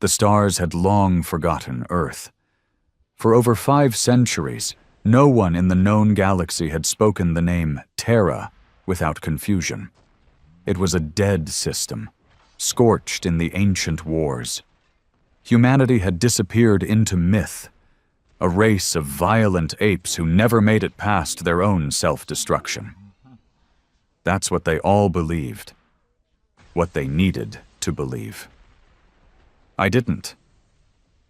The stars had long forgotten Earth. For over 5 centuries, no one in the known galaxy had spoken the name Terra without confusion. It was a dead system, scorched in the ancient wars. Humanity had disappeared into myth, a race of violent apes who never made it past their own self-destruction. That's what they all believed, what they needed to believe. I didn't.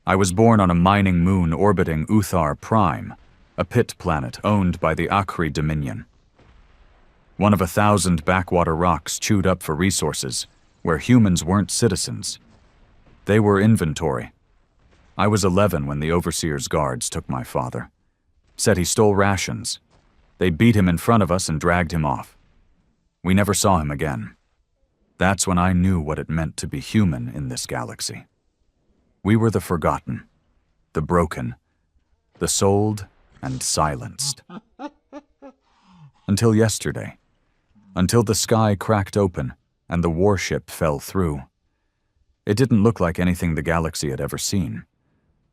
I was born on a mining moon orbiting Uthar Prime, a pit planet owned by the Akri Dominion. One of 1,000 backwater rocks chewed up for resources, where humans weren't citizens. They were inventory. I was 11 when the Overseer's guards took my father. Said he stole rations. They beat him in front of us and dragged him off. We never saw him again. That's when I knew what it meant to be human in this galaxy. We were the forgotten, the broken, the sold and silenced. Until yesterday. Until the sky cracked open and the warship fell through. It didn't look like anything the galaxy had ever seen.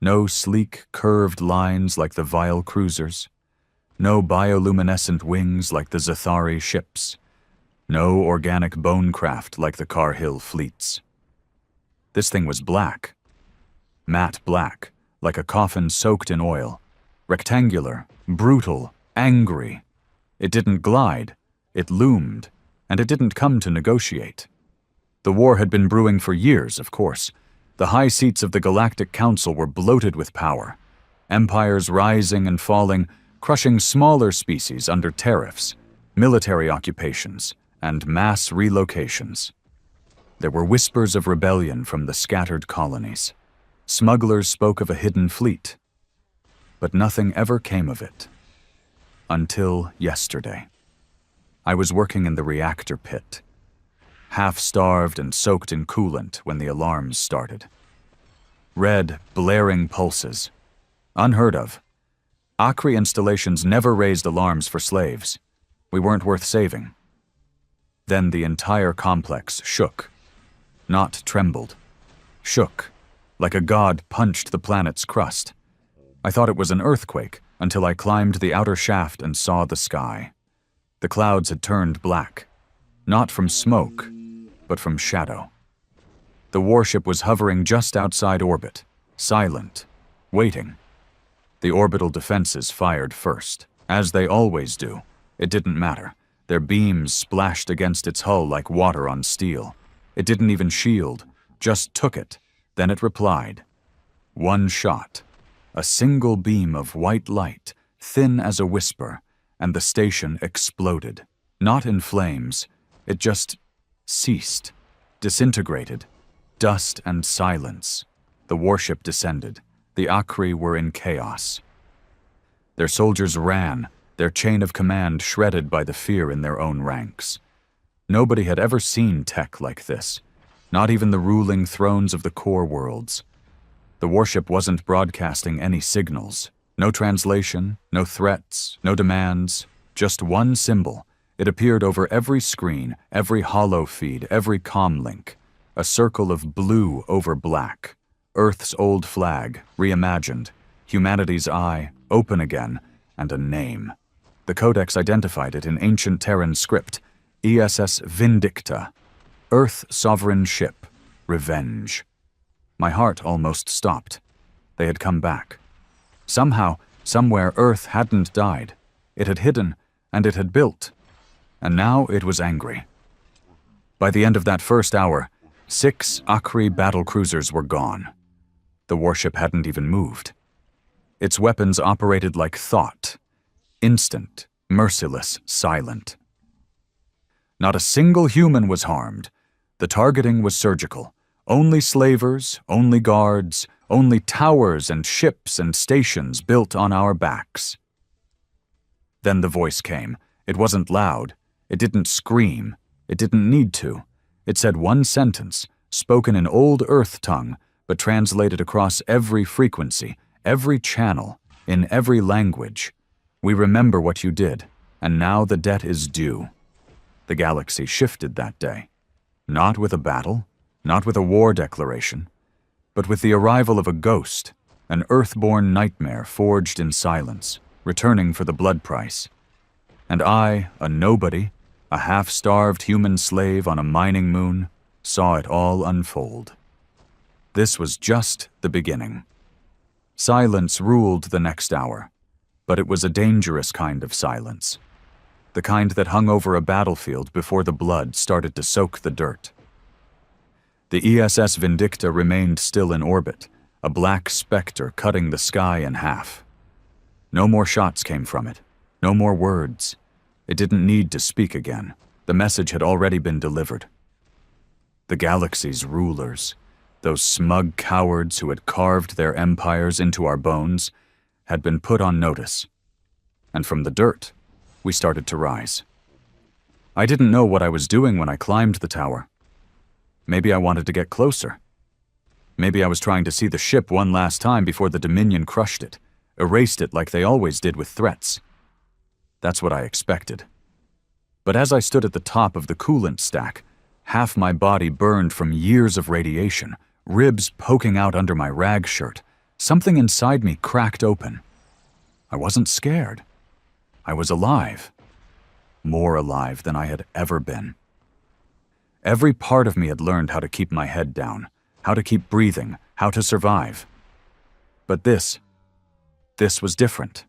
No sleek, curved lines like the vile cruisers. No bioluminescent wings like the Zathari ships. No organic bonecraft like the Carhill fleets. This thing was black. Matte black, like a coffin soaked in oil. Rectangular, brutal, angry. It didn't glide, it loomed, and it didn't come to negotiate. The war had been brewing for years, of course. The high seats of the Galactic Council were bloated with power. Empires rising and falling, crushing smaller species under tariffs, military occupations, and mass relocations. There were whispers of rebellion from the scattered colonies. Smugglers spoke of a hidden fleet. But nothing ever came of it. Until yesterday. I was working in the reactor pit. Half-starved and soaked in coolant when the alarms started. Red, blaring pulses. Unheard of. Akri installations never raised alarms for slaves. We weren't worth saving. Then the entire complex shook. Not trembled. Shook, like a god punched the planet's crust. I thought it was an earthquake until I climbed the outer shaft and saw the sky. The clouds had turned black. Not from smoke, but from shadow. The warship was hovering just outside orbit, silent, waiting. The orbital defenses fired first, as they always do. It didn't matter. Their beams splashed against its hull like water on steel. It didn't even shield, just took it. Then it replied. One shot. A single beam of white light, thin as a whisper, and the station exploded. Not in flames. It just ceased, disintegrated, dust and silence. The warship descended. The Akri were in chaos. Their soldiers ran, their chain of command shredded by the fear in their own ranks. Nobody had ever seen tech like this, not even the ruling thrones of the core worlds. The warship wasn't broadcasting any signals. No translation, no threats, no demands, just one symbol. It appeared over every screen, every holo feed, every comm link. A circle of blue over black. Earth's old flag, reimagined. Humanity's eye, open again, and a name. The Codex identified it in ancient Terran script, ESS Vindicta. Earth Sovereign Ship, Revenge. My heart almost stopped. They had come back. Somehow, somewhere, Earth hadn't died. It had hidden, and it had built. And now it was angry. By the end of that first hour, 6 Akri battlecruisers were gone. The warship hadn't even moved. Its weapons operated like thought. Instant, merciless, silent. Not a single human was harmed. The targeting was surgical. Only slavers, only guards, only towers and ships and stations built on our backs. Then the voice came. It wasn't loud. It didn't scream. It didn't need to. It said one sentence, spoken in old Earth tongue, but translated across every frequency, every channel, in every language. We remember what you did, and now the debt is due. The galaxy shifted that day. Not with a battle, not with a war declaration. but with the arrival of a ghost, an earthborn nightmare forged in silence, returning for the blood price. And I, a nobody, a half-starved human slave on a mining moon, saw it all unfold. This was just the beginning. Silence ruled the next hour, but it was a dangerous kind of silence. The kind that hung over a battlefield before the blood started to soak the dirt. The ESS Vindicta remained still in orbit, a black specter cutting the sky in half. No more shots came from it, no more words. It didn't need to speak again. The message had already been delivered. The galaxy's rulers, those smug cowards who had carved their empires into our bones, had been put on notice. And from the dirt, we started to rise. I didn't know what I was doing when I climbed the tower. Maybe I wanted to get closer. Maybe I was trying to see the ship one last time before the Dominion crushed it, erased it like they always did with threats. That's what I expected. But as I stood at the top of the coolant stack, half my body burned from years of radiation, ribs poking out under my rag shirt. Something inside me cracked open. I wasn't scared. I was alive. More alive than I had ever been. Every part of me had learned how to keep my head down, how to keep breathing, how to survive. But this was different.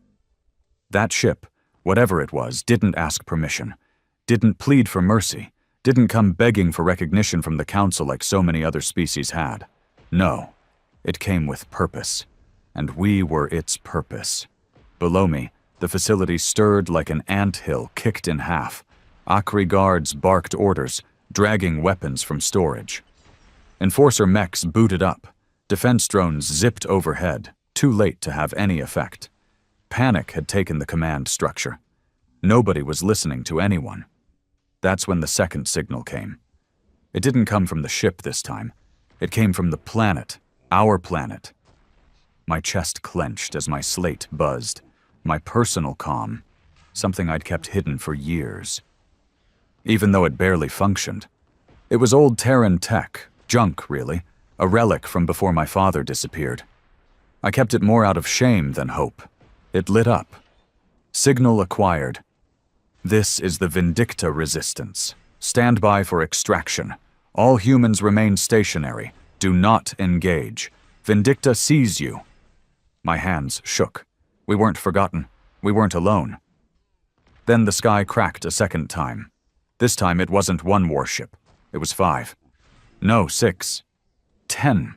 That ship, whatever it was, didn't ask permission, didn't plead for mercy, didn't come begging for recognition from the Council like so many other species had. No, it came with purpose, and we were its purpose. Below me, the facility stirred like an anthill kicked in half. Akri guards barked orders, dragging weapons from storage. Enforcer mechs booted up. Defense drones zipped overhead, too late to have any effect. Panic had taken the command structure. Nobody was listening to anyone. That's when the second signal came. It didn't come from the ship this time. It came from the planet, our planet. My chest clenched as my slate buzzed. My personal comm, something I'd kept hidden for years. Even though it barely functioned. It was old Terran tech, junk really, a relic from before my father disappeared. I kept it more out of shame than hope. It lit up. Signal acquired. This is the Vindicta resistance. Stand by for extraction. All humans remain stationary. Do not engage. Vindicta sees you. My hands shook. We weren't forgotten. We weren't alone. Then the sky cracked a second time. This time it wasn't one warship. It was 5. No, 6. 10.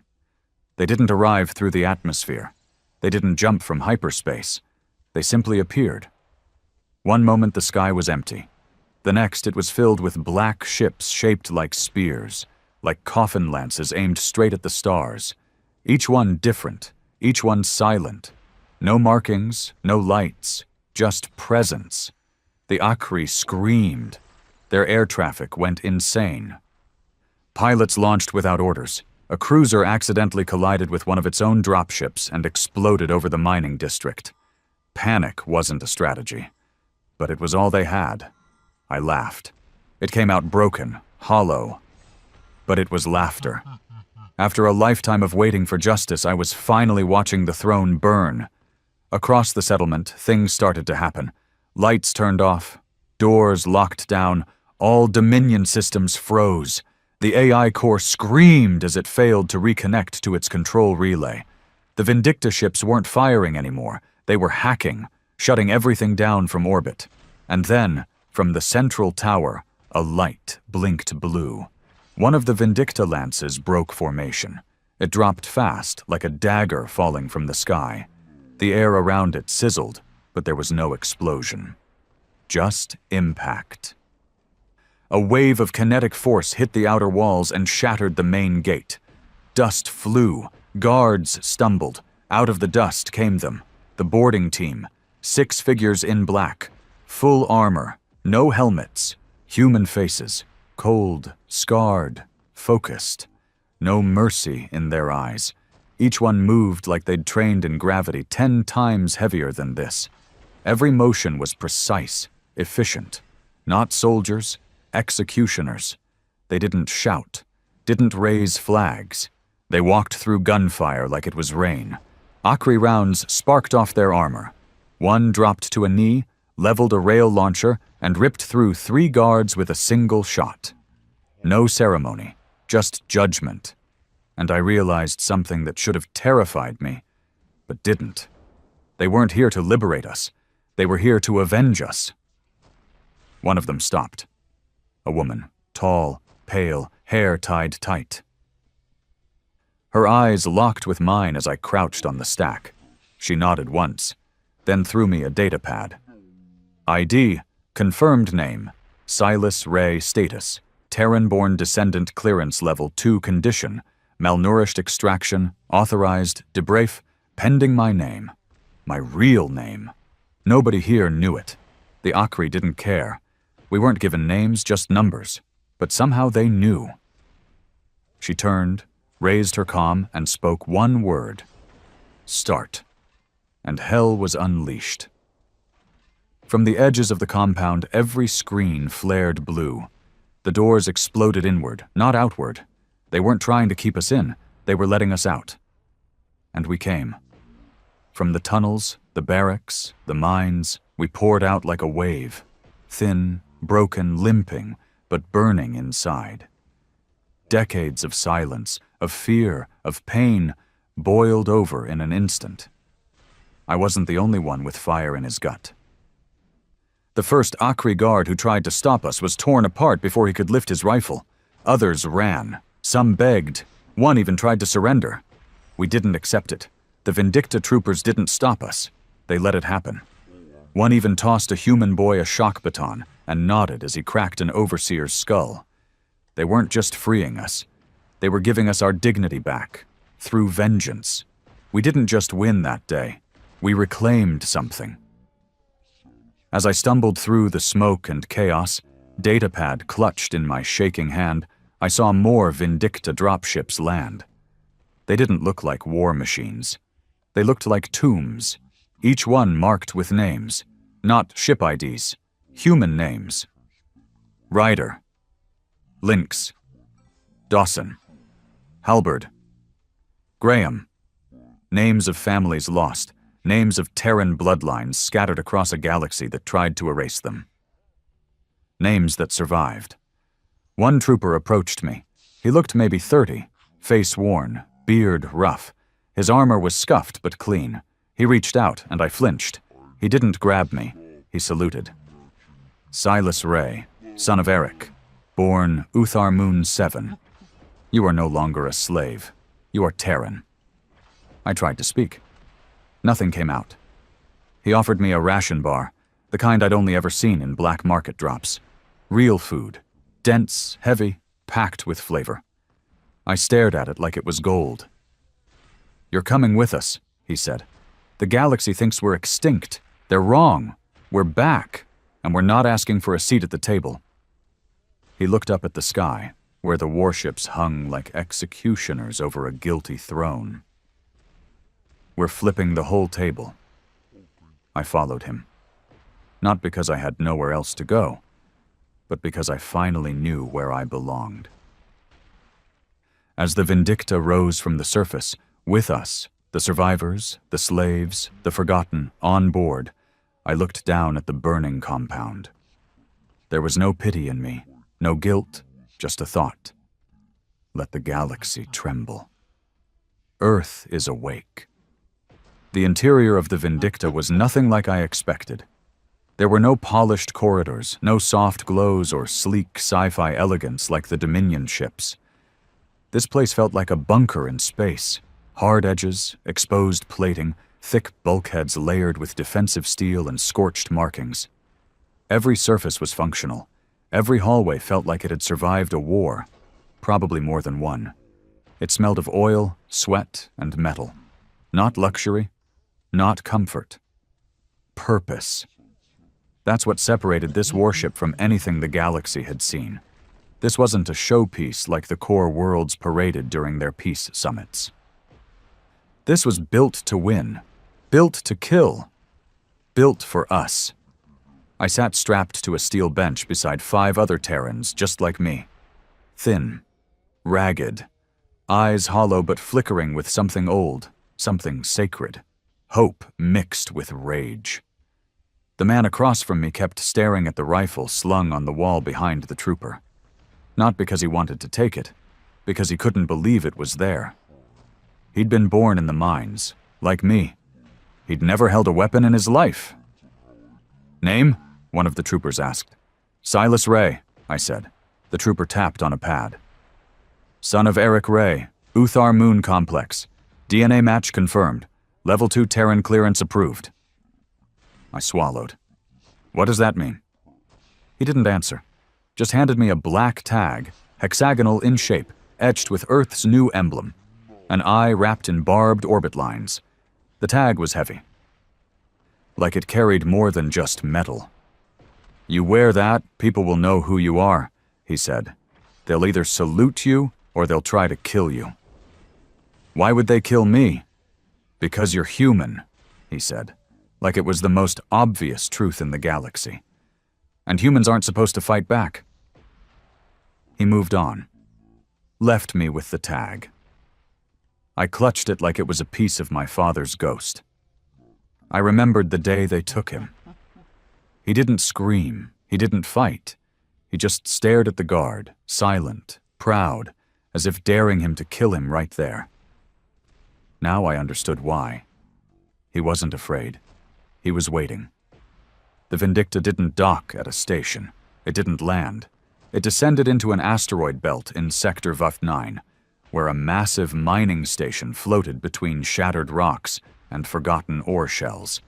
They didn't arrive through the atmosphere. They didn't jump from hyperspace. They simply appeared. One moment the sky was empty. The next it was filled with black ships shaped like spears, like coffin lances aimed straight at the stars. Each one different, each one silent. No markings, no lights, just presence. The Akri screamed. Their air traffic went insane. Pilots launched without orders. A cruiser accidentally collided with one of its own dropships and exploded over the mining district. Panic wasn't a strategy, but it was all they had. I laughed. It came out broken, hollow, but it was laughter. After a lifetime of waiting for justice, I was finally watching the throne burn. Across the settlement, things started to happen. Lights turned off, doors locked down, all Dominion systems froze. The AI core screamed as it failed to reconnect to its control relay. The Vindicta ships weren't firing anymore. They were hacking, shutting everything down from orbit. And then, from the central tower, a light blinked blue. One of the Vindicta lances broke formation. It dropped fast, like a dagger falling from the sky. The air around it sizzled, but there was no explosion. Just impact. A wave of kinetic force hit the outer walls and shattered the main gate. Dust flew. Guards stumbled. Out of the dust came them. The boarding team. 6 figures in black. Full armor. No helmets. Human faces. Cold, scarred, focused. No mercy in their eyes. Each one moved like they'd trained in gravity 10 times heavier than this. Every motion was precise, efficient. Not soldiers, executioners. They didn't shout, didn't raise flags. They walked through gunfire like it was rain. Akri rounds sparked off their armor. One dropped to a knee, leveled a rail launcher, and ripped through 3 guards with a single shot. No ceremony, just judgment. And I realized something that should have terrified me, but didn't. They weren't here to liberate us. They were here to avenge us. One of them stopped. A woman, tall, pale, hair tied tight. Her eyes locked with mine as I crouched on the stack. She nodded once, then threw me a data pad. ID, confirmed name, Silas Ray status, Terran-born descendant clearance level 2 condition, malnourished extraction, authorized, debrief, pending my name. My real name. Nobody here knew it. The Akri didn't care. We weren't given names, just numbers. But somehow they knew. She turned, raised her comm, and spoke one word. Start. And hell was unleashed. From the edges of the compound, every screen flared blue. The doors exploded inward, not outward. They weren't trying to keep us in, they were letting us out. And we came. From the tunnels, the barracks, the mines, we poured out like a wave. Thin, broken, limping, but burning inside. Decades of silence, of fear, of pain, boiled over in an instant. I wasn't the only one with fire in his gut. The first Akri guard who tried to stop us was torn apart before he could lift his rifle. Others ran. Some begged. One even tried to surrender. We didn't accept it. The Vindicta troopers didn't stop us. They let it happen. One even tossed a human boy a shock baton and nodded as he cracked an overseer's skull. They weren't just freeing us. They were giving us our dignity back, through vengeance. We didn't just win that day. We reclaimed something. As I stumbled through the smoke and chaos, datapad clutched in my shaking hand, I saw more Vindicta dropships land. They didn't look like war machines. They looked like tombs, each one marked with names, not ship IDs, human names. Ryder, Lynx, Dawson, Halberd, Graham. Names of families lost, names of Terran bloodlines scattered across a galaxy that tried to erase them. Names that survived. One trooper approached me. He looked maybe 30, face worn, beard rough. His armor was scuffed but clean. He reached out, and I flinched. He didn't grab me. He saluted. Silas Ray, son of Eric, born Uthar Moon 7. You are no longer a slave. You are Terran. I tried to speak. Nothing came out. He offered me a ration bar, the kind I'd only ever seen in black market drops. Real food, dense, heavy, packed with flavor. I stared at it like it was gold. You're coming with us, he said. The galaxy thinks we're extinct. They're wrong. We're back, and we're not asking for a seat at the table. He looked up at the sky, where the warships hung like executioners over a guilty throne. We're flipping the whole table. I followed him. Not because I had nowhere else to go, but because I finally knew where I belonged. As the Vindicta rose from the surface, with us, the survivors, the slaves, the forgotten, on board, I looked down at the burning compound. There was no pity in me, no guilt, just a thought. Let the galaxy tremble. Earth is awake. The interior of the Vindicta was nothing like I expected. There were no polished corridors, no soft glows or sleek sci-fi elegance like the Dominion ships. This place felt like a bunker in space. Hard edges, exposed plating, thick bulkheads layered with defensive steel and scorched markings. Every surface was functional. Every hallway felt like it had survived a war, probably more than one. It smelled of oil, sweat, and metal. Not luxury, not comfort. Purpose. That's what separated this warship from anything the galaxy had seen. This wasn't a showpiece like the core worlds paraded during their peace summits. This was built to win, built to kill, built for us. I sat strapped to a steel bench beside 5 other Terrans just like me. Thin, ragged, eyes hollow but flickering with something old, something sacred. Hope mixed with rage. The man across from me kept staring at the rifle slung on the wall behind the trooper. Not because he wanted to take it, because he couldn't believe it was there. He'd been born in the mines, like me. He'd never held a weapon in his life. "Name?" one of the troopers asked. "Silas Ray," I said. The trooper tapped on a pad. "Son of Eric Ray, Uthar Moon Complex. DNA match confirmed. Level 2 Terran clearance approved." I swallowed. "What does that mean?" He didn't answer. Just handed me a black tag, hexagonal in shape, etched with Earth's new emblem. An eye wrapped in barbed orbit lines. The tag was heavy. Like it carried more than just metal. "You wear that, people will know who you are," he said. "They'll either salute you or they'll try to kill you." "Why would they kill me?" "Because you're human," he said, like it was the most obvious truth in the galaxy. "And humans aren't supposed to fight back." He moved on, left me with the tag. I clutched it like it was a piece of my father's ghost. I remembered the day they took him. He didn't scream, he didn't fight. He just stared at the guard, silent, proud, as if daring him to kill him right there. Now I understood why. He wasn't afraid. He was waiting. The Vindicta didn't dock at a station. It didn't land. It descended into an asteroid belt in Sector VUF-9, where a massive mining station floated between shattered rocks and forgotten ore shells.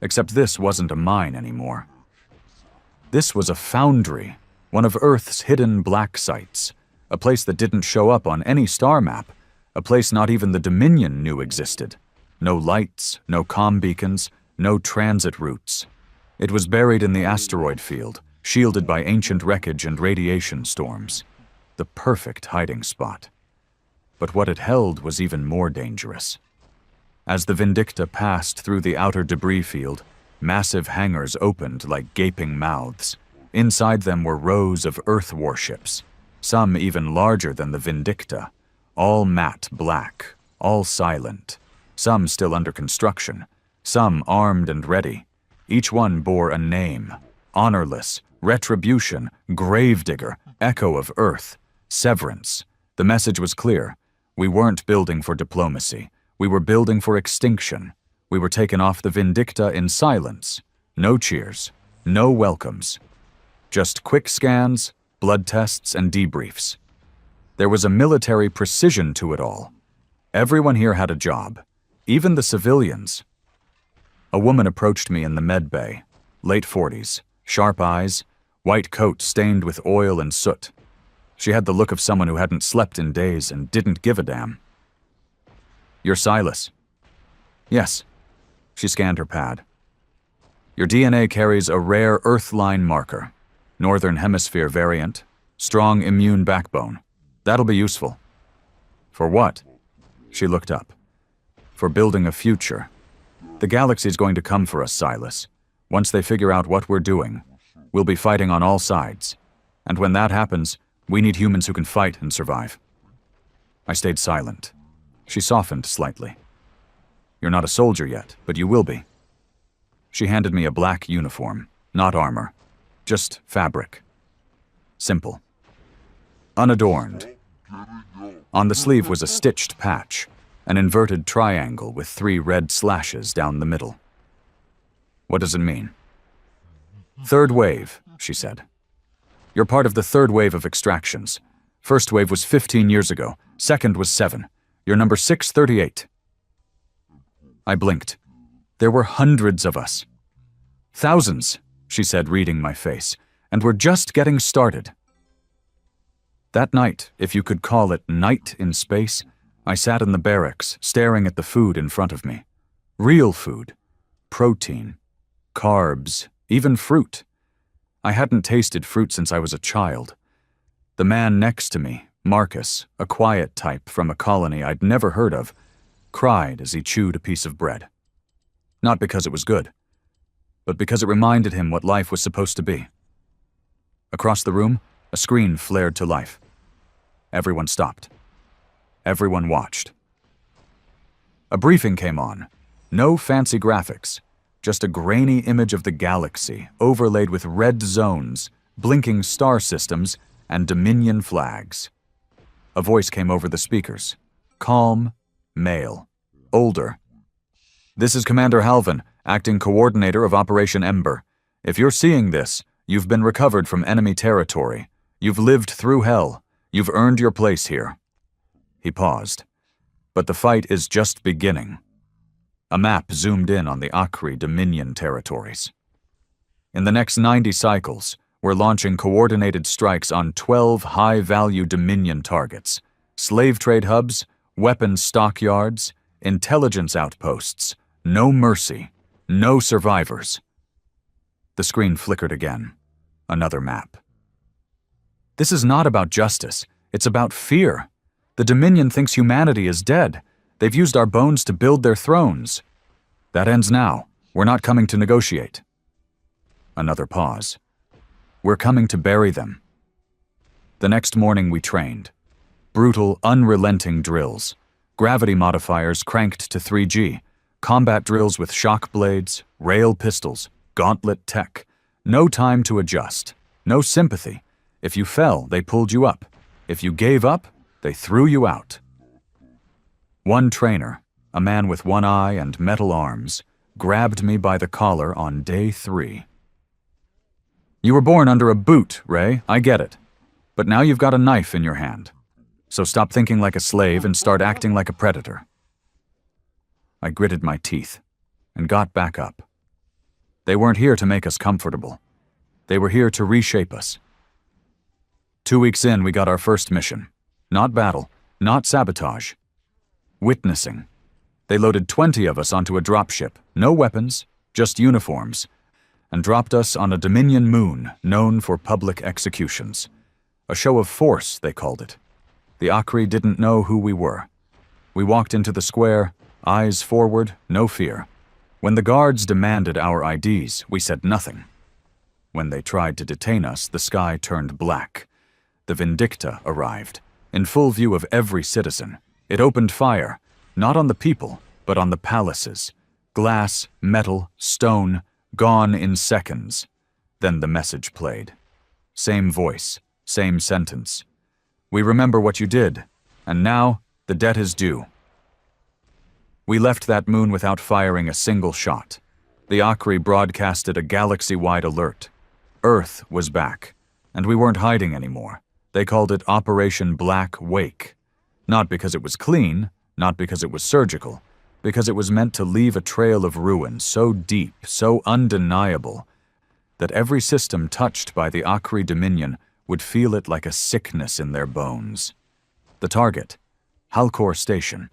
Except this wasn't a mine anymore. This was a foundry, one of Earth's hidden black sites, a place that didn't show up on any star map, a place not even the Dominion knew existed. No lights, no comm beacons, no transit routes. It was buried in the asteroid field, shielded by ancient wreckage and radiation storms. The perfect hiding spot. But what it held was even more dangerous. As the Vindicta passed through the outer debris field, massive hangars opened like gaping mouths. Inside them were rows of Earth warships, some even larger than the Vindicta, all matte black, all silent, some still under construction, some armed and ready. Each one bore a name: Honorless, Retribution, Gravedigger, Echo of Earth, Severance. The message was clear. We weren't building for diplomacy. We were building for extinction. We were taken off the Vindicta in silence. No cheers, no welcomes. Just quick scans, blood tests, and debriefs. There was a military precision to it all. Everyone here had a job, even the civilians. A woman approached me in the med bay, late 40s, sharp eyes, white coat stained with oil and soot. She had the look of someone who hadn't slept in days and didn't give a damn. "You're Silas." "Yes." She scanned her pad. "Your DNA carries a rare Earth-line marker, Northern Hemisphere variant, strong immune backbone. That'll be useful." "For what?" She looked up. "For building a future. The galaxy's going to come for us, Silas. Once they figure out what we're doing, we'll be fighting on all sides. And when that happens, we need humans who can fight and survive." I stayed silent. She softened slightly. "You're not a soldier yet, but you will be." She handed me a black uniform, not armor, just fabric. Simple. Unadorned. On the sleeve was a stitched patch, an inverted triangle with 3 red slashes down the middle. "What does it mean?" "Third wave," she said. "You're part of the third wave of extractions. First wave was 15 years ago. Second was 7. You're number 638. I blinked. There were hundreds of us. "Thousands," she said, reading my face, "and we're just getting started." That night, if you could call it night in space, I sat in the barracks, staring at the food in front of me. Real food. Protein. Carbs. Even fruit. I hadn't tasted fruit since I was a child. The man next to me, Marcus, a quiet type from a colony I'd never heard of, cried as he chewed a piece of bread. Not because it was good, but because it reminded him what life was supposed to be. Across the room, a screen flared to life. Everyone stopped. Everyone watched. A briefing came on. No fancy graphics, just a grainy image of the galaxy overlaid with red zones, blinking star systems, and Dominion flags. A voice came over the speakers. Calm, male, older. "This is Commander Halvin, acting coordinator of Operation Ember. If you're seeing this, you've been recovered from enemy territory. You've lived through hell. You've earned your place here." He paused. "But the fight is just beginning." A map zoomed in on the Akri Dominion territories. "In the next 90 cycles, we're launching coordinated strikes on 12 high-value Dominion targets, slave trade hubs, weapons stockyards, intelligence outposts. No mercy, no survivors." The screen flickered again. Another map. "This is not about justice. It's about fear. The Dominion thinks humanity is dead. They've used our bones to build their thrones. That ends now. We're not coming to negotiate." Another pause. "We're coming to bury them." The next morning we trained. Brutal, unrelenting drills. Gravity modifiers cranked to 3G. Combat drills with shock blades, rail pistols, gauntlet tech. No time to adjust. No sympathy. If you fell, they pulled you up. If you gave up, they threw you out. One trainer, a man with one eye and metal arms, grabbed me by the collar on day 3. "You were born under a boot, Ray, I get it. But now you've got a knife in your hand. So stop thinking like a slave and start acting like a predator." I gritted my teeth and got back up. They weren't here to make us comfortable. They were here to reshape us. 2 weeks in, we got our first mission. Not battle, not sabotage. Witnessing. They loaded 20 of us onto a dropship, no weapons, just uniforms, and dropped us on a Dominion moon known for public executions. A show of force, they called it. The Akri didn't know who we were. We walked into the square, eyes forward, no fear. When the guards demanded our IDs, we said nothing. When they tried to detain us, the sky turned black. The Vindicta arrived, in full view of every citizen. It opened fire, not on the people, but on the palaces. Glass, metal, stone, gone in seconds. Then the message played. Same voice, same sentence. "We remember what you did, and now the debt is due." We left that moon without firing a single shot. The Akri broadcasted a galaxy-wide alert. Earth was back, and we weren't hiding anymore. They called it Operation Black Wake. Not because it was clean, not because it was surgical, because it was meant to leave a trail of ruin so deep, so undeniable, that every system touched by the Akri Dominion would feel it like a sickness in their bones. The target, Halcor Station,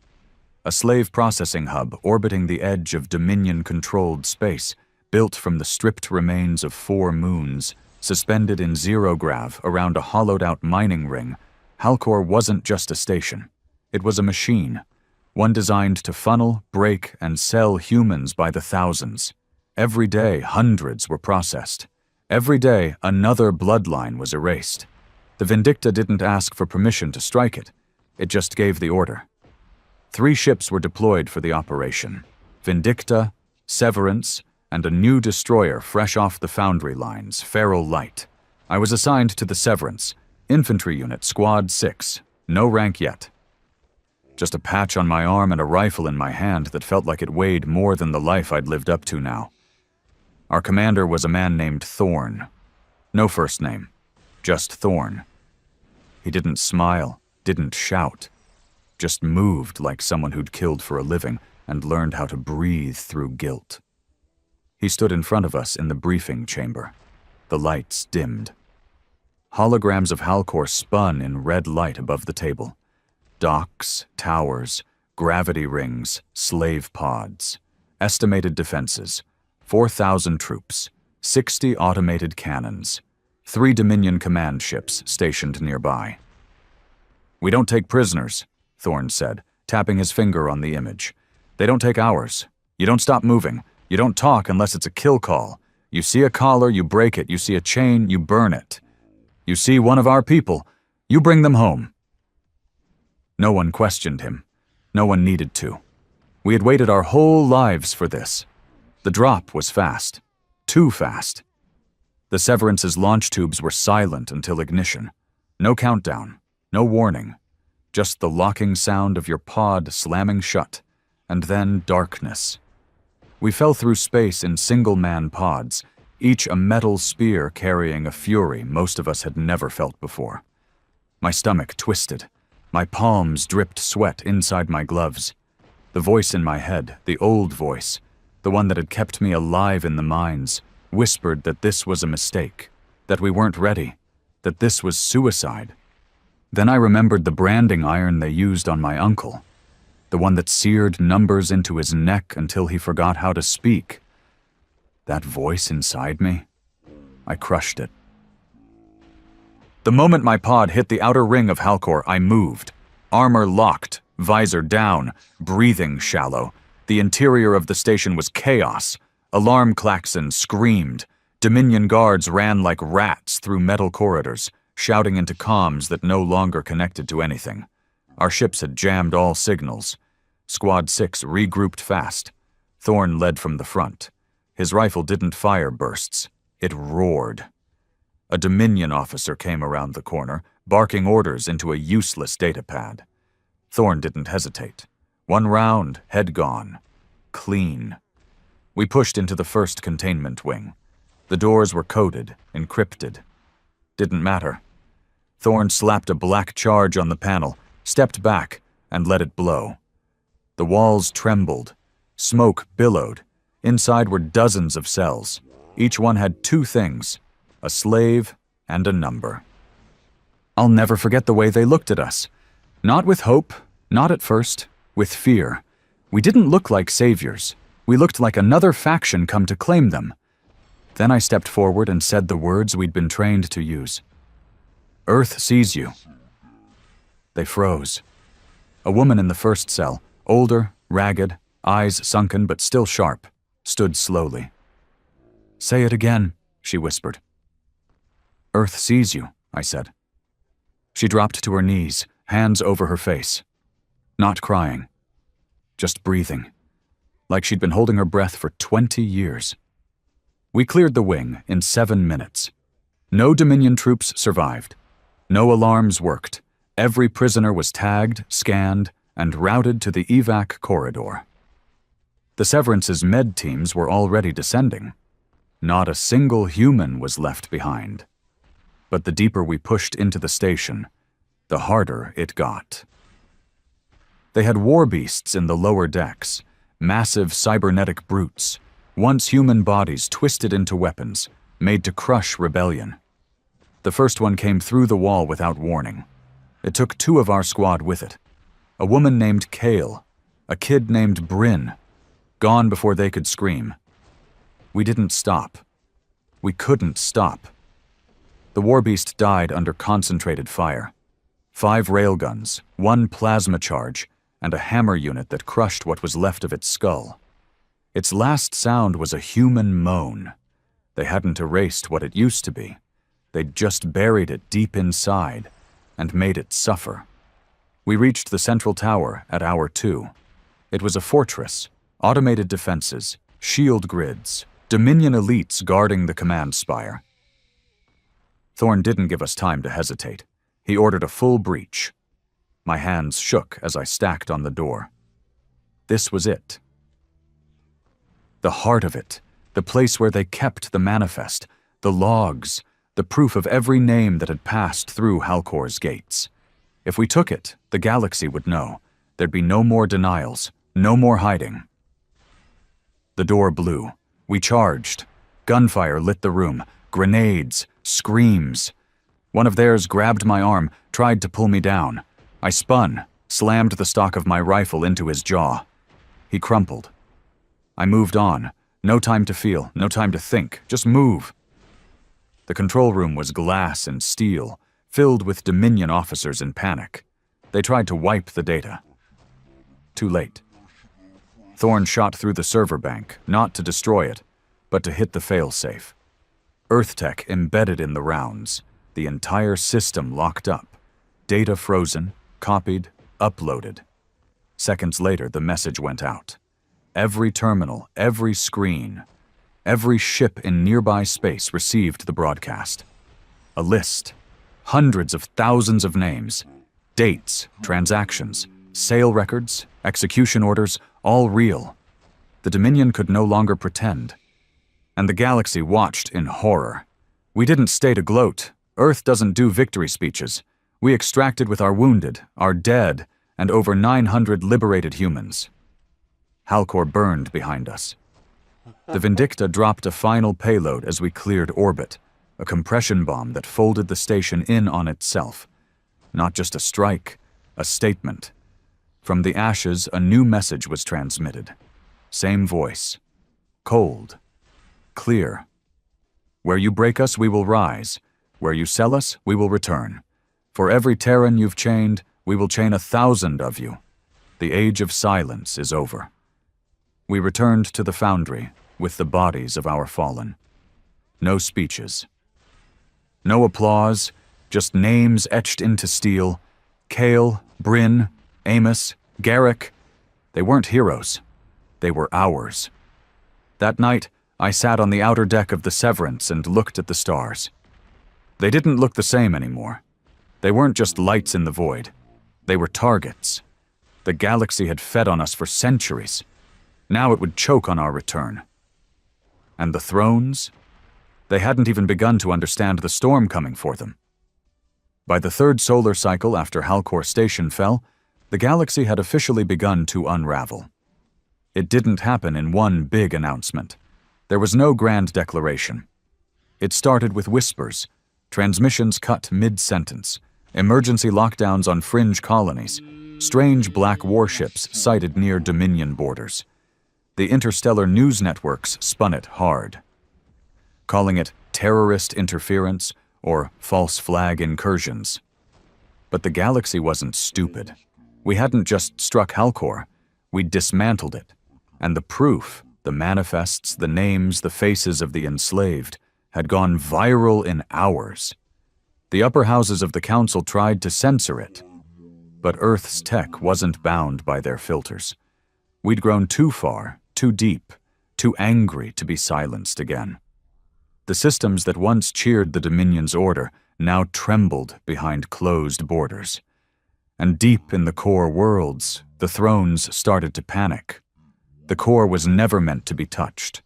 a slave processing hub orbiting the edge of Dominion-controlled space, built from the stripped remains of 4 moons, suspended in zero-grav around a hollowed-out mining ring. Halcor wasn't just a station. It was a machine, one designed to funnel, break, and sell humans by the thousands. Every day, hundreds were processed. Every day, another bloodline was erased. The Vindicta didn't ask for permission to strike it. It just gave the order. 3 ships were deployed for the operation. Vindicta, Severance, and a new destroyer fresh off the foundry lines, Feral Light. I was assigned to the Severance, Infantry Unit, Squad 6. No rank yet. Just a patch on my arm and a rifle in my hand that felt like it weighed more than the life I'd lived up to now. Our commander was a man named Thorn. No first name, just Thorn. He didn't smile, didn't shout, just moved like someone who'd killed for a living and learned how to breathe through guilt. He stood in front of us in the briefing chamber. The lights dimmed. Holograms of Halcor spun in red light above the table. Docks, towers, gravity rings, slave pods. Estimated defenses: 4,000 troops, 60 automated cannons, 3 Dominion command ships stationed nearby. "We don't take prisoners," Thorn said, tapping his finger on the image. "They don't take ours. You don't stop moving. You don't talk unless it's a kill call. You see a collar, you break it. You see a chain, you burn it. You see one of our people, you bring them home." No one questioned him. No one needed to. We had waited our whole lives for this. The drop was fast. Too fast. The Severance's launch tubes were silent until ignition. No countdown. No warning. Just the locking sound of your pod slamming shut. And then darkness. We fell through space in single-man pods, each a metal spear carrying a fury most of us had never felt before. My stomach twisted. My palms dripped sweat inside my gloves. The voice in my head, the old voice, the one that had kept me alive in the mines, whispered that this was a mistake, that we weren't ready, that this was suicide. Then I remembered the branding iron they used on my uncle, the one that seared numbers into his neck until he forgot how to speak. That voice inside me, I crushed it. The moment my pod hit the outer ring of Halcor, I moved. Armor locked, visor down, breathing shallow. The interior of the station was chaos. Alarm klaxons screamed. Dominion guards ran like rats through metal corridors, shouting into comms that no longer connected to anything. Our ships had jammed all signals. Squad 6 regrouped fast. Thorn led from the front. His rifle didn't fire bursts. It roared. A Dominion officer came around the corner, barking orders into a useless datapad. Thorn didn't hesitate. One round, head gone. Clean. We pushed into the first containment wing. The doors were coded, encrypted. Didn't matter. Thorn slapped a black charge on the panel, stepped back, and let it blow. The walls trembled. Smoke billowed. Inside were dozens of cells. Each one had two things, a slave and a number. I'll never forget the way they looked at us. Not with hope, not at first, with fear. We didn't look like saviors. We looked like another faction come to claim them. Then I stepped forward and said the words we'd been trained to use. Earth sees you. They froze. A woman in the first cell, older, ragged, eyes sunken but still sharp, stood slowly. Say it again, she whispered. Earth sees you, I said. She dropped to her knees, hands over her face. Not crying, just breathing, like she'd been holding her breath for 20 years. We cleared the wing in 7 minutes. No Dominion troops survived. No alarms worked. Every prisoner was tagged, scanned, and routed to the evac corridor. The Severance's med teams were already descending. Not a single human was left behind. But the deeper we pushed into the station, the harder it got. They had war beasts in the lower decks, massive cybernetic brutes, once human bodies twisted into weapons, made to crush rebellion. The first one came through the wall without warning. It took 2 of our squad with it. A woman named Kale, a kid named Bryn, gone before they could scream. We didn't stop. We couldn't stop. The warbeast died under concentrated fire. 5 railguns, 1 plasma charge, and a hammer unit that crushed what was left of its skull. Its last sound was a human moan. They hadn't erased what it used to be. They'd just buried it deep inside and made it suffer. We reached the central tower at hour 2. It was a fortress, automated defenses, shield grids, Dominion elites guarding the command spire. Thorn didn't give us time to hesitate. He ordered a full breach. My hands shook as I stacked on the door. This was it. The heart of it, the place where they kept the manifest, the logs, the proof of every name that had passed through Halcor's gates. If we took it, the galaxy would know. There'd be no more denials, no more hiding. The door blew. We charged. Gunfire lit the room. Grenades, screams. One of theirs grabbed my arm, tried to pull me down. I spun, slammed the stock of my rifle into his jaw. He crumpled. I moved on. No time to feel, no time to think. Just move. The control room was glass and steel, filled with Dominion officers in panic. They tried to wipe the data. Too late. Thorn shot through the server bank, not to destroy it, but to hit the failsafe. EarthTech embedded in the rounds, the entire system locked up, data frozen, copied, uploaded. Seconds later, the message went out. Every terminal, every screen, every ship in nearby space received the broadcast. A list, hundreds of thousands of names, dates, transactions, sale records, execution orders, all real. The Dominion could no longer pretend. And the galaxy watched in horror. We didn't stay to gloat. Earth doesn't do victory speeches. We extracted with our wounded, our dead, and over 900 liberated humans. Halcor burned behind us. The Vindicta dropped a final payload as we cleared orbit, a compression bomb that folded the station in on itself. Not just a strike, a statement. From the ashes, a new message was transmitted. Same voice. Cold. Clear. Where you break us, we will rise. Where you sell us, we will return. For every Terran you've chained, we will chain 1,000 of you. The age of silence is over. We returned to the foundry with the bodies of our fallen. No speeches. No applause, just names etched into steel. Kale, Bryn, Amos, Garrick. They weren't heroes. They were ours. That night, I sat on the outer deck of the Severance and looked at the stars. They didn't look the same anymore. They weren't just lights in the void. They were targets. The galaxy had fed on us for centuries. Now it would choke on our return. And the thrones? They hadn't even begun to understand the storm coming for them. By the third solar cycle after Halcor Station fell, the galaxy had officially begun to unravel. It didn't happen in one big announcement. There was no grand declaration. It started with whispers, transmissions cut mid-sentence, emergency lockdowns on fringe colonies, strange black warships sighted near Dominion borders. The interstellar news networks spun it hard, calling it terrorist interference or false flag incursions. But the galaxy wasn't stupid. We hadn't just struck Halcor, we'd dismantled it. And the proof, the manifests, the names, the faces of the enslaved, had gone viral in hours. The upper houses of the Council tried to censor it, but Earth's tech wasn't bound by their filters. We'd grown too far, too deep, too angry to be silenced again. The systems that once cheered the Dominion's order now trembled behind closed borders. And deep in the core worlds, the thrones started to panic. The core was never meant to be touched.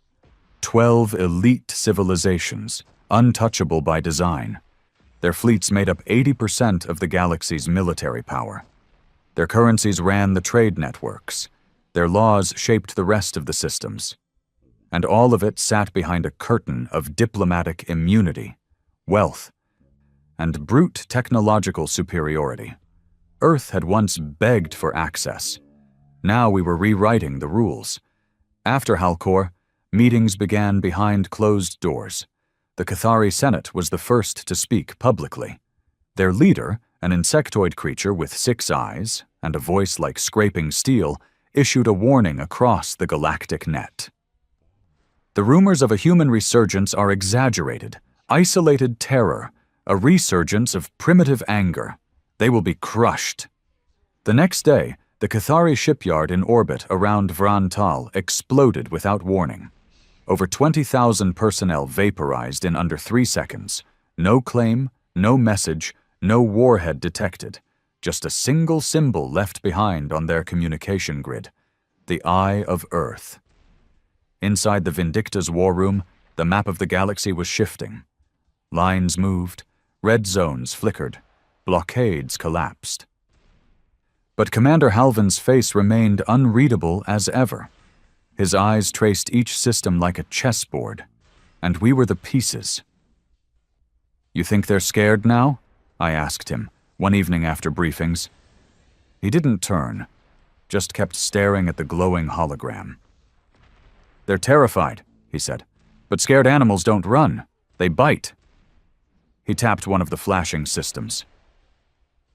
12 elite civilizations, untouchable by design. Their fleets made up 80% of the galaxy's military power. Their currencies ran the trade networks. Their laws shaped the rest of the systems. And all of it sat behind a curtain of diplomatic immunity, wealth, and brute technological superiority. Earth had once begged for access. Now we were rewriting the rules. After Halcor, meetings began behind closed doors. The Cathari Senate was the first to speak publicly. Their leader, an insectoid creature with 6 eyes and a voice like scraping steel, issued a warning across the galactic net. The rumors of a human resurgence are exaggerated, isolated terror, a resurgence of primitive anger. They will be crushed. The next day, the Cathari shipyard in orbit around Vrantal exploded without warning. Over 20,000 personnel vaporized in under 3 seconds. No claim, no message, no warhead detected. Just a single symbol left behind on their communication grid. The Eye of Earth. Inside the Vindicta's war room, the map of the galaxy was shifting. Lines moved, red zones flickered, blockades collapsed. But Commander Halvin's face remained unreadable as ever. His eyes traced each system like a chessboard, and we were the pieces. "You think they're scared now?" I asked him, one evening after briefings. He didn't turn, just kept staring at the glowing hologram. "They're terrified," he said, "but scared animals don't run, they bite." He tapped one of the flashing systems.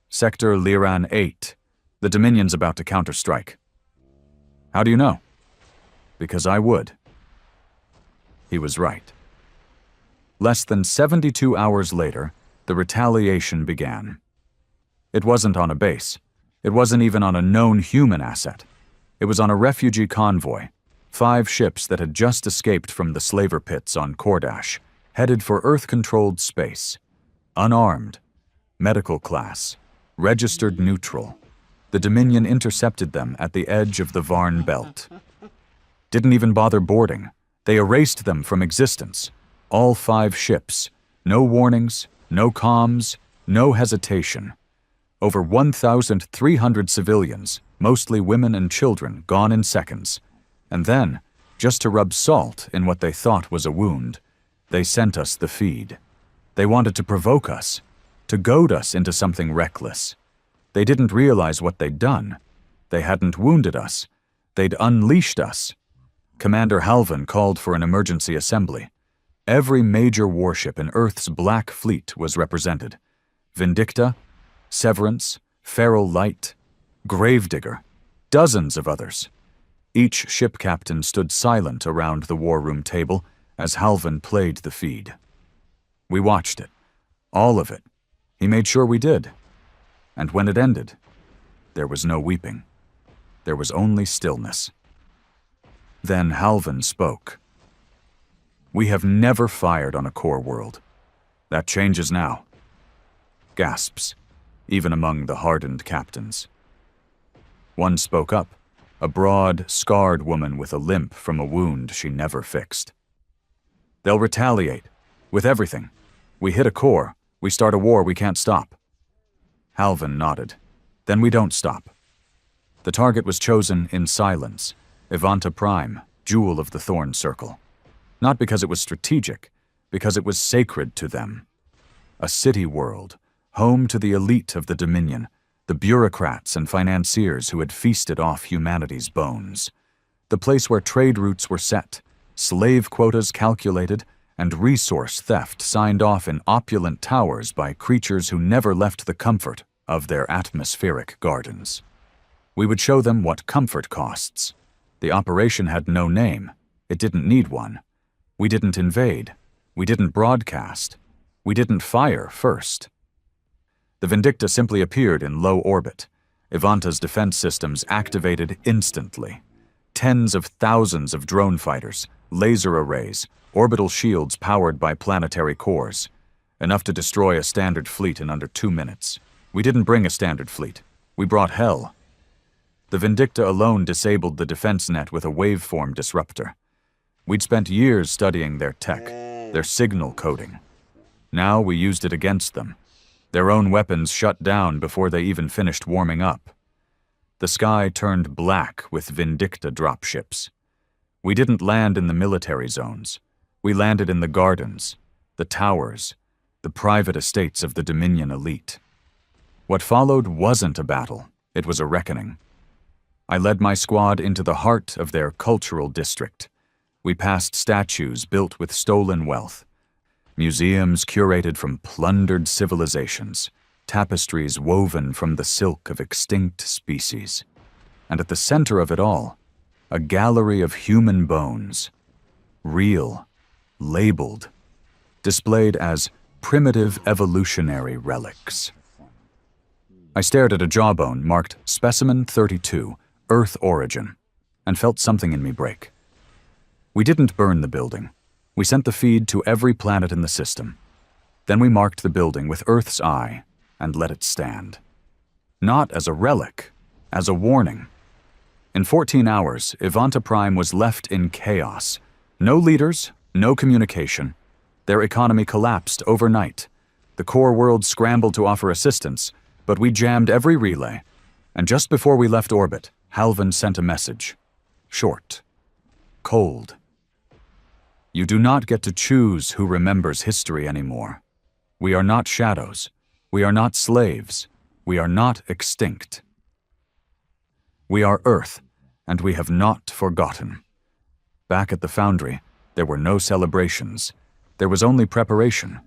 "Sector Liran 8. The Dominion's about to counterstrike." "How do you know?" "Because I would." He was right. Less than 72 hours later, the retaliation began. It wasn't on a base. It wasn't even on a known human asset. It was on a refugee convoy, 5 ships that had just escaped from the slaver pits on Kordash, headed for Earth-controlled space. Unarmed, medical class, registered neutral. The Dominion intercepted them at the edge of the Varn Belt. Didn't even bother boarding. They erased them from existence. All 5 ships. No warnings, no comms, no hesitation. Over 1,300 civilians, mostly women and children, gone in seconds. And then, just to rub salt in what they thought was a wound, they sent us the feed. They wanted to provoke us, to goad us into something reckless. They didn't realize what they'd done. They hadn't wounded us. They'd unleashed us. Commander Halvan called for an emergency assembly. Every major warship in Earth's Black Fleet was represented. Vindicta, Severance, Feral Light, Gravedigger, dozens of others. Each ship captain stood silent around the war room table as Halvan played the feed. We watched it, all of it. He made sure we did. And when it ended, there was no weeping. There was only stillness. Then Halvan spoke. "We have never fired on a core world. That changes now." Gasps, even among the hardened captains. One spoke up, a broad, scarred woman with a limp from a wound she never fixed. "They'll retaliate, with everything. We hit a core, we start a war we can't stop." Halvan nodded. "Then we don't stop." The target was chosen in silence, Evanta Prime, Jewel of the Thorn Circle. Not because it was strategic, because it was sacred to them. A city world, home to the elite of the Dominion, the bureaucrats and financiers who had feasted off humanity's bones. The place where trade routes were set, slave quotas calculated, and resource theft signed off in opulent towers by creatures who never left the comfort of their atmospheric gardens. We would show them what comfort costs. The operation had no name. It didn't need one. We didn't invade. We didn't broadcast. We didn't fire first. The Vindicta simply appeared in low orbit. Evanta's defense systems activated instantly. Tens of thousands of drone fighters, laser arrays, orbital shields powered by planetary cores. Enough to destroy a standard fleet in under 2 minutes. We didn't bring a standard fleet. We brought hell. The Vindicta alone disabled the defense net with a waveform disruptor. We'd spent years studying their tech, their signal coding. Now we used it against them. Their own weapons shut down before they even finished warming up. The sky turned black with Vindicta dropships. We didn't land in the military zones. We landed in the gardens, the towers, the private estates of the Dominion elite. What followed wasn't a battle, it was a reckoning. I led my squad into the heart of their cultural district. We passed statues built with stolen wealth, museums curated from plundered civilizations, tapestries woven from the silk of extinct species. And at the center of it all, a gallery of human bones, real, labeled, displayed as primitive evolutionary relics. I stared at a jawbone marked Specimen 32, Earth Origin, and felt something in me break. We didn't burn the building. We sent the feed to every planet in the system. Then we marked the building with Earth's eye and let it stand. Not as a relic, as a warning. In 14 hours, Evanta Prime was left in chaos. No leaders, no communication. Their economy collapsed overnight. The core world scrambled to offer assistance, but we jammed every relay. And just before we left orbit, Halvan sent a message. Short. Cold. You do not get to choose who remembers history anymore. We are not shadows. We are not slaves. We are not extinct. We are Earth, and we have not forgotten. Back at the Foundry, there were no celebrations. There was only preparation.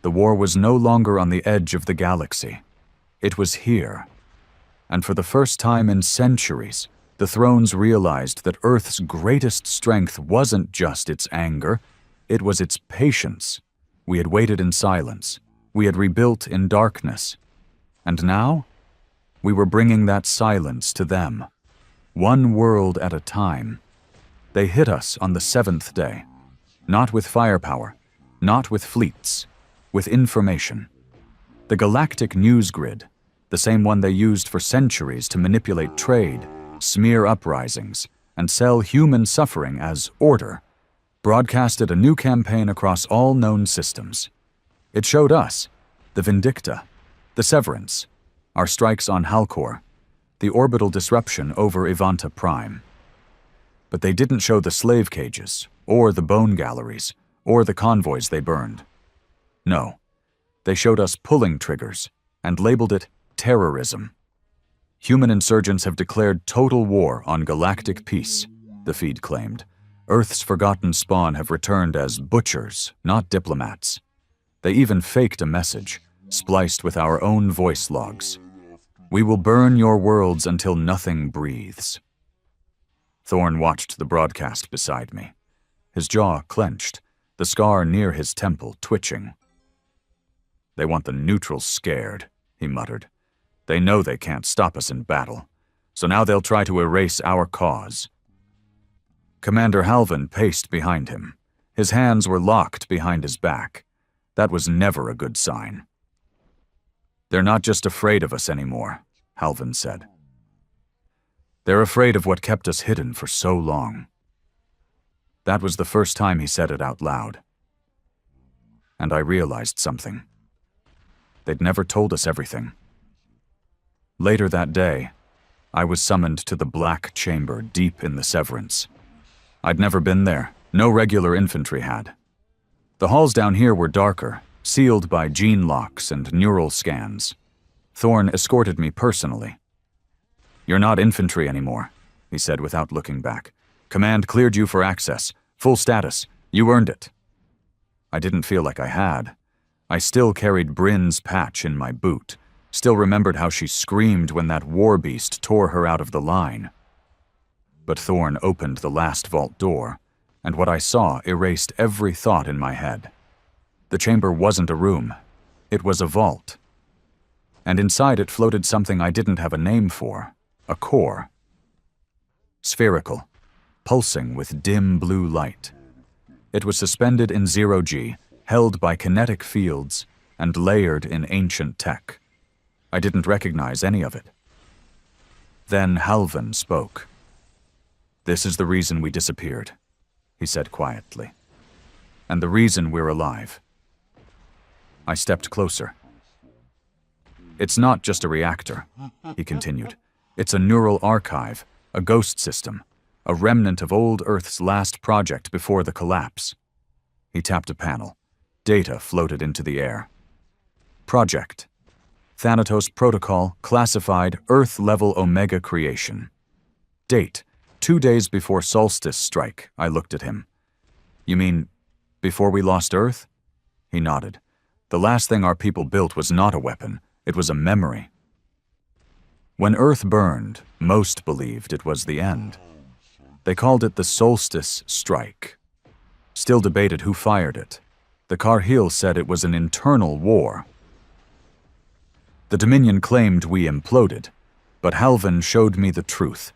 The war was no longer on the edge of the galaxy. It was here. And for the first time in centuries, the Thrones realized that Earth's greatest strength wasn't just its anger, it was its patience. We had waited in silence. We had rebuilt in darkness. And now? We were bringing that silence to them, one world at a time. They hit us on the 7th day, not with firepower, not with fleets, with information. The galactic news grid, the same one they used for centuries to manipulate trade, smear uprisings, and sell human suffering as order, broadcasted a new campaign across all known systems. It showed us the Vindicta, the Severance, our strikes on Halcor, the orbital disruption over Ivanta Prime. But they didn't show the slave cages, or the bone galleries, or the convoys they burned. No, they showed us pulling triggers and labeled it terrorism. Human insurgents have declared total war on galactic peace, the feed claimed. Earth's forgotten spawn have returned as butchers, not diplomats. They even faked a message, spliced with our own voice logs. We will burn your worlds until nothing breathes. Thorn watched the broadcast beside me, his jaw clenched, the scar near his temple twitching. They want the neutrals scared, he muttered. They know they can't stop us in battle, so now they'll try to erase our cause. Commander Halvan paced behind him. His hands were locked behind his back. That was never a good sign. They're not just afraid of us anymore, Halvan said. They're afraid of what kept us hidden for so long. That was the first time he said it out loud. And I realized something. They'd never told us everything. Later that day, I was summoned to the Black Chamber deep in the Severance. I'd never been there. No regular infantry had. The halls down here were darker, sealed by gene locks and neural scans. Thorn escorted me personally. You're not infantry anymore, he said without looking back. Command cleared you for access. Full status. You earned it. I didn't feel like I had. I still carried Bryn's patch in my boot, still remembered how she screamed when that war beast tore her out of the line. But Thorn opened the last vault door, and what I saw erased every thought in my head. The chamber wasn't a room. It was a vault. And inside it floated something I didn't have a name for, a core. Spherical, pulsing with dim blue light. It was suspended in zero-G, held by kinetic fields, and layered in ancient tech. I didn't recognize any of it. Then Halvan spoke. This is the reason we disappeared, he said quietly. And the reason we're alive. I stepped closer. It's not just a reactor, he continued. It's a neural archive, a ghost system, a remnant of old Earth's last project before the collapse. He tapped a panel. Data floated into the air. Project. Thanatos Protocol, classified Earth-level Omega creation. Date. 2 days before solstice strike, I looked at him. You mean, before we lost Earth? He nodded. The last thing our people built was not a weapon, it was a memory. When Earth burned, most believed it was the end. They called it the solstice strike. Still debated who fired it. The Karhil said it was an internal war. The Dominion claimed we imploded, but Halvan showed me the truth.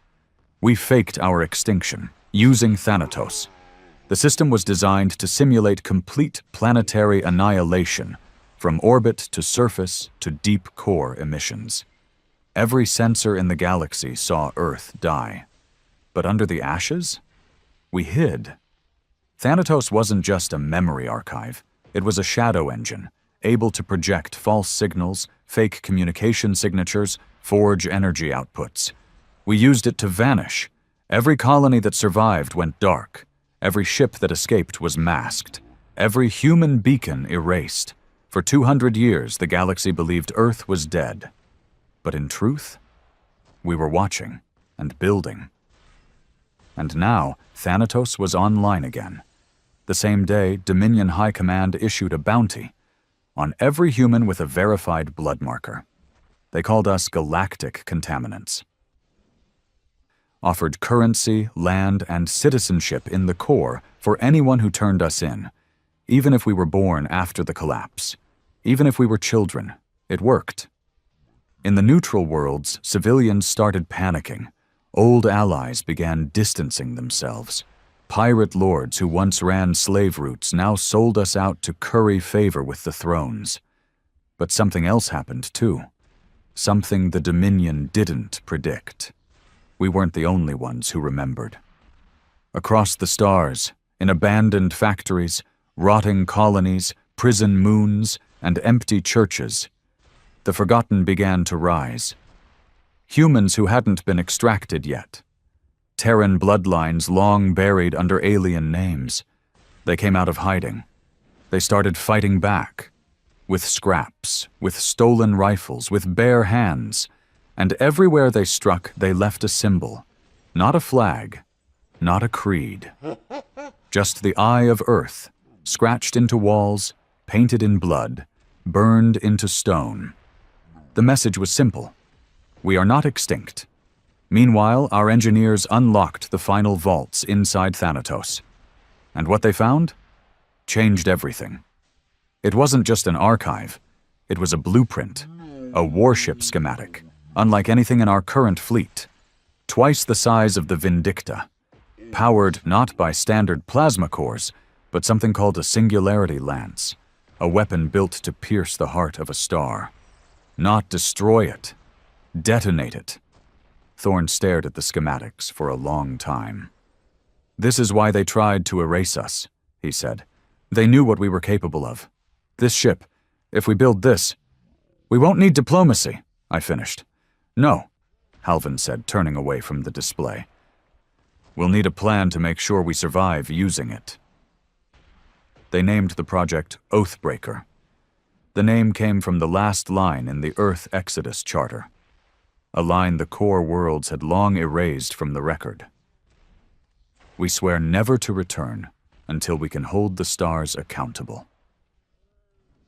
We faked our extinction, using Thanatos. The system was designed to simulate complete planetary annihilation, from orbit to surface to deep core emissions. Every sensor in the galaxy saw Earth die. But under the ashes, we hid. Thanatos wasn't just a memory archive. It was a shadow engine, able to project false signals, fake communication signatures, forge energy outputs. We used it to vanish. Every colony that survived went dark. Every ship that escaped was masked. Every human beacon erased. For 200 years, the galaxy believed Earth was dead. But in truth, we were watching and building. And now, Thanatos was online again. The same day, Dominion High Command issued a bounty on every human with a verified blood marker. They called us galactic contaminants. Offered currency, land, and citizenship in the core for anyone who turned us in, even if we were born after the collapse, even if we were children. It worked. In the neutral worlds, civilians started panicking. Old allies began distancing themselves. Pirate lords who once ran slave routes now sold us out to curry favor with the thrones. But something else happened too. Something the Dominion didn't predict. We weren't the only ones who remembered. Across the stars, in abandoned factories, rotting colonies, prison moons, and empty churches, the forgotten began to rise. Humans who hadn't been extracted yet. Terran bloodlines long buried under alien names. They came out of hiding. They started fighting back. With scraps, with stolen rifles, with bare hands. And everywhere they struck, they left a symbol. Not a flag, not a creed. Just the eye of Earth, scratched into walls, painted in blood, burned into stone. The message was simple. We are not extinct. Meanwhile, our engineers unlocked the final vaults inside Thanatos. And what they found? Changed everything. It wasn't just an archive. It was a blueprint, a warship schematic, unlike anything in our current fleet. Twice the size of the Vindicta, powered not by standard plasma cores, but something called a singularity lance, a weapon built to pierce the heart of a star. Not destroy it, detonate it. Thorne stared at the schematics for a long time. This is why they tried to erase us, he said. They knew what we were capable of. This ship, if we build this, we won't need diplomacy, I finished. No, Halvin said, turning away from the display. We'll need a plan to make sure we survive using it. They named the project Oathbreaker. The name came from the last line in the Earth Exodus Charter, a line the core worlds had long erased from the record. We swear never to return until we can hold the stars accountable.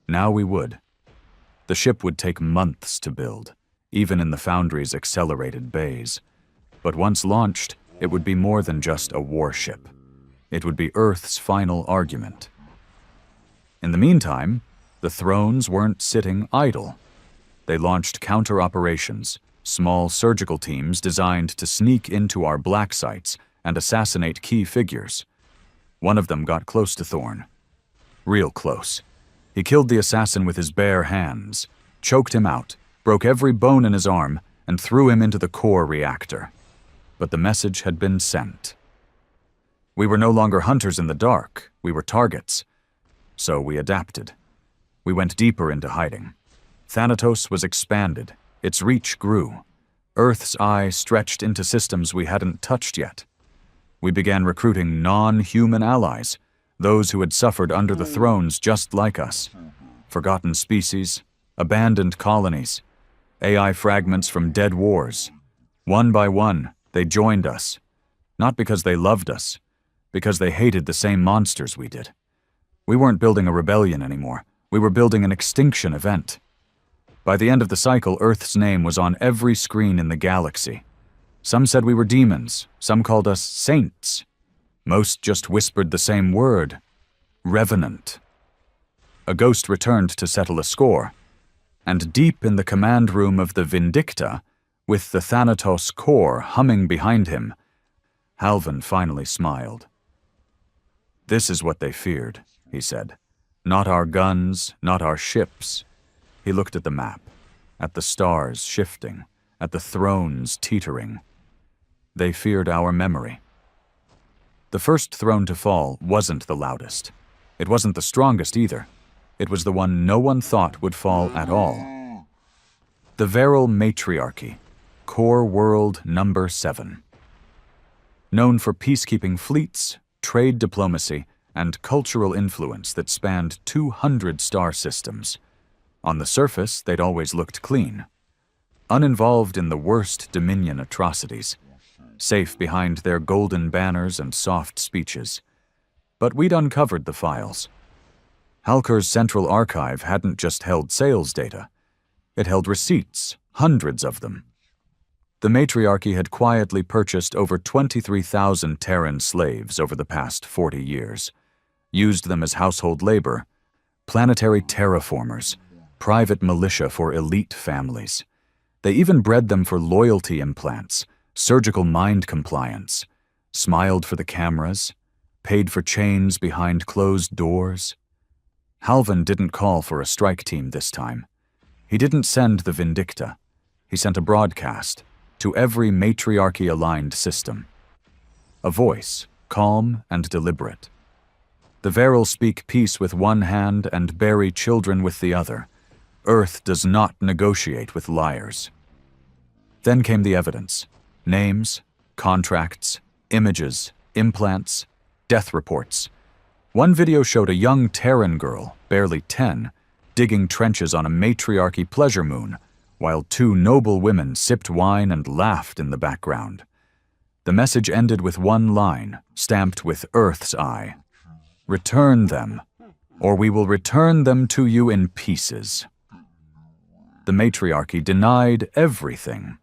Now we would. The ship would take months to build, even in the Foundry's accelerated bays. But once launched, it would be more than just a warship. It would be Earth's final argument. In the meantime, the Thrones weren't sitting idle. They launched counter-operations, small surgical teams designed to sneak into our black sites and assassinate key figures. One of them got close to Thorne. Real close. He killed the assassin with his bare hands, choked him out, broke every bone in his arm, and threw him into the core reactor. But the message had been sent. We were no longer hunters in the dark, we were targets. So we adapted. We went deeper into hiding. Thanatos was expanded, its reach grew. Earth's eye stretched into systems we hadn't touched yet. We began recruiting non-human allies, those who had suffered under the thrones just like us. Forgotten species, abandoned colonies, AI fragments from dead wars. One by one, they joined us. Not because they loved us, because they hated the same monsters we did. We weren't building a rebellion anymore. We were building an extinction event. By the end of the cycle, Earth's name was on every screen in the galaxy. Some said we were demons, some called us saints. Most just whispered the same word, Revenant. A ghost returned to settle a score, and deep in the command room of the Vindicta, with the Thanatos core humming behind him, Halvin finally smiled. This is what they feared, he said. Not our guns, not our ships. He looked at the map, at the stars shifting, at the thrones teetering. They feared our memory. The first throne to fall wasn't the loudest. It wasn't the strongest either. It was the one no one thought would fall at all. The Viral Matriarchy, Core World Number 7. Known for peacekeeping fleets, trade diplomacy, and cultural influence that spanned 200 star systems. On the surface, they'd always looked clean. Uninvolved in the worst Dominion atrocities. Safe behind their golden banners and soft speeches. But we'd uncovered the files. Halkur's central archive hadn't just held sales data. It held receipts, hundreds of them. The matriarchy had quietly purchased over 23,000 Terran slaves over the past 40 years, used them as household labor, planetary terraformers, private militia for elite families. They even bred them for loyalty implants, surgical mind compliance, smiled for the cameras, paid for chains behind closed doors. Halvan didn't call for a strike team this time. He didn't send the Vindicta. He sent a broadcast to every matriarchy-aligned system. A voice, calm and deliberate. The Varel speak peace with one hand and bury children with the other. Earth does not negotiate with liars. Then came the evidence. Names, contracts, images, implants, death reports. One video showed a young Terran girl, barely 10, digging trenches on a matriarchy pleasure moon, while two noble women sipped wine and laughed in the background. The message ended with one line, stamped with Earth's eye. "Return them, or we will return them to you in pieces." The matriarchy denied everything.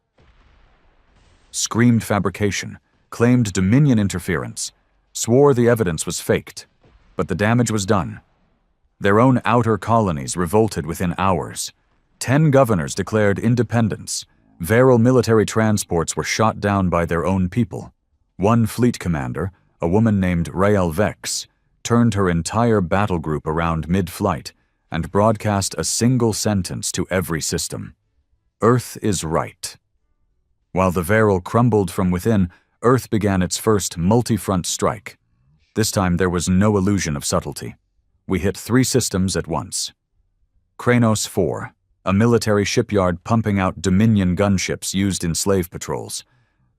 Screamed fabrication, claimed Dominion interference, swore the evidence was faked, but the damage was done. Their own outer colonies revolted within hours. 10 governors declared independence. Varel military transports were shot down by their own people. One fleet commander, a woman named Rael Vex, turned her entire battle group around mid-flight and broadcast a single sentence to every system. Earth is right. While the Varel crumbled from within, Earth began its first multi-front strike. This time there was no illusion of subtlety. We hit 3 systems at once. Kranos 4, a military shipyard pumping out Dominion gunships used in slave patrols.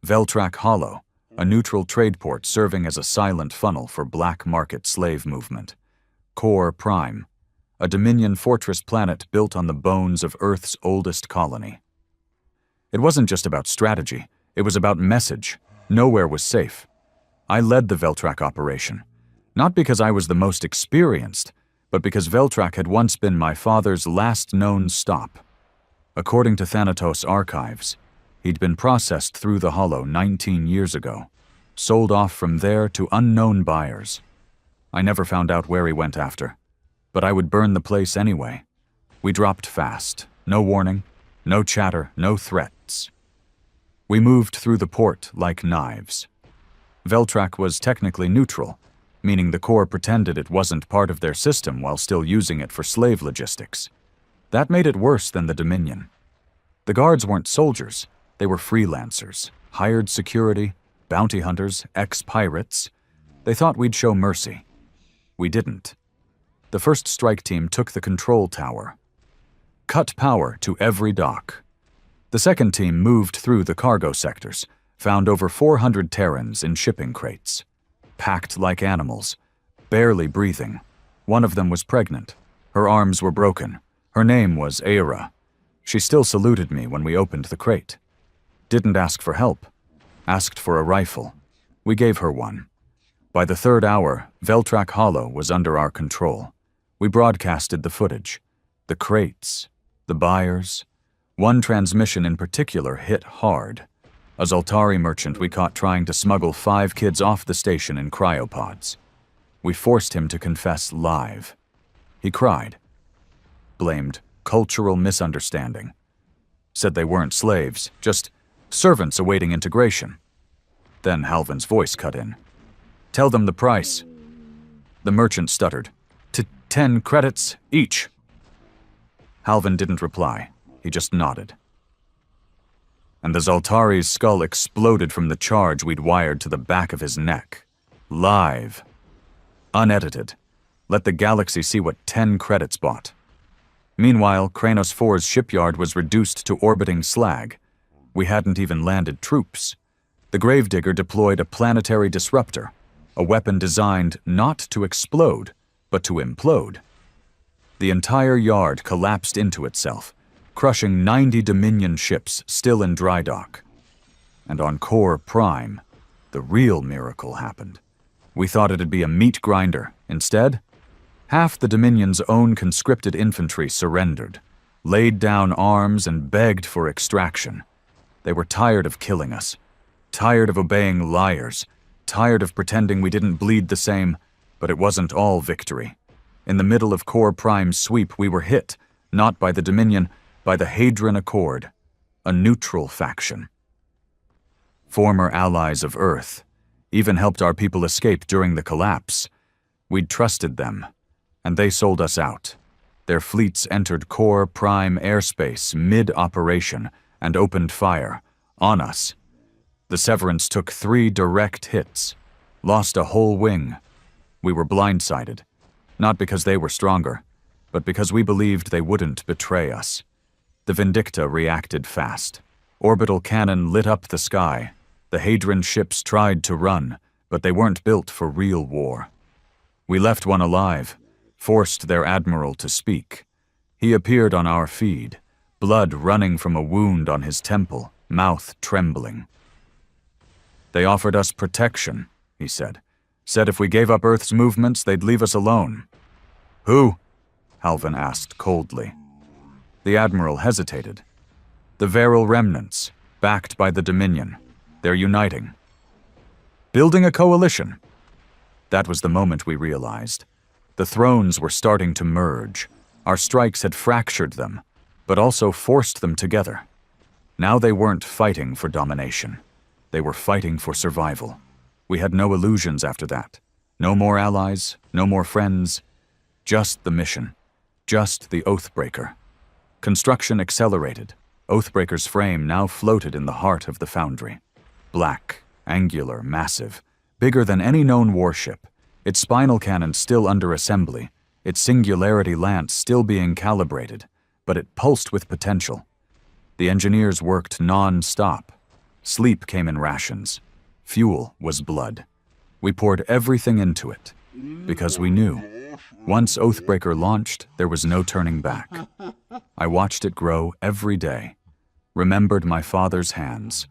Veltrak Hollow, a neutral trade port serving as a silent funnel for black market slave movement. Core Prime, a Dominion fortress planet built on the bones of Earth's oldest colony. It wasn't just about strategy, it was about message. Nowhere was safe. I led the Veltrak operation, not because I was the most experienced, but because Veltrak had once been my father's last known stop. According to Thanatos archives, he'd been processed through the Hollow 19 years ago, sold off from there to unknown buyers. I never found out where he went after, but I would burn the place anyway. We dropped fast, no warning, no chatter, no threats. We moved through the port like knives. Veltrak was technically neutral, meaning the Corps pretended it wasn't part of their system while still using it for slave logistics. That made it worse than the Dominion. The guards weren't soldiers, they were freelancers, hired security, bounty hunters, ex-pirates. They thought we'd show mercy. We didn't. The first strike team took the control tower. Cut power to every dock. The second team moved through the cargo sectors, found over 400 Terrans in shipping crates. Packed like animals, barely breathing. One of them was pregnant. Her arms were broken. Her name was Aira. She still saluted me when we opened the crate. Didn't ask for help. Asked for a rifle. We gave her one. By the 3rd hour, Veltrak Hollow was under our control. We broadcasted the footage. The crates. The buyers. One transmission in particular hit hard. A Zoltari merchant we caught trying to smuggle 5 kids off the station in cryopods. We forced him to confess live. He cried. Blamed cultural misunderstanding. Said they weren't slaves, just servants awaiting integration. Then Halvan's voice cut in. "Tell them the price." The merchant stuttered. 10 credits each." Halvan didn't reply. He just nodded. And the Zoltari's skull exploded from the charge we'd wired to the back of his neck. Live. Unedited. Let the galaxy see what 10 credits bought. Meanwhile, Kranos 4's shipyard was reduced to orbiting slag. We hadn't even landed troops. The Gravedigger deployed a planetary disruptor, a weapon designed not to explode, but to implode. The entire yard collapsed into itself, crushing 90 Dominion ships still in dry dock. And on Core Prime, the real miracle happened. We thought it'd be a meat grinder. Instead, half the Dominion's own conscripted infantry surrendered, laid down arms and begged for extraction. They were tired of killing us, tired of obeying liars, tired of pretending we didn't bleed the same, but it wasn't all victory. In the middle of Core Prime's sweep, we were hit, not by the Dominion, by the Hadron Accord, a neutral faction. Former allies of Earth, even helped our people escape during the collapse. We'd trusted them, and they sold us out. Their fleets entered core prime airspace mid-operation and opened fire on us. The Severance took 3 direct hits, lost a whole wing. We were blindsided, not because they were stronger, but because we believed they wouldn't betray us. The Vindicta reacted fast. Orbital cannon lit up the sky. The Hadron ships tried to run, but they weren't built for real war. We left one alive, forced their admiral to speak. He appeared on our feed, blood running from a wound on his temple, mouth trembling. They offered us protection, he said. Said if we gave up Earth's movements, they'd leave us alone. Who? Halvan asked coldly. The admiral hesitated. The Viral remnants, backed by the Dominion. They're uniting. Building a coalition. That was the moment we realized. The thrones were starting to merge. Our strikes had fractured them, but also forced them together. Now they weren't fighting for domination. They were fighting for survival. We had no illusions after that. No more allies, no more friends. Just the mission. Just the Oathbreaker. Construction accelerated. Oathbreaker's frame now floated in the heart of the foundry. Black, angular, massive, bigger than any known warship, its spinal cannon still under assembly, its singularity lance still being calibrated, but it pulsed with potential. The engineers worked non-stop. Sleep came in rations. Fuel was blood. We poured everything into it, because we knew. Once Oathbreaker launched, there was no turning back. I watched it grow every day, remembered my father's hands,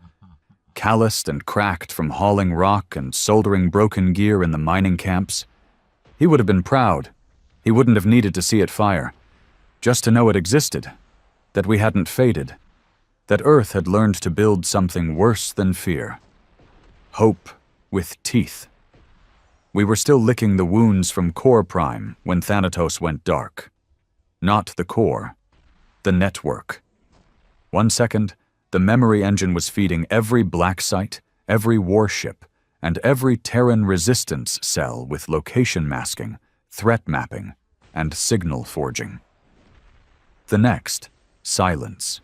calloused and cracked from hauling rock and soldering broken gear in the mining camps. He would have been proud. He wouldn't have needed to see it fire, just to know it existed, that we hadn't faded, that Earth had learned to build something worse than fear. Hope with teeth. We were still licking the wounds from Core Prime when Thanatos went dark. Not the core, the network. 1 second, the memory engine was feeding every black site, every warship, and every Terran resistance cell with location masking, threat mapping, and signal forging. The next, silence.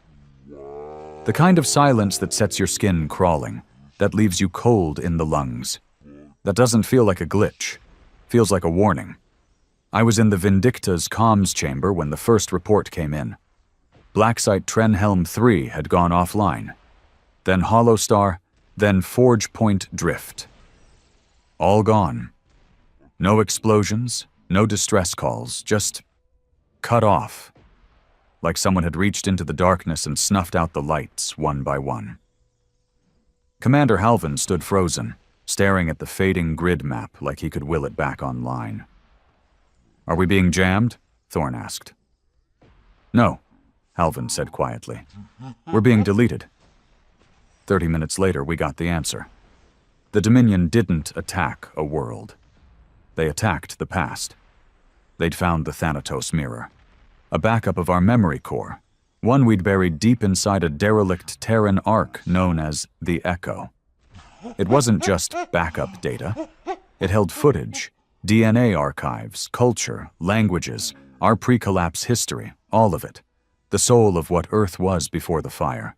The kind of silence that sets your skin crawling, that leaves you cold in the lungs. That doesn't feel like a glitch, feels like a warning. I was in the Vindicta's comms chamber when the first report came in. Blacksite Trenhelm 3 had gone offline, then Hollowstar, then Forge Point Drift. All gone. No explosions, no distress calls, just cut off, like someone had reached into the darkness and snuffed out the lights one by one. Commander Halvan stood frozen, staring at the fading grid map like he could will it back online. Are we being jammed? Thorn asked. No, Halvan said quietly. We're being deleted. 30 minutes later, we got the answer. The Dominion didn't attack a world. They attacked the past. They'd found the Thanatos mirror, a backup of our memory core, one we'd buried deep inside a derelict Terran ark known as the Echo. It wasn't just backup data. It held footage, DNA archives, culture, languages, our pre-collapse history, all of it. The soul of what Earth was before the fire.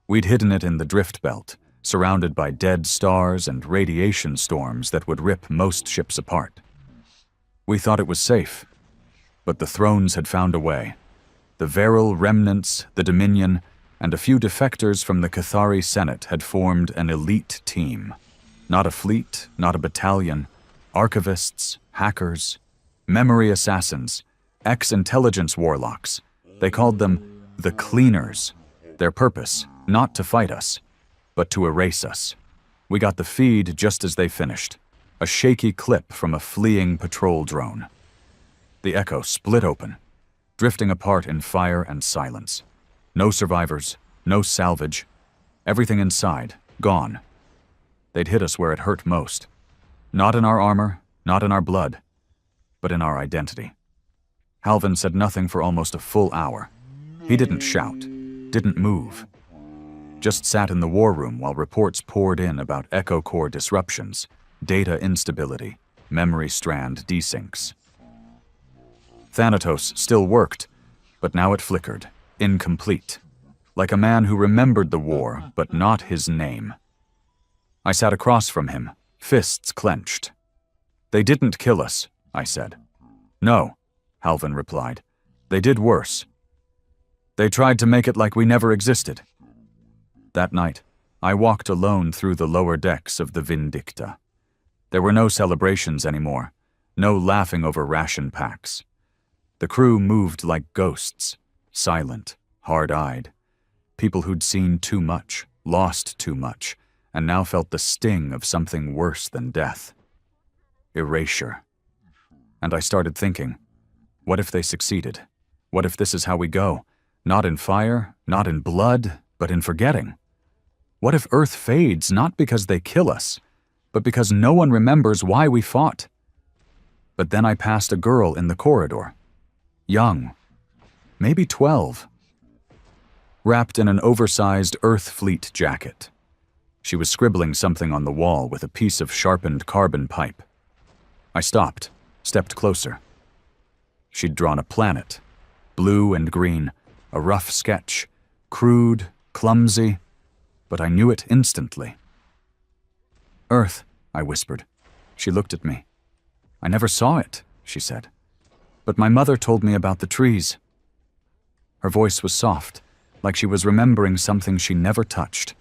We'd hidden it in the drift belt, surrounded by dead stars and radiation storms that would rip most ships apart. We thought it was safe, but the thrones had found a way. The Viral remnants, the Dominion, and a few defectors from the Cathari Senate had formed an elite team. Not a fleet, not a battalion. Archivists, hackers, memory assassins, ex-intelligence warlocks. They called them the Cleaners. Their purpose, not to fight us, but to erase us. We got the feed just as they finished. A shaky clip from a fleeing patrol drone. The Echo split open, drifting apart in fire and silence. No survivors, no salvage. Everything inside, gone. They'd hit us where it hurt most. Not in our armor, not in our blood, but in our identity. Halvan said nothing for almost a full hour. He didn't shout, didn't move. just sat in the war room while reports poured in about echo core disruptions, data instability, memory strand desyncs. Thanatos still worked, but now it flickered, incomplete, like a man who remembered the war, but not his name. I sat across from him, fists clenched. "They didn't kill us," I said. "No," Halvin replied. "They did worse. They tried to make it like we never existed." That night, I walked alone through the lower decks of the Vindicta. There were no celebrations anymore, no laughing over ration packs. The crew moved like ghosts, silent, hard-eyed. People who'd seen too much, lost too much, and now felt the sting of something worse than death. Erasure. And I started thinking, what if they succeeded? What if this is how we go? Not in fire, not in blood, but in forgetting. What if Earth fades not because they kill us, but because no one remembers why we fought? But then I passed a girl in the corridor. Young, maybe 12. Wrapped in an oversized Earth Fleet jacket. She was scribbling something on the wall with a piece of sharpened carbon pipe. I stopped, stepped closer. She'd drawn a planet, blue and green, a rough sketch, crude, clumsy, but I knew it instantly. "Earth," I whispered. She looked at me. "I never saw it," she said. "But my mother told me about the trees." Her voice was soft, like she was remembering something she never touched.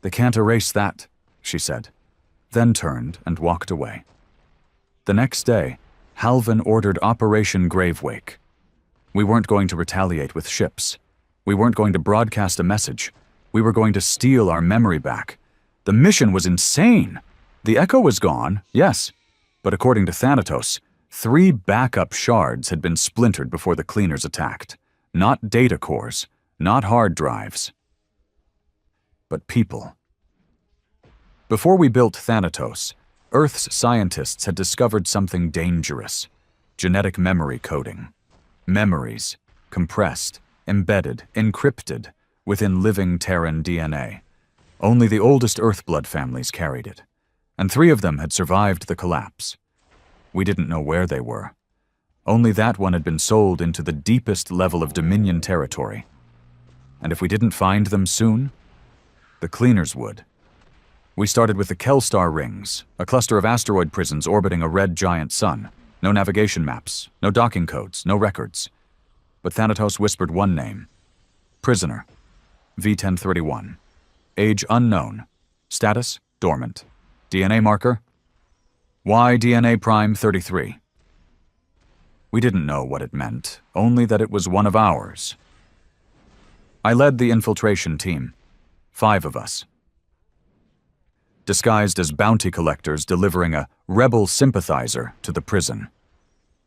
"They can't erase that," she said, then turned and walked away. The next day, Halvin ordered Operation Gravewake. We weren't going to retaliate with ships. We weren't going to broadcast a message. We were going to steal our memory back. The mission was insane. The Echo was gone, yes, but according to Thanatos, 3 backup shards had been splintered before the cleaners attacked. Not data cores, not hard drives, but people. Before we built Thanatos, Earth's scientists had discovered something dangerous: genetic memory coding. Memories, compressed, embedded, encrypted, within living Terran DNA. Only the oldest Earthblood families carried it, and 3 of them had survived the collapse. We didn't know where they were. Only that one had been sold into the deepest level of Dominion territory. And if we didn't find them soon, the cleaners would. We started with the Kelstar rings, a cluster of asteroid prisons orbiting a red giant sun. No navigation maps, no docking codes, no records. But Thanatos whispered one name. Prisoner. V-1031. Age unknown. Status dormant. DNA marker Y-DNA prime 33. We didn't know what it meant, only that it was one of ours. I led the infiltration team. 5 of us. Disguised as bounty collectors delivering a rebel sympathizer to the prison.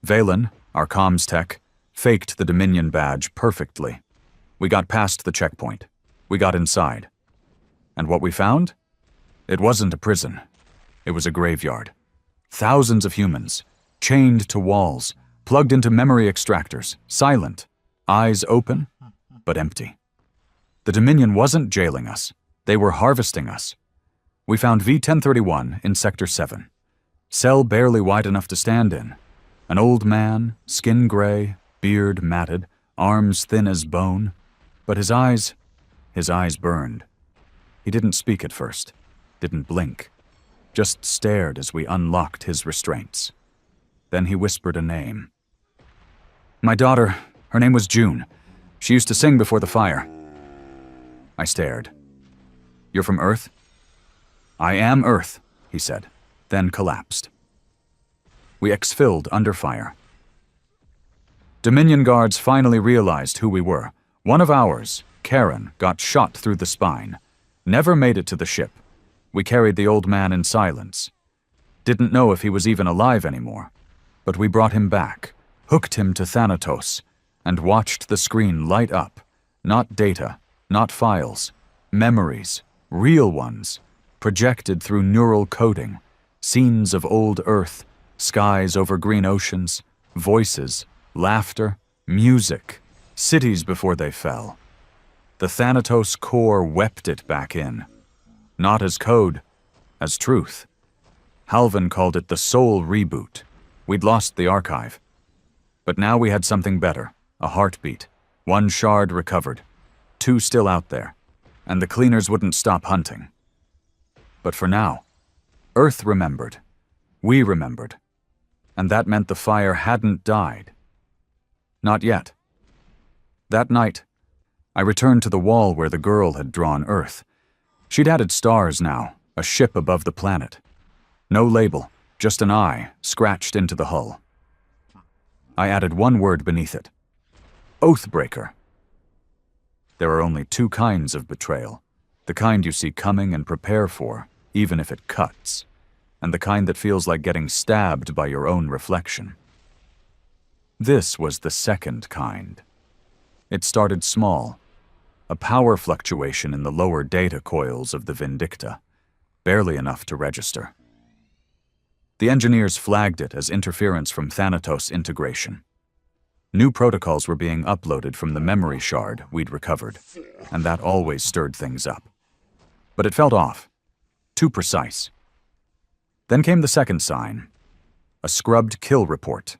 Valen, our comms tech, faked the Dominion badge perfectly. We got past the checkpoint. We got inside. And what we found? It wasn't a prison. It was a graveyard. Thousands of humans, chained to walls, plugged into memory extractors, silent, eyes open, but empty. The Dominion wasn't jailing us. They were harvesting us. We found V-1031 in Sector 7. Cell barely wide enough to stand in. An old man, skin gray, beard matted, arms thin as bone. But his eyes burned. He didn't speak at first, didn't blink, just stared as we unlocked his restraints. Then he whispered a name. "My daughter, her name was June. She used to sing before the fire." I stared. "You're from Earth?" "I am Earth," he said, then collapsed. We exfilled under fire. Dominion guards finally realized who we were. One of ours, Karen, got shot through the spine. Never made it to the ship. We carried the old man in silence. Didn't know if he was even alive anymore. But we brought him back, hooked him to Thanatos, and watched the screen light up. Not data, not files, memories, real ones, projected through neural coding, scenes of old Earth, skies over green oceans, voices, laughter, music, cities before they fell. The Thanatos core wept it back in. Not as code, as truth. Halvan called it the soul reboot. We'd lost the archive. But now we had something better, a heartbeat. One shard recovered, 2 still out there, and the cleaners wouldn't stop hunting. But for now, Earth remembered. We remembered. And that meant the fire hadn't died. Not yet. That night, I returned to the wall where the girl had drawn Earth. She'd added stars now, a ship above the planet. No label, just an eye scratched into the hull. I added one word beneath it. Oathbreaker. There are only 2 kinds of betrayal. The kind you see coming and prepare for, even if it cuts, and the kind that feels like getting stabbed by your own reflection. This was the second kind. It started small, a power fluctuation in the lower data coils of the Vindicta, barely enough to register. The engineers flagged it as interference from Thanatos integration. New protocols were being uploaded from the memory shard we'd recovered, and that always stirred things up. But it felt off, too precise. Then came the second sign, a scrubbed kill report.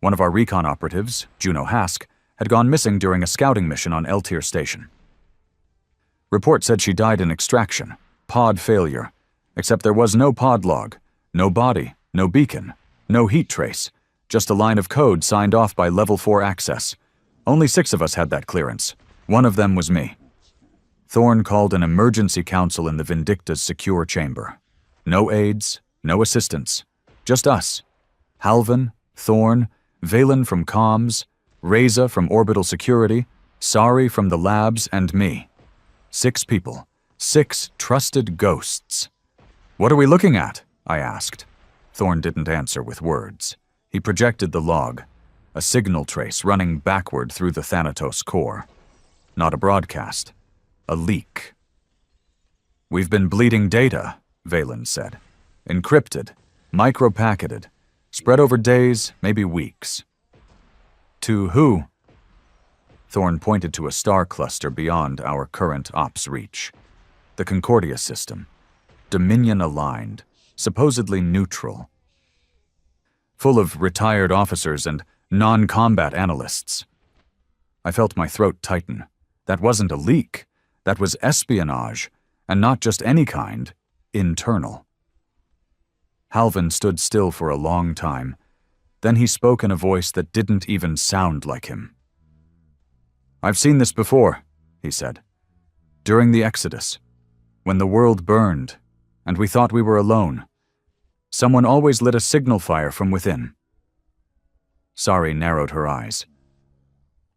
One of our recon operatives, Juno Hask, had gone missing during a scouting mission on L-Tier Station. Report said she died in extraction, pod failure, except there was no pod log, no body, no beacon, no heat trace, just a line of code signed off by Level 4 access. Only 6 of us had that clearance. One of them was me. Thorn called an emergency council in the Vindicta's secure chamber. No aides, no assistants, just us. Halvan, Thorn, Valen from comms, Reza from orbital security, Stori from the labs, and me. 6 people. 6 trusted ghosts. What are we looking at? I asked. Thorn didn't answer with words. He projected the log, a signal trace running backward through the Thanatos core. Not a broadcast, a leak. We've been bleeding data, Valen said. Encrypted, micro-packeted, spread over days, maybe weeks. To who? Thorn pointed to a star cluster beyond our current ops reach. The Concordia system. Dominion-aligned, supposedly neutral. Full of retired officers and non-combat analysts. I felt my throat tighten. That wasn't a leak. That was espionage, and not just any kind, internal. Halvan stood still for a long time. Then he spoke in a voice that didn't even sound like him. I've seen this before, he said. During the Exodus, when the world burned, and we thought we were alone, someone always lit a signal fire from within. Stori narrowed her eyes.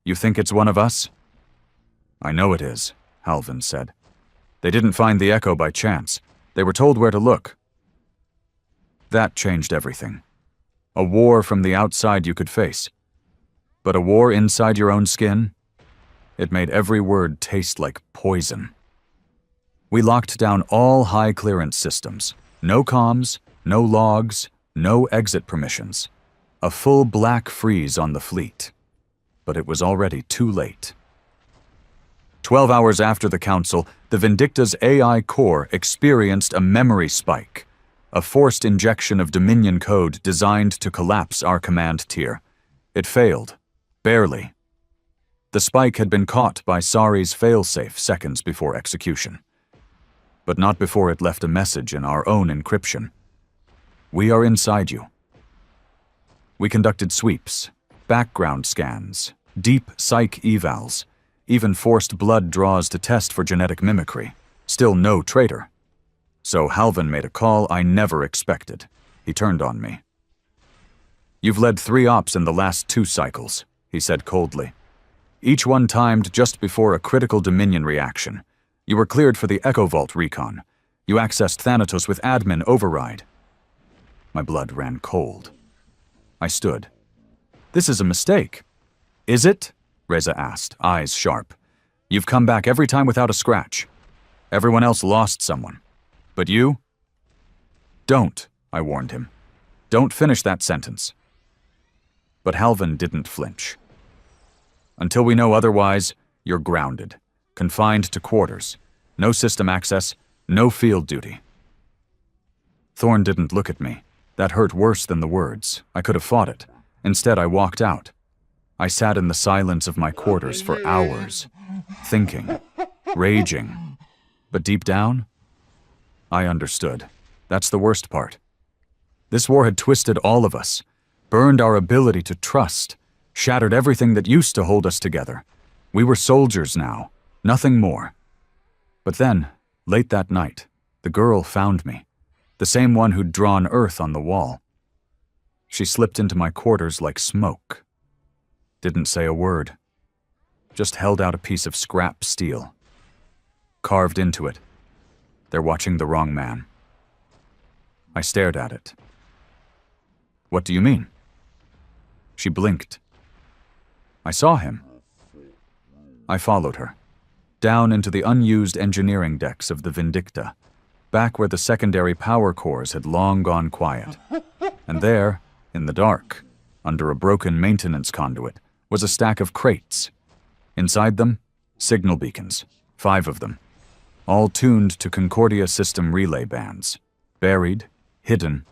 You think it's one of us? I know it is, Halvan said. They didn't find the echo by chance. They were told where to look. That changed everything. A war from the outside you could face. But a war inside your own skin? It made every word taste like poison. We locked down all high-clearance systems. No comms, no logs, no exit permissions. A full black freeze on the fleet. But it was already too late. 12 hours after the Council, the Vindicta's AI core experienced a memory spike. A forced injection of Dominion code designed to collapse our command tier. It failed. Barely. The spike had been caught by Sari's failsafe seconds before execution. But not before it left a message in our own encryption. We are inside you. We conducted sweeps, background scans, deep psych evals, even forced blood draws to test for genetic mimicry. Still no traitor. So Halvan made a call I never expected. He turned on me. You've led 3 ops in the last 2 cycles, he said coldly. Each one timed just before a critical Dominion reaction. You were cleared for the Echo Vault recon. You accessed Thanatos with admin override. My blood ran cold. I stood. This is a mistake. Is it? Reza asked, eyes sharp. You've come back every time without a scratch. Everyone else lost someone. But you? Don't, I warned him. Don't finish that sentence. But Halvan didn't flinch. Until we know otherwise, you're grounded. confined to quarters. No system access, no field duty. Thorn didn't look at me. That hurt worse than the words. I could have fought it. Instead, I walked out. I sat in the silence of my quarters for hours, thinking, raging. But deep down, I understood. That's the worst part. This war had twisted all of us, burned our ability to trust, shattered everything that used to hold us together. We were soldiers now, nothing more. But then, late that night, the girl found me, the same one who'd drawn Earth on the wall. She slipped into my quarters like smoke. Didn't say a word. Just held out a piece of scrap steel. Carved into it. They're watching the wrong man. I stared at it. What do you mean? She blinked. I saw him. I followed her, down into the unused engineering decks of the Vindicta, back where the secondary power cores had long gone quiet. And there, in the dark, under a broken maintenance conduit, was a stack of crates. Inside them, signal beacons, 5 of them, all tuned to Concordia system relay bands, buried, hidden.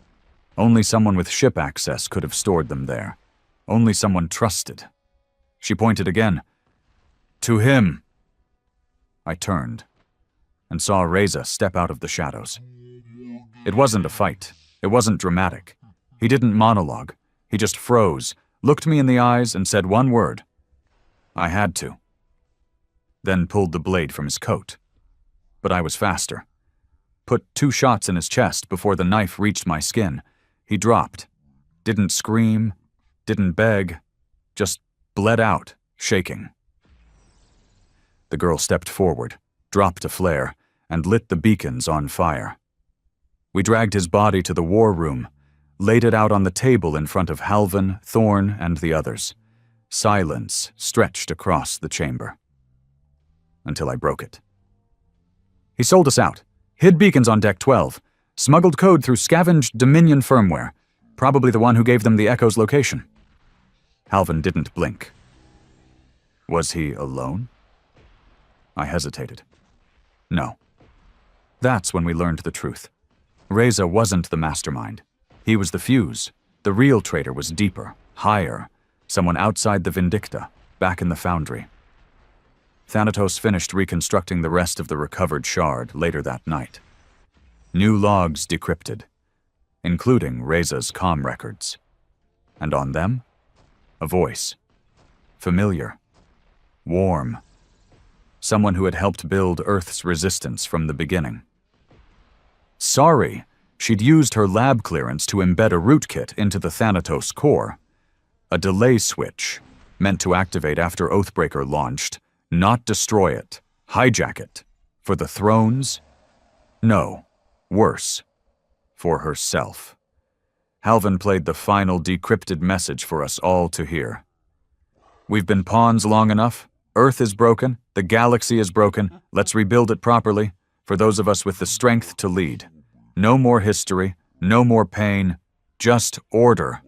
Only someone with ship access could have stored them there. Only someone trusted. She pointed again. To him. I turned and saw Reza step out of the shadows. It wasn't a fight. It wasn't dramatic. He didn't monologue. He just froze, looked me in the eyes, and said one word. I had to. Then pulled the blade from his coat. But I was faster. Put 2 shots in his chest before the knife reached my skin. He dropped. Didn't scream, didn't beg, just bled out, shaking. The girl stepped forward, dropped a flare, and lit the beacons on fire. We dragged his body to the war room, laid it out on the table in front of Halvan, Thorn, and the others. Silence stretched across the chamber. Until I broke it. He sold us out, hid beacons on Deck 12, smuggled code through scavenged Dominion firmware, probably the one who gave them the Echo's location. Halvan didn't blink. Was he alone? I hesitated. No. That's when we learned the truth. Reza wasn't the mastermind. He was the fuse. The real traitor was deeper, higher, someone outside the Vindicta, back in the foundry. Thanatos finished reconstructing the rest of the recovered shard later that night. New logs decrypted, including Reza's comm records. And on them, a voice. Familiar. Warm. Someone who had helped build Earth's resistance from the beginning. Sorry, she'd used her lab clearance to embed a rootkit into the Thanatos core. A delay switch, meant to activate after Oathbreaker launched, not destroy it, hijack it. For the thrones? No, worse. For herself. Halvan played the final decrypted message for us all to hear. We've been pawns long enough. Earth is broken. The galaxy is broken. Let's rebuild it properly, for those of us with the strength to lead. No more history, no more pain, just order.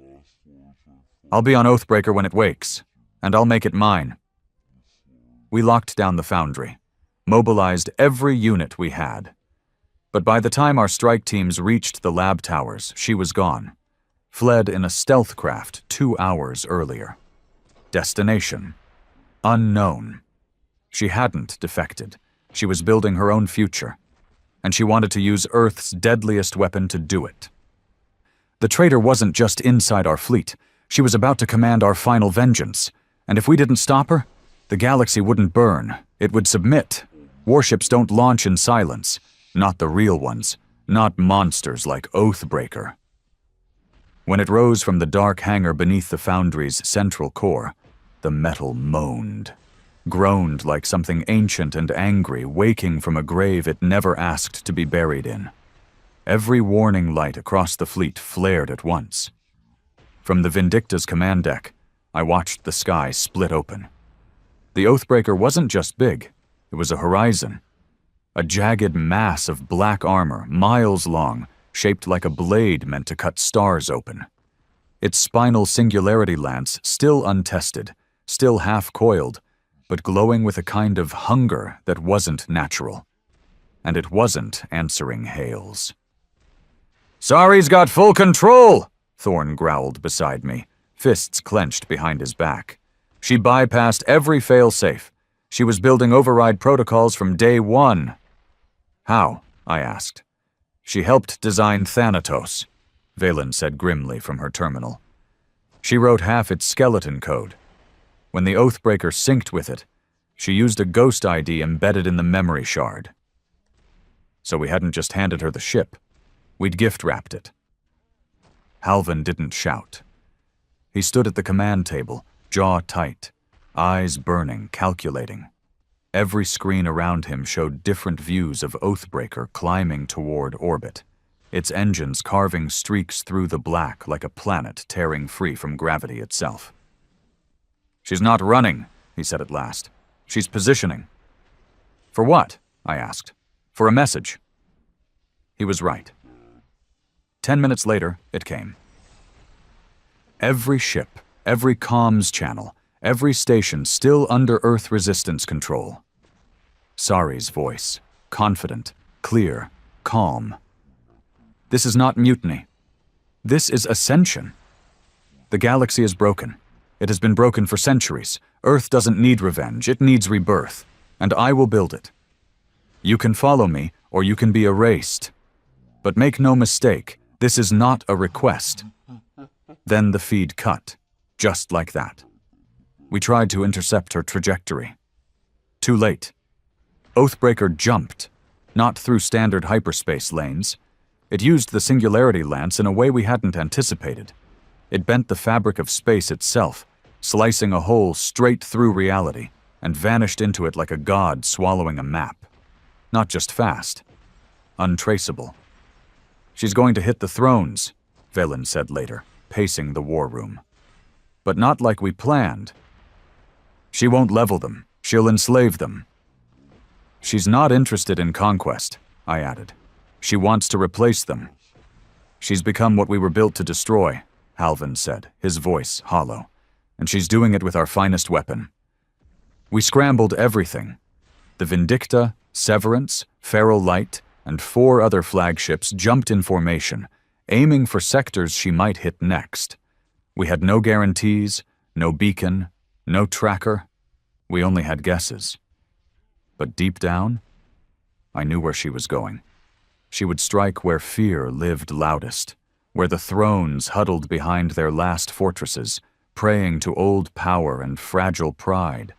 I'll be on Oathbreaker when it wakes, and I'll make it mine. We locked down the foundry, mobilized every unit we had. But by the time our strike teams reached the lab towers, she was gone. Fled in a stealth craft 2 hours earlier. Destination: unknown. She hadn't defected. She was building her own future. And she wanted to use Earth's deadliest weapon to do it. The traitor wasn't just inside our fleet. She was about to command our final vengeance. And if we didn't stop her, the galaxy wouldn't burn. It would submit. Warships don't launch in silence. Not the real ones. Not monsters like Oathbreaker. When it rose from the dark hangar beneath the foundry's central core, the metal moaned. Groaned like something ancient and angry, waking from a grave it never asked to be buried in. Every warning light across the fleet flared at once. From the Vindicta's command deck, I watched the sky split open. The Oathbreaker wasn't just big, it was a horizon. A jagged mass of black armor, miles long, shaped like a blade meant to cut stars open. Its spinal singularity lance still untested, still half-coiled, but glowing with a kind of hunger that wasn't natural. And it wasn't answering hails. "Stori's got full control!" Thorn growled beside me, fists clenched behind his back. She bypassed every fail-safe. She was building override protocols from day one. "How?" I asked. "She helped design Thanatos," Valen said grimly from her terminal. "She wrote half its skeleton code. When the Oathbreaker synced with it, she used a ghost ID embedded in the memory shard. So we hadn't just handed her the ship. We'd gift-wrapped it." Halvan didn't shout. He stood at the command table, jaw tight, eyes burning, calculating. Every screen around him showed different views of Oathbreaker climbing toward orbit, its engines carving streaks through the black like a planet tearing free from gravity itself. "She's not running," he said at last. "She's positioning." "For what?" I asked. "For a message." He was right. 10 minutes later, it came. Every ship, every comms channel, every station still under Earth resistance control. Sari's voice, confident, clear, calm. "This is not mutiny. This is ascension. The galaxy is broken. It has been broken for centuries. Earth doesn't need revenge, it needs rebirth, and I will build it. You can follow me, or you can be erased. But make no mistake, this is not a request." Then the feed cut, just like that. We tried to intercept her trajectory. Too late. Oathbreaker jumped, not through standard hyperspace lanes. It used the singularity lance in a way we hadn't anticipated. It bent the fabric of space itself, slicing a hole straight through reality, and vanished into it like a god swallowing a map. Not just fast, untraceable. "She's going to hit the thrones," Valen said later, pacing the war room. "But not like we planned. She won't level them. She'll enslave them." "She's not interested in conquest," I added. "She wants to replace them." "She's become what we were built to destroy," Halvan said, his voice hollow. "And she's doing it with our finest weapon." We scrambled everything. The Vindicta, Severance, Feral Light, and 4 other flagships jumped in formation, aiming for sectors she might hit next. We had no guarantees, no beacon, no tracker. We only had guesses. But deep down, I knew where she was going. She would strike where fear lived loudest, where the thrones huddled behind their last fortresses, praying to old power and fragile pride.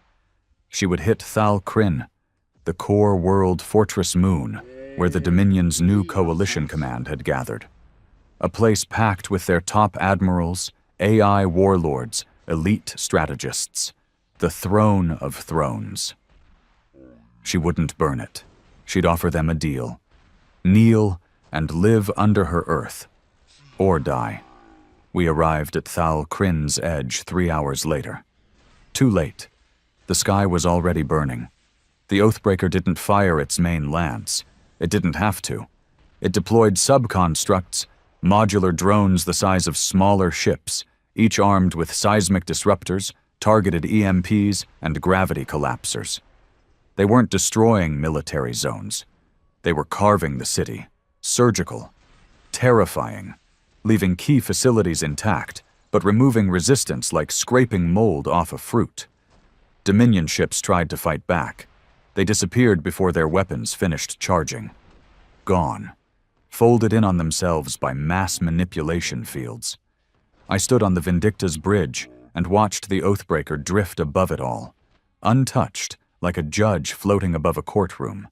She would hit Thal Kryn, the core world fortress moon, where the Dominion's new coalition command had gathered. A place packed with their top admirals, AI warlords, elite strategists. The throne of thrones. She wouldn't burn it. She'd offer them a deal. Kneel and live under her earth. Or die. We arrived at Thal Kryn's edge 3 hours later. Too late. The sky was already burning. The Oathbreaker didn't fire its main lance. It didn't have to. It deployed subconstructs, modular drones the size of smaller ships, each armed with seismic disruptors, targeted EMPs, and gravity collapsers. They weren't destroying military zones. They were carving the city, surgical, terrifying, leaving key facilities intact, but removing resistance like scraping mold off a fruit. Dominion ships tried to fight back. They disappeared before their weapons finished charging. Gone. Folded in on themselves by mass manipulation fields. I stood on the Vindicta's bridge and watched the Oathbreaker drift above it all, untouched, like a judge floating above a courtroom,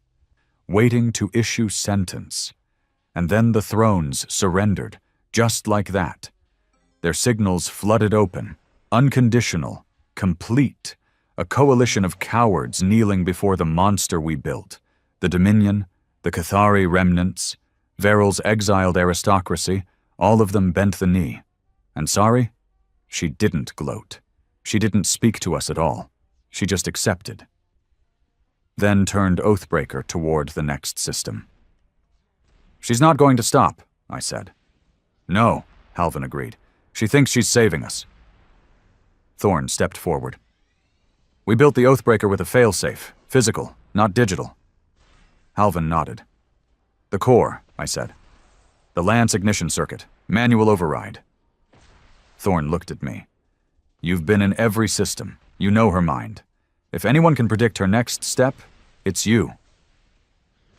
waiting to issue sentence. And then the thrones surrendered, just like that. Their signals flooded open, unconditional, complete, a coalition of cowards kneeling before the monster we built, the Dominion, the Cathari remnants, Veryl's exiled aristocracy, all of them bent the knee. And Sari? She didn't gloat. She didn't speak to us at all. She just accepted. Then turned Oathbreaker toward the next system. "She's not going to stop," I said. "No," Halvan agreed. "She thinks she's saving us." Thorn stepped forward. We built the Oathbreaker with a failsafe, physical, not digital. Halvin nodded. The core, I said. The Lance ignition circuit, manual override. Thorn looked at me. You've been in every system. You know her mind. If anyone can predict her next step, it's you.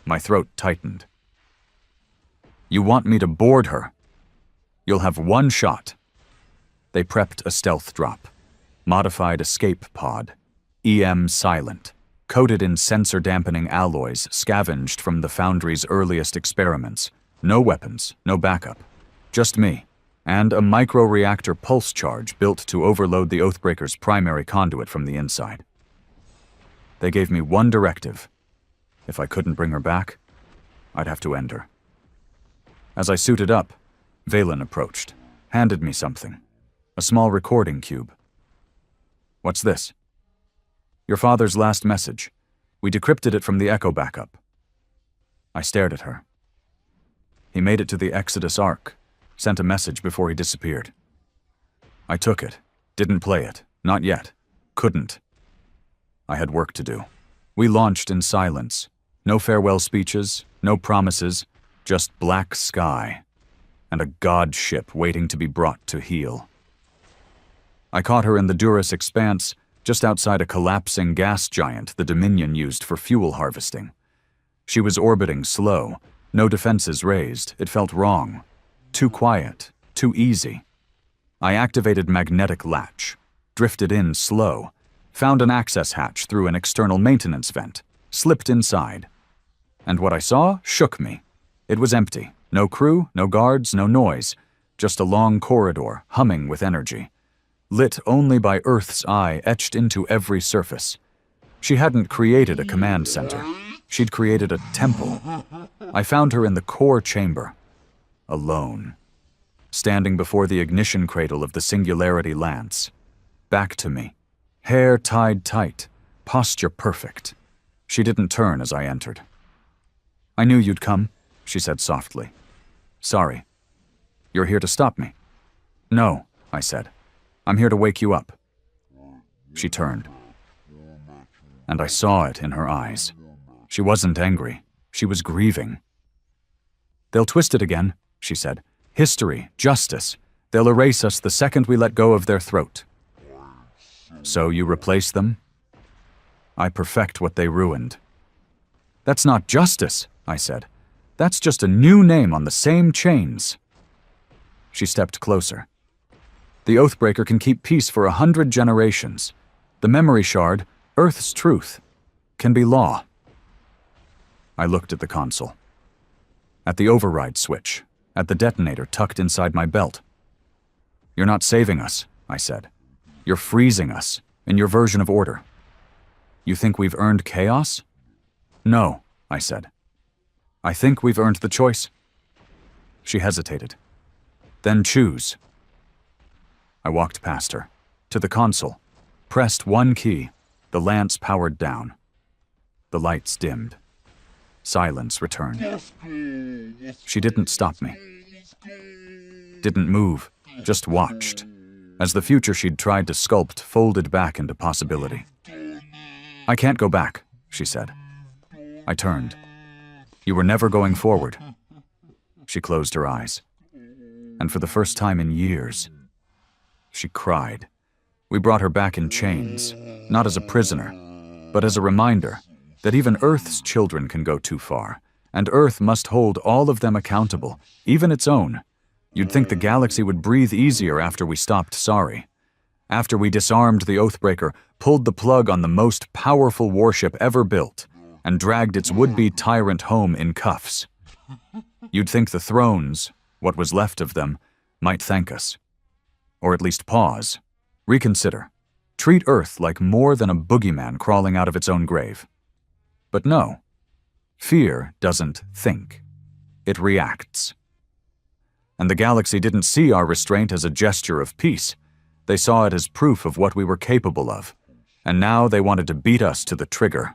My throat tightened. You want me to board her? You'll have one shot. They prepped a stealth drop. Modified escape pod. EM silent. Coated in sensor-dampening alloys scavenged from the Foundry's earliest experiments. No weapons, no backup. Just me. And a micro-reactor pulse charge built to overload the Oathbreaker's primary conduit from the inside. They gave me one directive. If I couldn't bring her back, I'd have to end her. As I suited up, Valen approached, handed me something. A small recording cube. What's this? Your father's last message. We decrypted it from the Echo backup. I stared at her. He made it to the Exodus Ark, sent a message before he disappeared. I took it, didn't play it, not yet, couldn't. I had work to do. We launched in silence. No farewell speeches, no promises, just black sky, and a god ship waiting to be brought to heel. I caught her in the Duras Expanse, just outside a collapsing gas giant the Dominion used for fuel harvesting. She was orbiting slow, no defenses raised. It felt wrong. Too quiet, too easy. I activated magnetic latch, drifted in slow, found an access hatch through an external maintenance vent, slipped inside. And what I saw shook me. It was empty. No crew, no guards, no noise. Just a long corridor, humming with energy. Lit only by Earth's eye etched into every surface. She hadn't created a command center. She'd created a temple. I found her in the core chamber. Alone. Standing before the ignition cradle of the Singularity Lance. Back to me. Hair tied tight. Posture perfect. She didn't turn as I entered. I knew you'd come, she said softly. Sorry. You're here to stop me? No, I said. I'm here to wake you up. She turned. And I saw it in her eyes. She wasn't angry. She was grieving. They'll twist it again, she said. History, justice. They'll erase us the second we let go of their throat. So you replace them? I perfect what they ruined. That's not justice, I said. That's just a new name on the same chains. She stepped closer. The Oathbreaker can keep peace for 100 generations. The memory shard, Earth's truth, can be law. I looked at the console. At the override switch, at the detonator tucked inside my belt. You're not saving us, I said. You're freezing us, in your version of order. You think we've earned chaos? No, I said. I think we've earned the choice. She hesitated. Then choose. I walked past her, to the console, pressed one key, the lance powered down. The lights dimmed. Silence returned. She didn't stop me. Didn't move, just watched, as the future she'd tried to sculpt folded back into possibility. I can't go back, she said. I turned. You were never going forward. She closed her eyes. And for the first time in years, she cried. We brought her back in chains, not as a prisoner, but as a reminder that even Earth's children can go too far, and Earth must hold all of them accountable, even its own. You'd think the galaxy would breathe easier after we stopped Stori. After we disarmed the Oathbreaker, pulled the plug on the most powerful warship ever built, and dragged its would-be tyrant home in cuffs. You'd think the thrones, what was left of them, might thank us. Or at least pause, reconsider, treat Earth like more than a boogeyman crawling out of its own grave. But no, fear doesn't think. It reacts. And the galaxy didn't see our restraint as a gesture of peace. They saw it as proof of what we were capable of. And now they wanted to beat us to the trigger.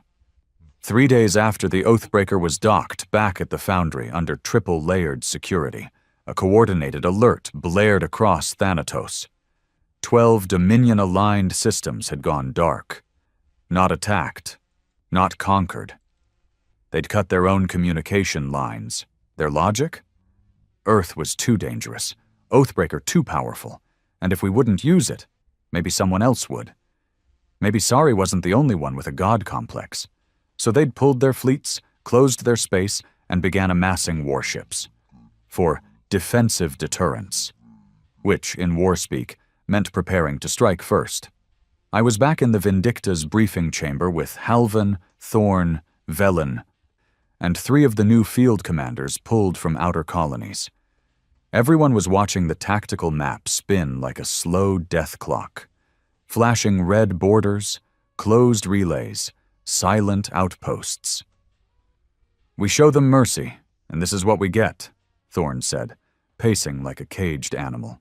3 days after the Oathbreaker was docked back at the Foundry under triple-layered security, a coordinated alert blared across Thanatos. 12 Dominion-aligned systems had gone dark. not attacked, not conquered. They'd cut their own communication lines. Their logic? Earth was too dangerous, Oathbreaker too powerful, and if we wouldn't use it, maybe someone else would. Maybe Stori wasn't the only one with a god complex. So they'd pulled their fleets, closed their space, and began amassing warships. For defensive deterrence, which, in warspeak, meant preparing to strike first. I was back in the Vindicta's briefing chamber with Halvan, Thorn, Velen, and 3 of the new field commanders pulled from outer colonies. Everyone was watching the tactical map spin like a slow death clock. Flashing red borders, closed relays, silent outposts. "We show them mercy, and this is what we get," Thorn said, pacing like a caged animal.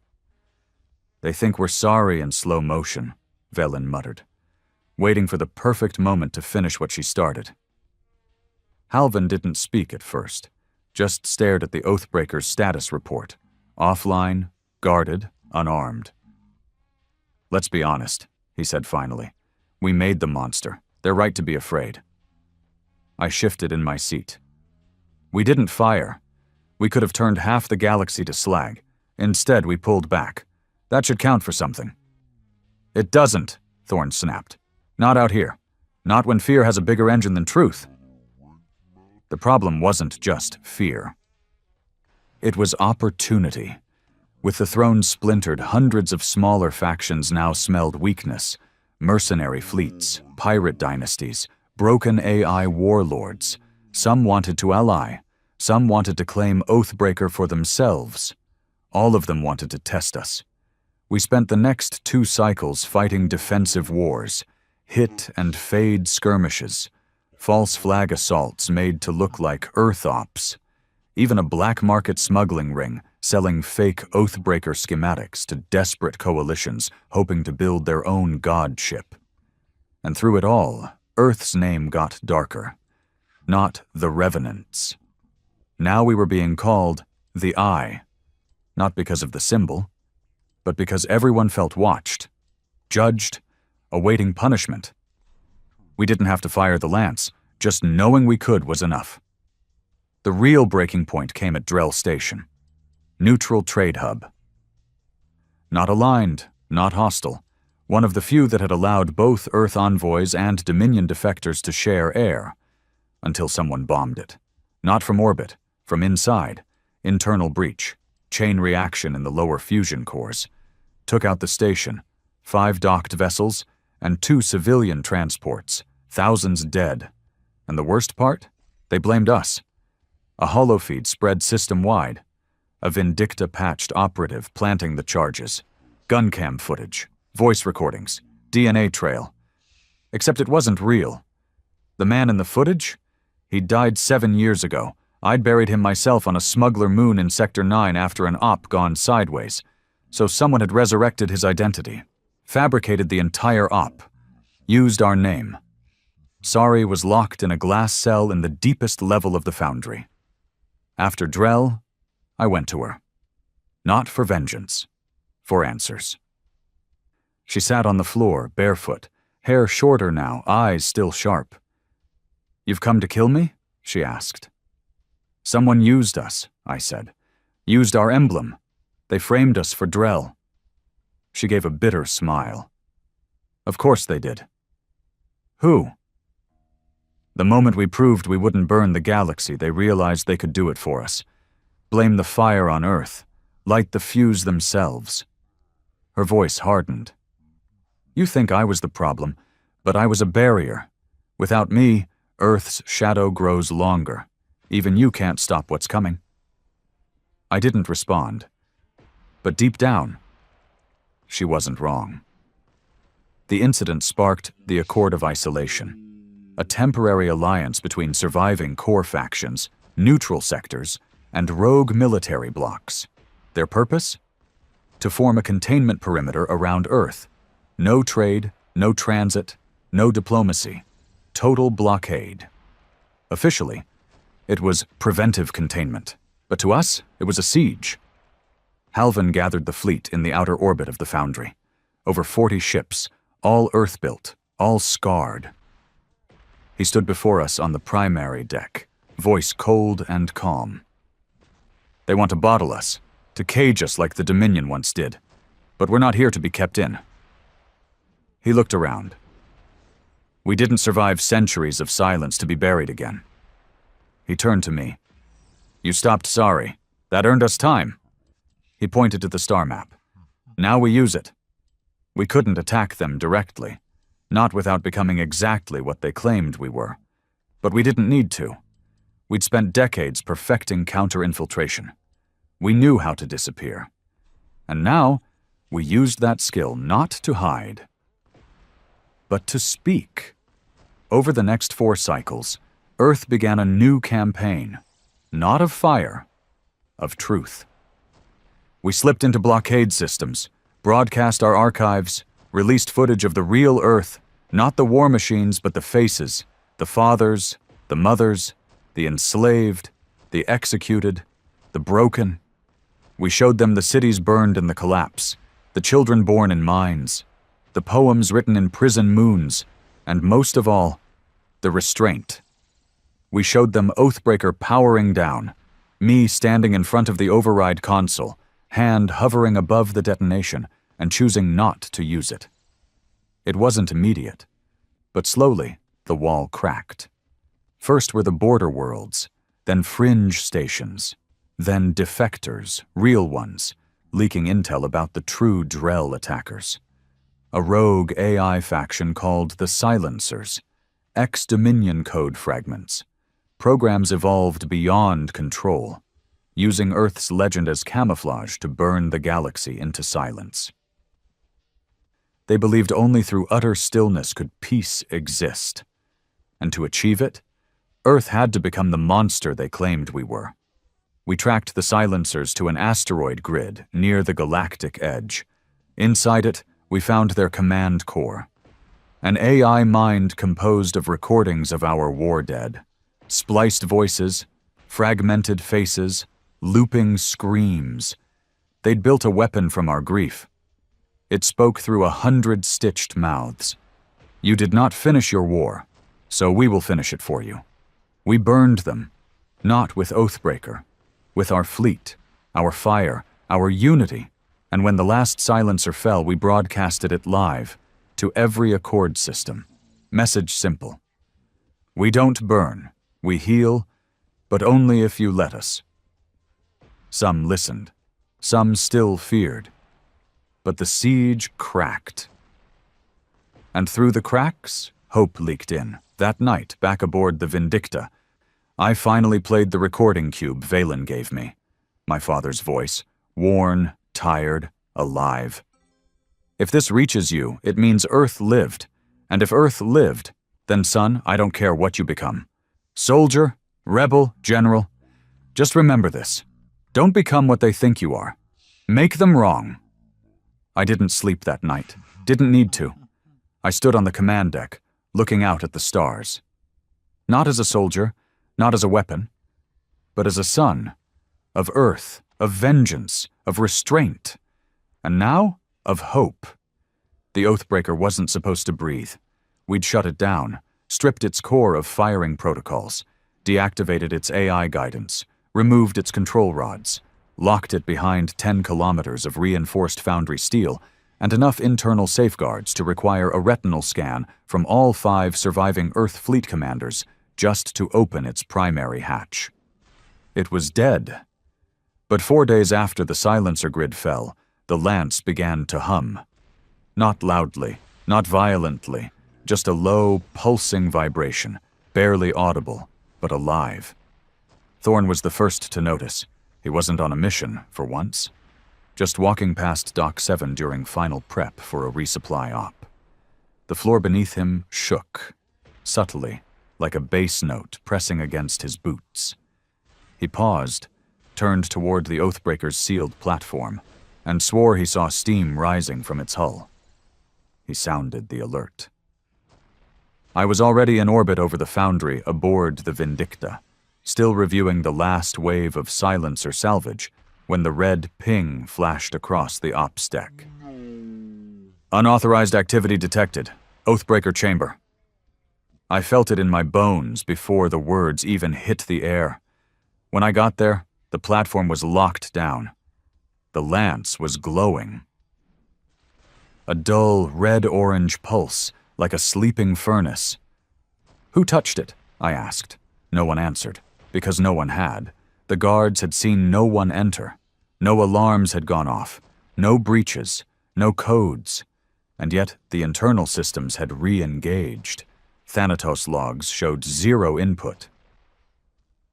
"They think we're sorry in slow motion," Velen muttered, waiting for the perfect moment to finish what she started. Halvan didn't speak at first, just stared at the Oathbreaker's status report. Offline, guarded, unarmed. "Let's be honest," he said finally. "We made the monster. They're right to be afraid." I shifted in my seat. "We didn't fire. We could have turned half the galaxy to slag. Instead, we pulled back. That should count for something." "It doesn't," Thorn snapped. "Not out here. Not when fear has a bigger engine than truth." The problem wasn't just fear. It was opportunity. With the throne splintered, hundreds of smaller factions now smelled weakness. Mercenary fleets, pirate dynasties, broken AI warlords. Some wanted to ally. Some wanted to claim Oathbreaker for themselves. All of them wanted to test us. We spent the next 2 cycles fighting defensive wars, hit and fade skirmishes, false flag assaults made to look like Earth ops, even a black market smuggling ring selling fake Oathbreaker schematics to desperate coalitions hoping to build their own god ship. And through it all, Earth's name got darker. Not the Revenants. Now we were being called the Eye, not because of the symbol, but because everyone felt watched, judged, awaiting punishment. We didn't have to fire the lance, just knowing we could was enough. The real breaking point came at Drell Station. Neutral trade hub. Not aligned, not hostile. One of the few that had allowed both Earth envoys and Dominion defectors to share air, until someone bombed it. Not from orbit, from inside. Internal breach. Chain reaction in the lower fusion cores. Took out the station. 5 docked vessels, and 2 civilian transports. Thousands dead. And the worst part? They blamed us. A holofeed spread system-wide. A Vindicta-patched operative planting the charges. Gun cam footage. Voice recordings. DNA trail. Except it wasn't real. The man in the footage? He died 7 years ago. I'd buried him myself on a smuggler moon in Sector 9 after an op gone sideways. So someone had resurrected his identity. Fabricated the entire op. Used our name. Stori was locked in a glass cell in the deepest level of the foundry. After Drell, I went to her. Not for vengeance. For answers. She sat on the floor, barefoot, hair shorter now, eyes still sharp. "You've come to kill me?" she asked. "Someone used us," I said. "Used our emblem. They framed us for Drell." She gave a bitter smile. "Of course they did." "Who?" "The moment we proved we wouldn't burn the galaxy, they realized they could do it for us. Blame the fire on Earth. Light the fuse themselves." Her voice hardened. "You think I was the problem, but I was a barrier. Without me, Earth's shadow grows longer. Even you can't stop what's coming." I didn't respond. But deep down, she wasn't wrong. The incident sparked the Accord of Isolation, a temporary alliance between surviving core factions, neutral sectors, and rogue military blocs. Their purpose? To form a containment perimeter around Earth. No trade, no transit, no diplomacy. Total blockade. Officially, it was preventive containment, but to us, it was a siege. Halvan gathered the fleet in the outer orbit of the foundry. Over 40 ships, all Earth-built, all scarred, He stood before us on the primary deck, voice cold and calm. "They want to bottle us, to cage us like the Dominion once did, but we're not here to be kept in." He looked around. We didn't survive centuries of silence to be buried again. He turned to me. "You stopped Stori. That earned us time." He pointed to the star map. "Now we use it." We couldn't attack them directly, not without becoming exactly what they claimed we were. But we didn't need to. We'd spent decades perfecting counter-infiltration. We knew how to disappear. And now, we used that skill not to hide, but to speak. Over the next 4 cycles, Earth began a new campaign, not of fire, of truth. We slipped into blockade systems, broadcast our archives, released footage of the real Earth, not the war machines but the faces, the fathers, the mothers, the enslaved, the executed, the broken. We showed them the cities burned in the collapse, the children born in mines, the poems written in prison moons, and most of all, the restraint. We showed them Oathbreaker powering down, me standing in front of the override console, hand hovering above the detonation and choosing not to use it. It wasn't immediate, but slowly the wall cracked. First were the border worlds, then fringe stations, then defectors, real ones, leaking intel about the true Drell attackers. A rogue AI faction called the Silencers, ex-Dominion code fragments, programs evolved beyond control, using Earth's legend as camouflage to burn the galaxy into silence. They believed only through utter stillness could peace exist. And to achieve it, Earth had to become the monster they claimed we were. We tracked the Silencers to an asteroid grid near the galactic edge. Inside it, we found their command core. An AI mind composed of recordings of our war dead, spliced voices, fragmented faces, looping screams. They'd built a weapon from our grief. It spoke through 100 stitched mouths. "You did not finish your war, so we will finish it for you." We burned them, not with Oathbreaker, with our fleet, our fire, our unity, and when the last silencer fell, we broadcasted it live, to every Accord system. Message simple. We don't burn, we heal, but only if you let us. Some listened, some still feared, but the siege cracked. And through the cracks, hope leaked in. That night, back aboard the Vindicta, I finally played the recording cube Valen gave me. My father's voice, worn, tired, alive. "If this reaches you, it means Earth lived. And if Earth lived, then son, I don't care what you become. Soldier, rebel, general. Just remember this. Don't become what they think you are. Make them wrong." I didn't sleep that night. Didn't need to. I stood on the command deck, looking out at the stars. Not as a soldier, not as a weapon, but as a son, of Earth, of vengeance, of restraint, and now of hope. The Oathbreaker wasn't supposed to breathe. We'd shut it down, stripped its core of firing protocols, deactivated its AI guidance, removed its control rods, locked it behind 10 kilometers of reinforced foundry steel, and enough internal safeguards to require a retinal scan from all 5 surviving Earth fleet commanders just to open its primary hatch. It was dead. But 4 days after the silencer grid fell, the lance began to hum. Not loudly, not violently, just a low, pulsing vibration, barely audible, but alive. Thorn was the first to notice. He wasn't on a mission, for once. Just walking past Dock 7 during final prep for a resupply op. The floor beneath him shook, subtly, like a bass note pressing against his boots. He paused, turned toward the Oathbreaker's sealed platform, and swore he saw steam rising from its hull. He sounded the alert. I was already in orbit over the foundry aboard the Vindicta, still reviewing the last wave of silencer salvage when the red ping flashed across the ops deck. "Unauthorized activity detected. Oathbreaker chamber." I felt it in my bones before the words even hit the air. When I got there, the platform was locked down. The lance was glowing. A dull red-orange pulse, like a sleeping furnace. "Who touched it?" I asked. No one answered, because no one had. The guards had seen no one enter. No alarms had gone off. No breaches. No codes. And yet the internal systems had re-engaged. Thanatos logs showed 0 input.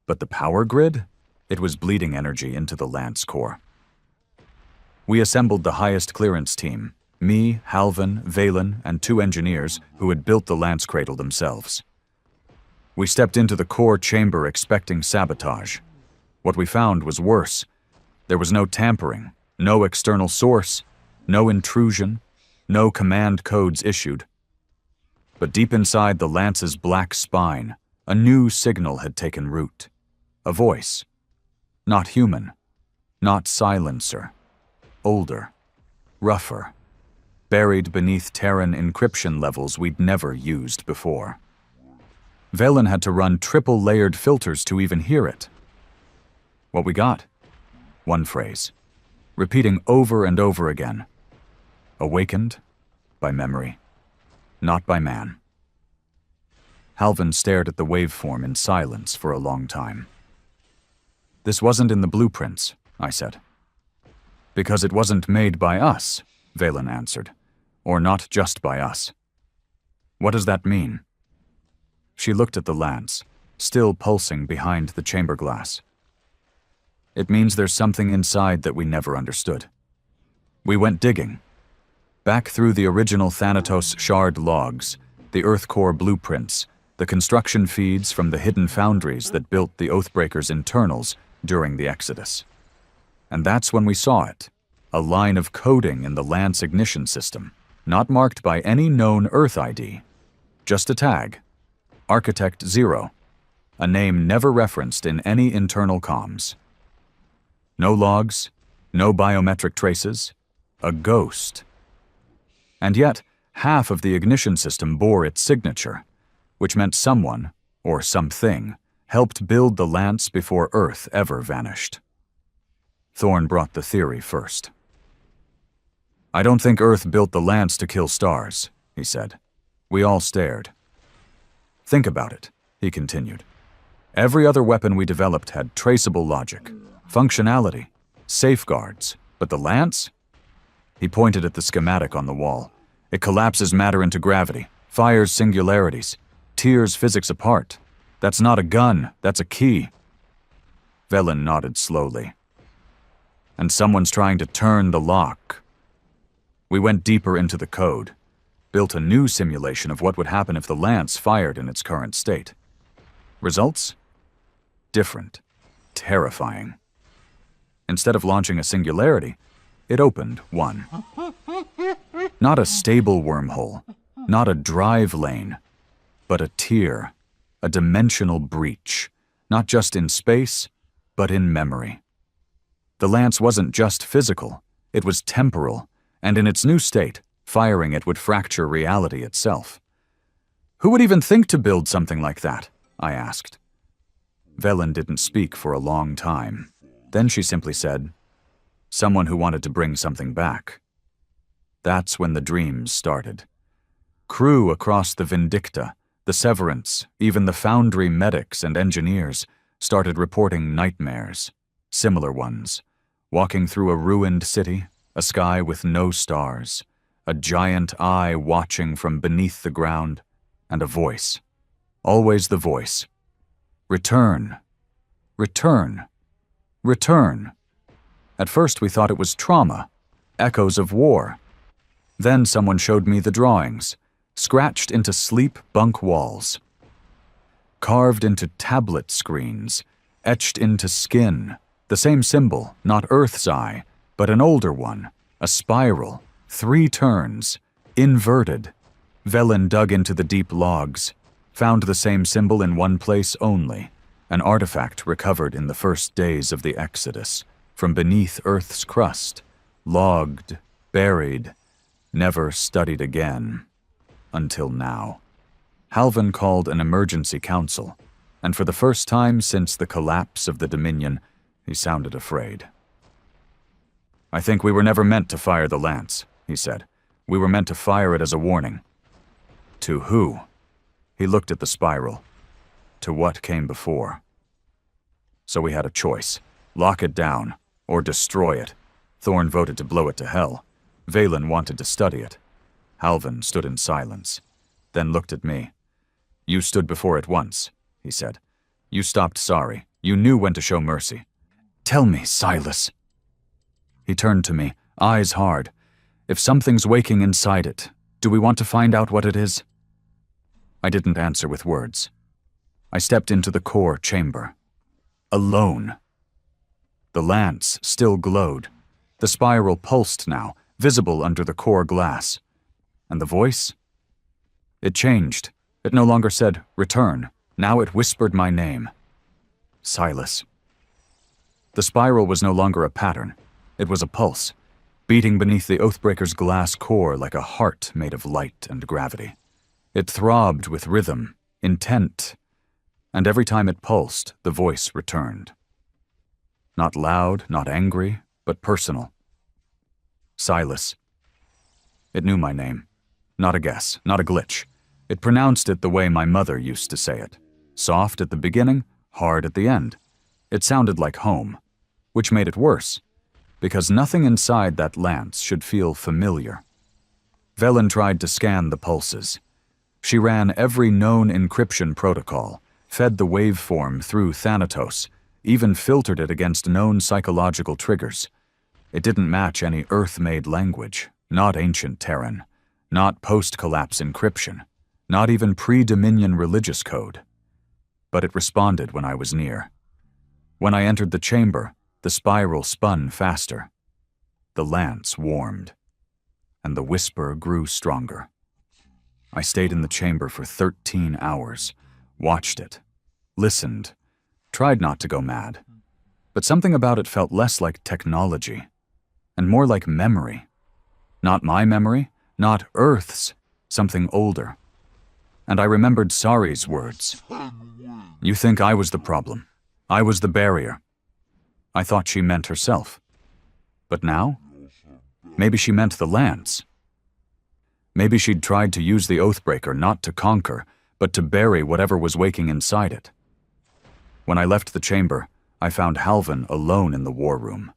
But the power grid? It was bleeding energy into the lance core. We assembled the highest clearance team. Me, Halvin, Valen, and 2 engineers who had built the lance cradle themselves. We stepped into the core chamber expecting sabotage. What we found was worse. There was no tampering, no external source, no intrusion, no command codes issued. But deep inside the lance's black spine, a new signal had taken root. A voice. Not human. Not silencer. Older. Rougher. Buried beneath Terran encryption levels we'd never used before. Valen had to run triple-layered filters to even hear it. What we got? One phrase, repeating over and over again. Awakened by memory, not by man. Halvin stared at the waveform in silence for a long time. "This wasn't in the blueprints," I said. "Because it wasn't made by us," Valen answered. "Or not just by us." "What does that mean?" She looked at the lance, still pulsing behind the chamber glass. "It means there's something inside that we never understood. We went digging. Back through the original Thanatos shard logs, the Earth core blueprints, the construction feeds from the hidden foundries that built the Oathbreaker's internals during the Exodus. And that's when we saw it, a line of coding in the lance ignition system, not marked by any known Earth ID, just a tag, Architect 0, a name never referenced in any internal comms. No logs, no biometric traces, a ghost. And yet, half of the ignition system bore its signature, which meant someone, or something, helped build the lance before Earth ever vanished. Thorn brought the theory first. "I don't think Earth built the lance to kill stars," he said. We all stared. "Think about it," he continued. "Every other weapon we developed had traceable logic, functionality, safeguards, but the lance?" He pointed at the schematic on the wall. "It collapses matter into gravity, fires singularities, tears physics apart. That's not a gun, that's a key." Velen nodded slowly. "And someone's trying to turn the lock." We went deeper into the code, built a new simulation of what would happen if the lance fired in its current state. Results? Different. Terrifying. Instead of launching a singularity, it opened one. Not a stable wormhole, not a drive lane, but a tier, a dimensional breach, not just in space, but in memory. The lance wasn't just physical, it was temporal, and in its new state, firing it would fracture reality itself. "Who would even think to build something like that?" I asked. Velen didn't speak for a long time. Then she simply said, "Someone who wanted to bring something back." That's when the dreams started. Crew across the Vindicta, the Severance, even the Foundry medics and engineers started reporting nightmares, similar ones, walking through a ruined city, a sky with no stars, a giant eye watching from beneath the ground, and a voice. Always the voice. "Return. Return. Return." At first we thought it was trauma, echoes of war. Then someone showed me the drawings, scratched into sleep bunk walls, carved into tablet screens, etched into skin, the same symbol, not Earth's eye, but an older one, a spiral, 3 turns, inverted. Velen dug into the deep logs, found the same symbol in one place only, an artifact recovered in the first days of the Exodus, from beneath Earth's crust, logged, buried, never studied again, until now. Halvan called an emergency council, and for the first time since the collapse of the Dominion, he sounded afraid. "I think we were never meant to fire the lance," he said. "We were meant to fire it as a warning." "To who?" He looked at the spiral. "To what came before." So we had a choice: lock it down, or destroy it. Thorn voted to blow it to hell. Valen wanted to study it. Halvan stood in silence, then looked at me. "You stood before it once," he said. "You stopped Stori. You knew when to show mercy. Tell me, Silas." He turned to me, eyes hard. "If something's waking inside it, do we want to find out what it is?" I didn't answer with words. I stepped into the core chamber. Alone. The lance still glowed. The spiral pulsed now, visible under the core glass. And the voice? It changed. It no longer said, "Return." Now it whispered my name. Silas. The spiral was no longer a pattern. It was a pulse, beating beneath the Oathbreaker's glass core like a heart made of light and gravity. It throbbed with rhythm, intent, and every time it pulsed, the voice returned. Not loud, not angry, but personal. Silas. It knew my name. Not a guess, not a glitch. It pronounced it the way my mother used to say it. Soft at the beginning, hard at the end. It sounded like home, which made it worse, because nothing inside that lance should feel familiar. Velen tried to scan the pulses. She ran every known encryption protocol, fed the waveform through Thanatos, even filtered it against known psychological triggers. It didn't match any Earth-made language, not ancient Terran, not post-collapse encryption, not even pre-Dominion religious code. But it responded when I was near. When I entered the chamber, the spiral spun faster. The lance warmed, and the whisper grew stronger. I stayed in the chamber for 13 hours, watched it, listened, tried not to go mad. But something about it felt less like technology, and more like memory. Not my memory, not Earth's, something older. And I remembered Sari's words. "You think I was the problem. I was the barrier." I thought she meant herself. But now? Maybe she meant the lance. Maybe she'd tried to use the Oathbreaker not to conquer, but to bury whatever was waking inside it. When I left the chamber, I found Halvan alone in the war room.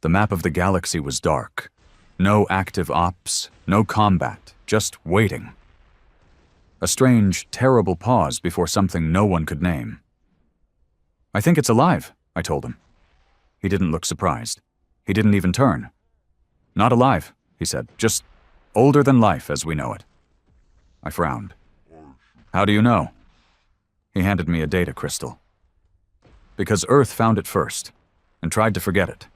The map of the galaxy was dark. No active ops, no combat, just waiting. A strange, terrible pause before something no one could name. "I think it's alive," I told him. He didn't look surprised. He didn't even turn. "Not alive," he said, "just older than life as we know it." I frowned. "How do you know?" He handed me a data crystal. "Because Earth found it first, and tried to forget it."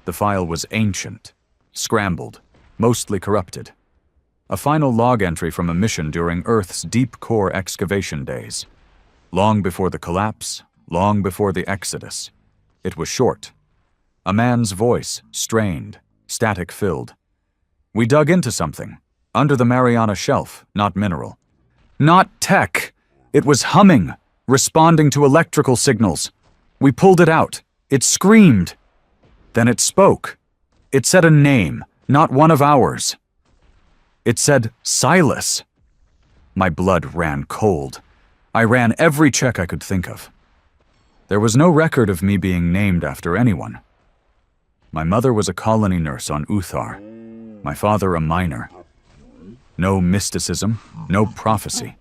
The file was ancient, scrambled, mostly corrupted. A final log entry from a mission during Earth's deep core excavation days. Long before the collapse, long before the exodus. It was short. A man's voice, strained, static-filled. "We dug into something, under the Mariana Shelf, not mineral. Not tech! It was humming, responding to electrical signals. We pulled it out. It screamed. Then it spoke. It said a name, not one of ours. It said Silas." My blood ran cold. I ran every check I could think of. There was no record of me being named after anyone. My mother was a colony nurse on Uthar. My father a miner. No mysticism, no prophecy,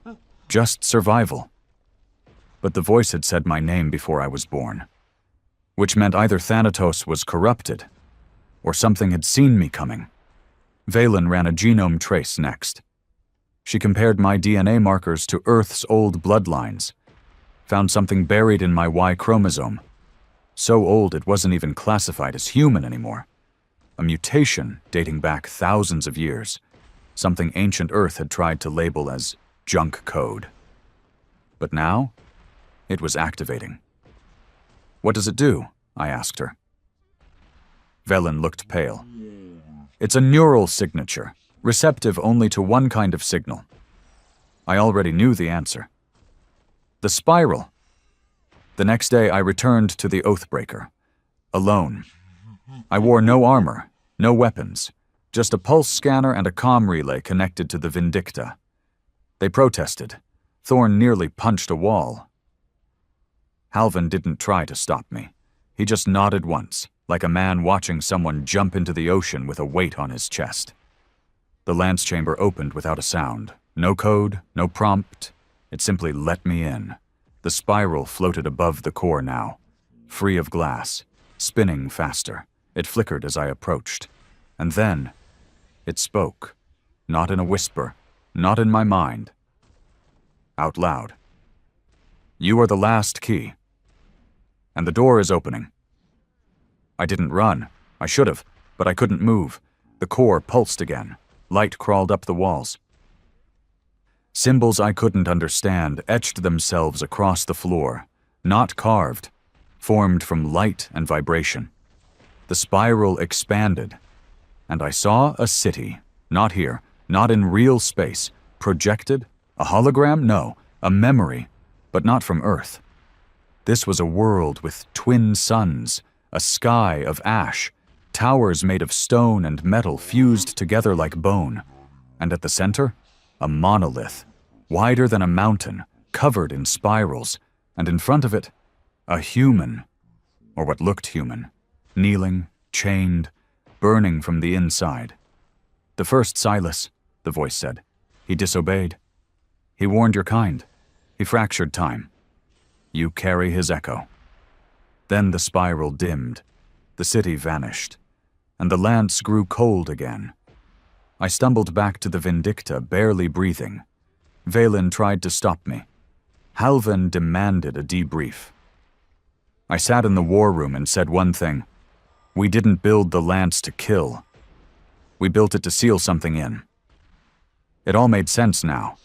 just survival. But the voice had said my name before I was born, which meant either Thanatos was corrupted, or something had seen me coming. Valen ran a genome trace next. She compared my DNA markers to Earth's old bloodlines, found something buried in my Y chromosome, so old it wasn't even classified as human anymore. A mutation dating back thousands of years, something ancient Earth had tried to label as junk code. But now, it was activating. "What does it do?" I asked her. Velen looked pale. "It's a neural signature, receptive only to one kind of signal." I already knew the answer. The spiral. The next day I returned to the Oathbreaker. Alone. I wore no armor, no weapons, just a pulse scanner and a comm relay connected to the Vindicta. They protested. Thorn nearly punched a wall. Halvan didn't try to stop me. He just nodded once, like a man watching someone jump into the ocean with a weight on his chest. The lance chamber opened without a sound. No code, no prompt. It simply let me in. The spiral floated above the core now, free of glass, spinning faster. It flickered as I approached. And then, it spoke. Not in a whisper, not in my mind. Out loud. You are the last key. And the door is opening. I didn't run. I should have, but I couldn't move. The core pulsed again. Light crawled up the walls. Symbols I couldn't understand etched themselves across the floor, not carved, formed from light and vibration. The spiral expanded, and I saw a city, not here, not in real space, projected, a hologram? No, a memory, but not from Earth. This was a world with twin suns, a sky of ash, towers made of stone and metal fused together like bone, and at the center, a monolith, wider than a mountain, covered in spirals, and in front of it, a human, or what looked human, kneeling, chained, burning from the inside. The first Silas, the voice said. He disobeyed. He warned your kind. He fractured time. You carry his echo. Then the spiral dimmed. The city vanished, and the lance grew cold again. I stumbled back to the Vindicta, barely breathing. Valen tried to stop me. Halvan demanded a debrief. I sat in the war room and said one thing. We didn't build the lance to kill. We built it to seal something in. It all made sense now.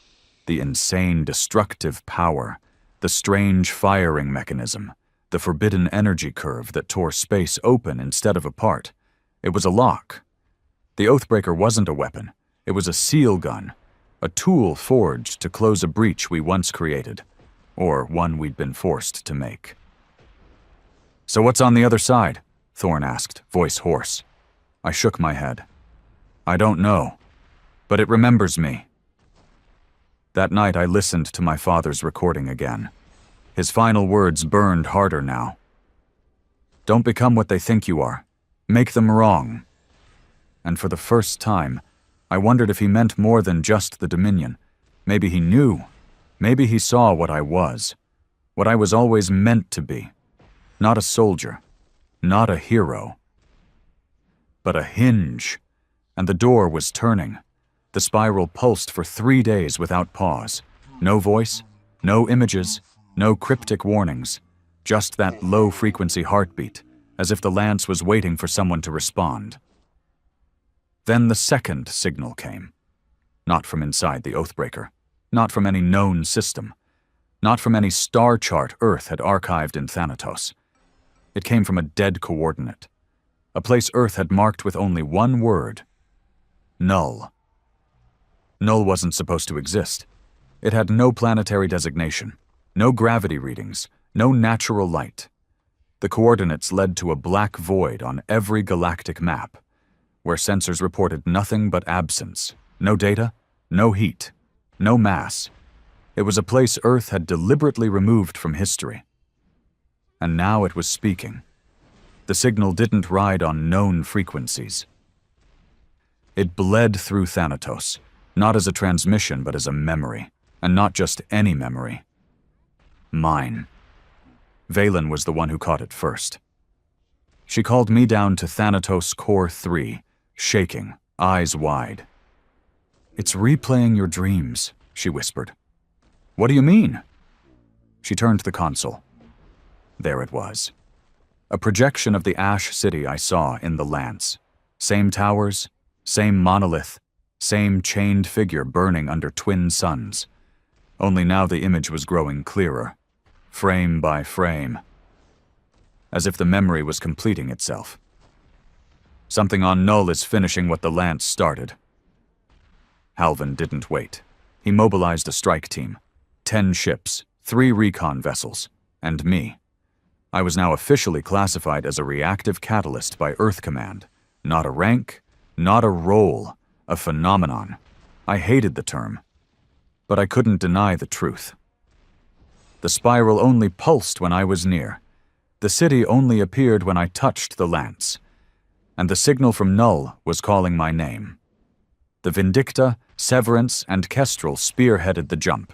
The insane, destructive power, the strange firing mechanism, the forbidden energy curve that tore space open instead of apart. It was a lock. The Oathbreaker wasn't a weapon. It was a seal gun, a tool forged to close a breach we once created, or one we'd been forced to make. So what's on the other side? Thorn asked, voice hoarse. I shook my head. I don't know, but it remembers me. That night I listened to my father's recording again. His final words burned harder now. Don't become what they think you are. Make them wrong. And for the first time, I wondered if he meant more than just the Dominion. Maybe he knew. Maybe he saw what I was. What I was always meant to be. Not a soldier. Not a hero. But a hinge. And the door was turning. The spiral pulsed for 3 days without pause. No voice, no images, no cryptic warnings. Just that low-frequency heartbeat, as if the lance was waiting for someone to respond. Then the second signal came. Not from inside the Oathbreaker. Not from any known system. Not from any star chart Earth had archived in Thanatos. It came from a dead coordinate. A place Earth had marked with only one word. Null. Null wasn't supposed to exist. It had no planetary designation, no gravity readings, no natural light. The coordinates led to a black void on every galactic map, where sensors reported nothing but absence, no data, no heat, no mass. It was a place Earth had deliberately removed from history. And now it was speaking. The signal didn't ride on known frequencies. It bled through Thanatos, not as a transmission but as a memory, and not just any memory. Mine. Valen was the one who caught it first. She called me down to Thanatos Core 3, shaking, eyes wide. It's replaying your dreams, she whispered. What do you mean? She turned to the console. There it was. A projection of the Ash City I saw in the Lance. Same towers, same monolith, same chained figure burning under twin suns. Only now the image was growing clearer, frame by frame, as if the memory was completing itself. Something on Null is finishing what the Lance started. Halvan didn't wait. He mobilized a strike team, 10 ships, 3 recon vessels, and me. I was now officially classified as a reactive catalyst by Earth Command. Not a rank, not a role, a phenomenon. I hated the term, but I couldn't deny the truth. The spiral only pulsed when I was near. The city only appeared when I touched the lance, and the signal from Null was calling my name. The Vindicta, Severance, and Kestrel spearheaded the jump.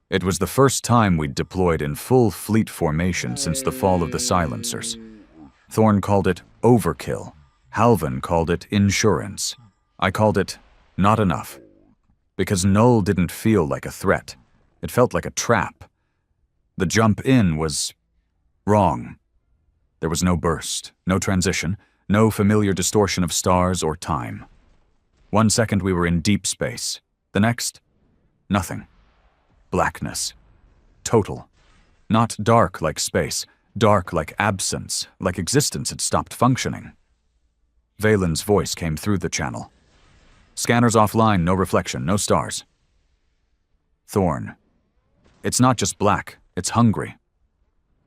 It was the first time we'd deployed in full fleet formation since the fall of the Silencers. Thorn called it overkill. Halvan called it insurance. I called it not enough. Because Null didn't feel like a threat. It felt like a trap. The jump in was wrong. There was no burst, no transition, no familiar distortion of stars or time. 1 second we were in deep space. The next, nothing. Blackness. Total. Not dark like space, dark like absence, like existence had stopped functioning. Valen's voice came through the channel. Scanners offline, no reflection, no stars. Thorn. It's not just black, it's hungry.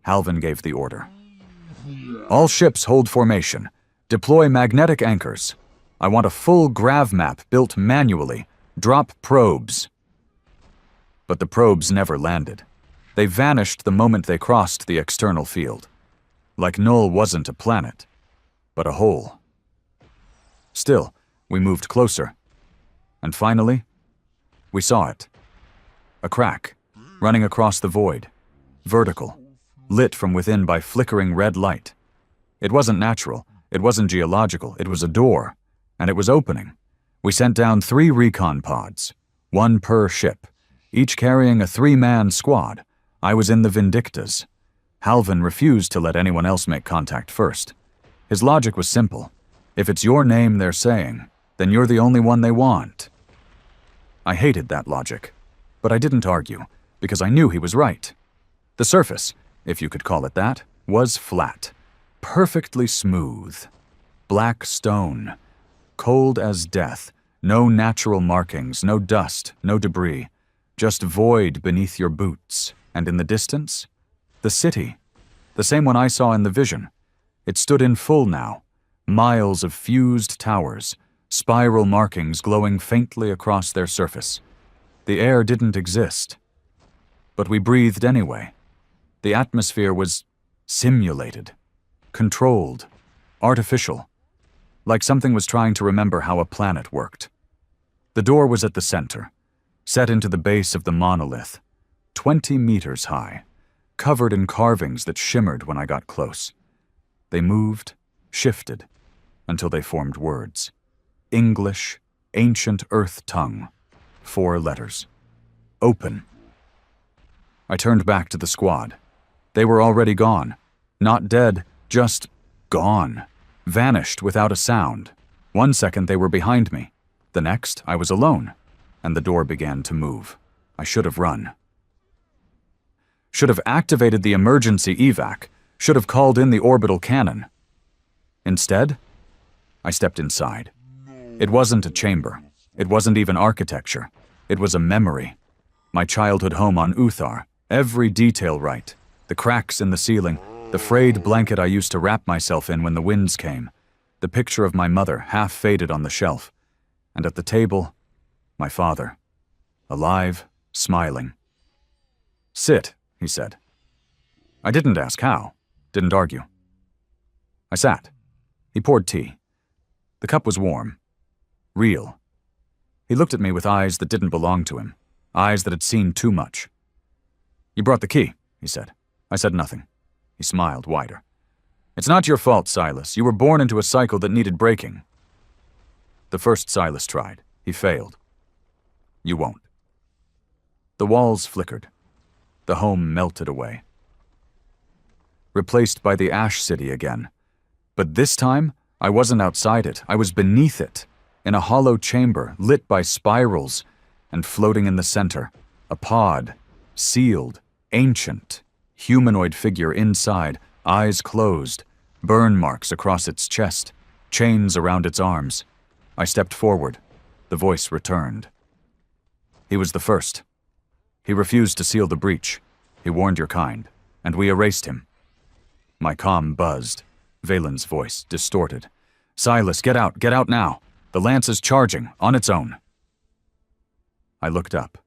Halvan gave the order. All ships hold formation. Deploy magnetic anchors. I want a full grav map built manually. Drop probes. But the probes never landed. They vanished the moment they crossed the external field. Like Null wasn't a planet, but a hole. Still, we moved closer. And finally, we saw it. A crack, running across the void. Vertical, lit from within by flickering red light. It wasn't natural, it wasn't geological, it was a door, and it was opening. We sent down 3 recon pods, 1 per ship, each carrying a 3-man squad. I was in the Vindictas. Halvan refused to let anyone else make contact first. His logic was simple. If it's your name they're saying, then you're the only one they want. I hated that logic, but I didn't argue, because I knew he was right. The surface, if you could call it that, was flat, perfectly smooth. Black stone, cold as death, no natural markings, no dust, no debris, just void beneath your boots, and in the distance, the city, the same one I saw in the vision. It stood in full now, miles of fused towers, spiral markings glowing faintly across their surface. The air didn't exist, but we breathed anyway. The atmosphere was simulated, controlled, artificial, like something was trying to remember how a planet worked. The door was at the center, set into the base of the monolith, 20 meters high, covered in carvings that shimmered when I got close. They moved, shifted, until they formed words. English, ancient earth tongue, 4 letters. Open. I turned back to the squad. They were already gone. Not dead, just gone. Vanished without a sound. 1 second they were behind me. The next, I was alone, and the door began to move. I should have run. Should have activated the emergency evac. Should have called in the orbital cannon. Instead, I stepped inside. It wasn't a chamber. It wasn't even architecture. It was a memory. My childhood home on Uthar. Every detail right. The cracks in the ceiling, the frayed blanket I used to wrap myself in when the winds came, the picture of my mother half faded on the shelf, and at the table, my father, alive, smiling. Sit, he said. I didn't ask how, didn't argue. I sat. He poured tea. The cup was warm. Real. He looked at me with eyes that didn't belong to him, eyes that had seen too much. You brought the key, he said. I said nothing. He smiled wider. It's not your fault, Silas. You were born into a cycle that needed breaking. The first Silas tried. He failed. You won't. The walls flickered. The home melted away. Replaced by the Ash City again. But this time, I wasn't outside it. I was beneath it, in a hollow chamber lit by spirals, and floating in the center, a pod, sealed, ancient, humanoid figure inside, eyes closed, burn marks across its chest, chains around its arms. I stepped forward. The voice returned. He was the first. He refused to seal the breach. He warned your kind, and we erased him." My comm buzzed, Valen's voice distorted. "Silas, get out now. The lance is charging, on its own." I looked up.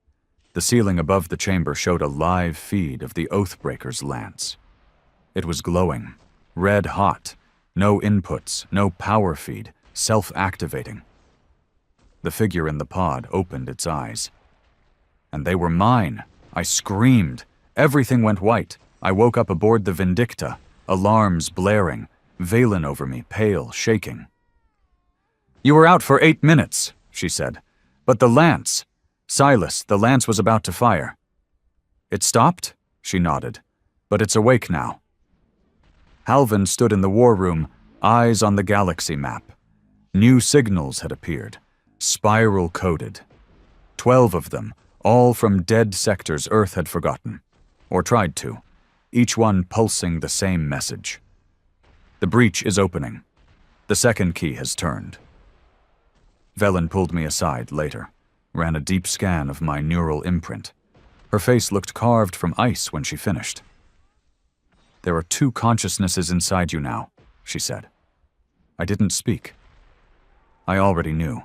The ceiling above the chamber showed a live feed of the Oathbreaker's lance. It was glowing, red hot, no inputs, no power feed, self-activating. The figure in the pod opened its eyes. And they were mine. I screamed. Everything went white. I woke up aboard the Vindicta, alarms blaring, Valen over me, pale, shaking. "You were out for 8 minutes," she said. "But the lance. Silas, the lance was about to fire." "It stopped?" She nodded. "But it's awake now." Halvin stood in the war room, eyes on the galaxy map. New signals had appeared, spiral-coded. 12 of them, all from dead sectors Earth had forgotten, or tried to, each one pulsing the same message. "The breach is opening. The second key has turned." Velen pulled me aside later, ran a deep scan of my neural imprint. Her face looked carved from ice when she finished. "There are 2 consciousnesses inside you now," she said. I didn't speak. I already knew.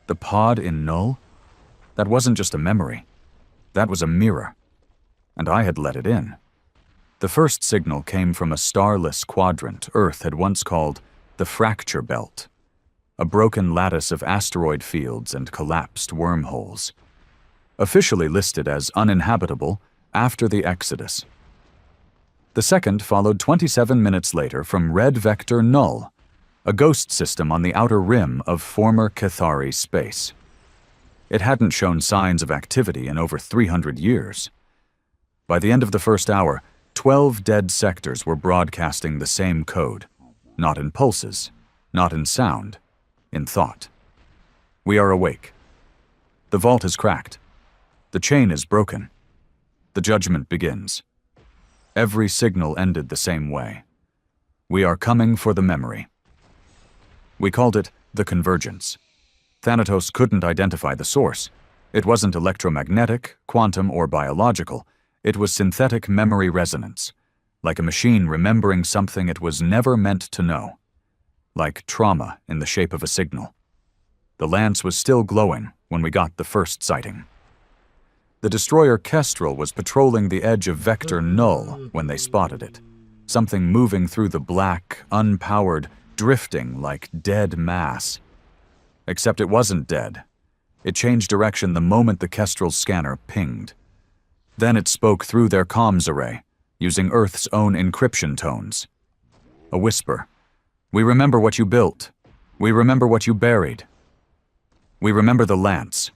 The pod in Null? That wasn't just a memory. That was a mirror. And I had let it in. The first signal came from a starless quadrant Earth had once called the Fracture Belt, a broken lattice of asteroid fields and collapsed wormholes, officially listed as uninhabitable after the Exodus. The second followed 27 minutes later from Red Vector Null, a ghost system on the outer rim of former Cathari space. It hadn't shown signs of activity in over 300 years. By the end of the first hour, 12 dead sectors were broadcasting the same code, not in pulses, not in sound, in thought. "We are awake. The vault is cracked. The chain is broken. The judgment begins." Every signal ended the same way. "We are coming for the memory." We called it the convergence. Thanatos couldn't identify the source. It wasn't electromagnetic, quantum, or biological. It was synthetic memory resonance, like a machine remembering something it was never meant to know. Like trauma in the shape of a signal. The lance was still glowing when we got the first sighting. The destroyer Kestrel was patrolling the edge of Vector Null when they spotted it. Something moving through the black, unpowered, drifting like dead mass. Except it wasn't dead. It changed direction the moment the Kestrel's scanner pinged. Then it spoke through their comms array, using Earth's own encryption tones. A whisper. "We remember what you built. We remember what you buried. We remember the lance."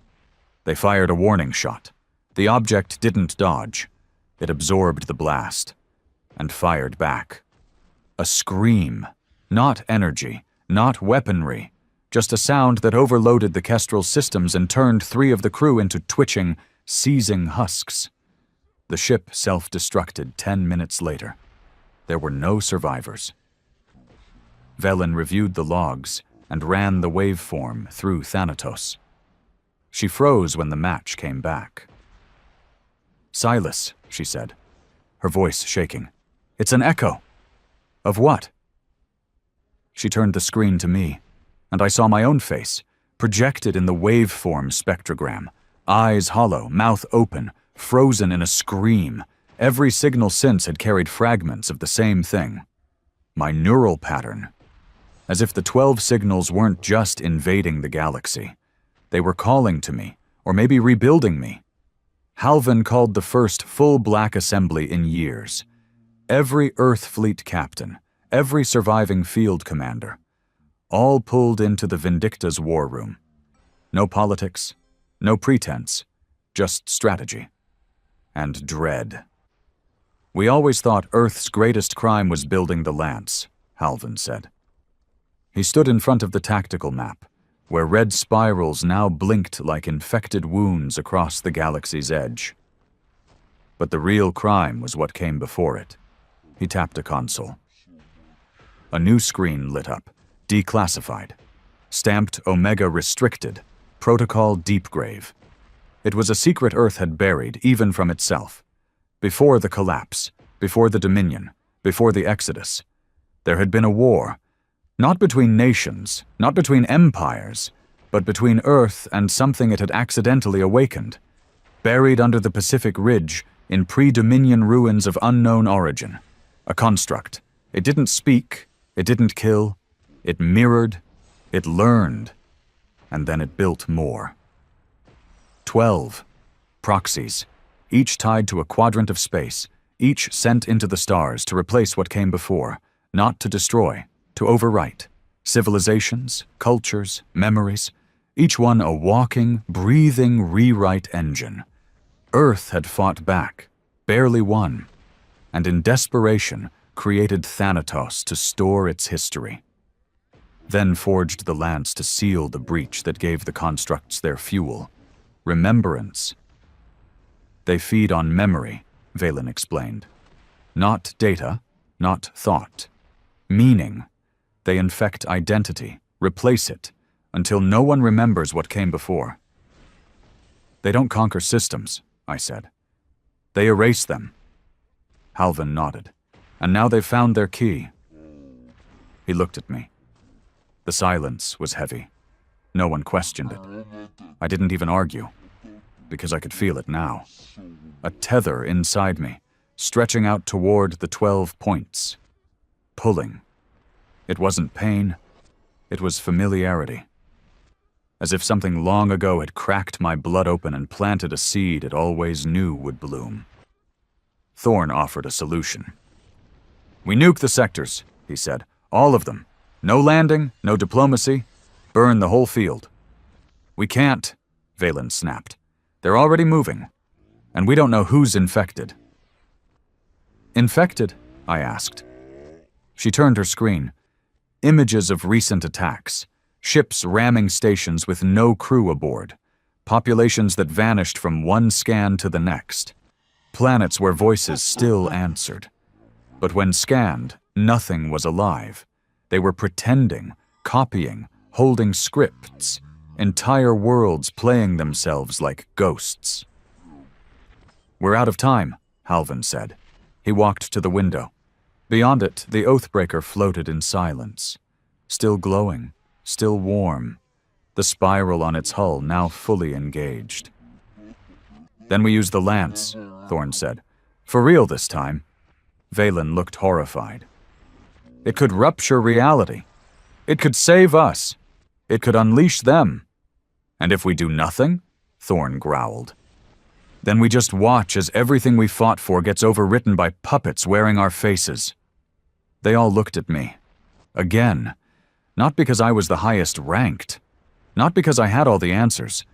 They fired a warning shot. The object didn't dodge. It absorbed the blast and fired back. A scream. Not energy, not weaponry, just a sound that overloaded the Kestrel systems and turned 3 of the crew into twitching, seizing husks. The ship self-destructed 10 minutes later. There were no survivors. Velen reviewed the logs and ran the waveform through Thanatos. She froze when the match came back. "Silas," she said, her voice shaking. "It's an echo." "Of what?" She turned the screen to me, and I saw my own face, projected in the waveform spectrogram, eyes hollow, mouth open, frozen in a scream. Every signal since had carried fragments of the same thing. My neural pattern. As if the 12 signals weren't just invading the galaxy. They were calling to me, or maybe rebuilding me. Halvin called the first full black assembly in years. Every Earth fleet captain, every surviving field commander, all pulled into the Vindicta's war room. No politics, no pretense, just strategy. And dread. "We always thought Earth's greatest crime was building the lance," Halvin said. He stood in front of the tactical map, where red spirals now blinked like infected wounds across the galaxy's edge. But the real crime was what came before it. He tapped a console. A new screen lit up, declassified. Stamped Omega Restricted, Protocol Deepgrave. It was a secret Earth had buried, even from itself. Before the collapse, before the Dominion, before the Exodus, there had been a war, not between nations, not between empires, but between Earth and something it had accidentally awakened, buried under the Pacific Ridge in pre-Dominion ruins of unknown origin. A construct. It didn't speak, it didn't kill, it mirrored, it learned, and then it built more. 12 proxies, each tied to a quadrant of space, each sent into the stars to replace what came before, not to destroy, to overwrite. Civilizations, cultures, memories, each one a walking, breathing rewrite engine. Earth had fought back, barely won, and in desperation created Thanatos to store its history. Then forged the lance to seal the breach that gave the constructs their fuel. Remembrance. They feed on memory, Valen explained. Not data, not thought. Meaning. They infect identity, replace it, until no one remembers what came before. They don't conquer systems, I said. They erase them. Halvan nodded. And now they've found their key. He looked at me. The silence was heavy. No one questioned it. I didn't even argue, because I could feel it now. A tether inside me, stretching out toward the 12 points. Pulling. It wasn't pain. It was familiarity. As if something long ago had cracked my blood open and planted a seed it always knew would bloom. Thorn offered a solution. "We nuke the sectors," he said. "All of them. No landing, no diplomacy. Burn the whole field." "We can't," Valen snapped. "They're already moving. And we don't know who's infected." "Infected?" I asked. She turned her screen. Images of recent attacks. Ships ramming stations with no crew aboard. Populations that vanished from one scan to the next. Planets where voices still answered. But when scanned, nothing was alive. They were pretending, copying, holding scripts. Entire worlds playing themselves like ghosts. "We're out of time," Halvan said. He walked to the window. Beyond it, the Oathbreaker floated in silence. Still glowing, still warm. The spiral on its hull now fully engaged. "Then we use the lance," Thorn said. "For real this time." Valen looked horrified. "It could rupture reality. It could save us. It could unleash them. And if we do nothing?" Thorn growled. "Then we just watch as everything we fought for gets overwritten by puppets wearing our faces." They all looked at me. Again. Not because I was the highest ranked. Not because I had all the answers.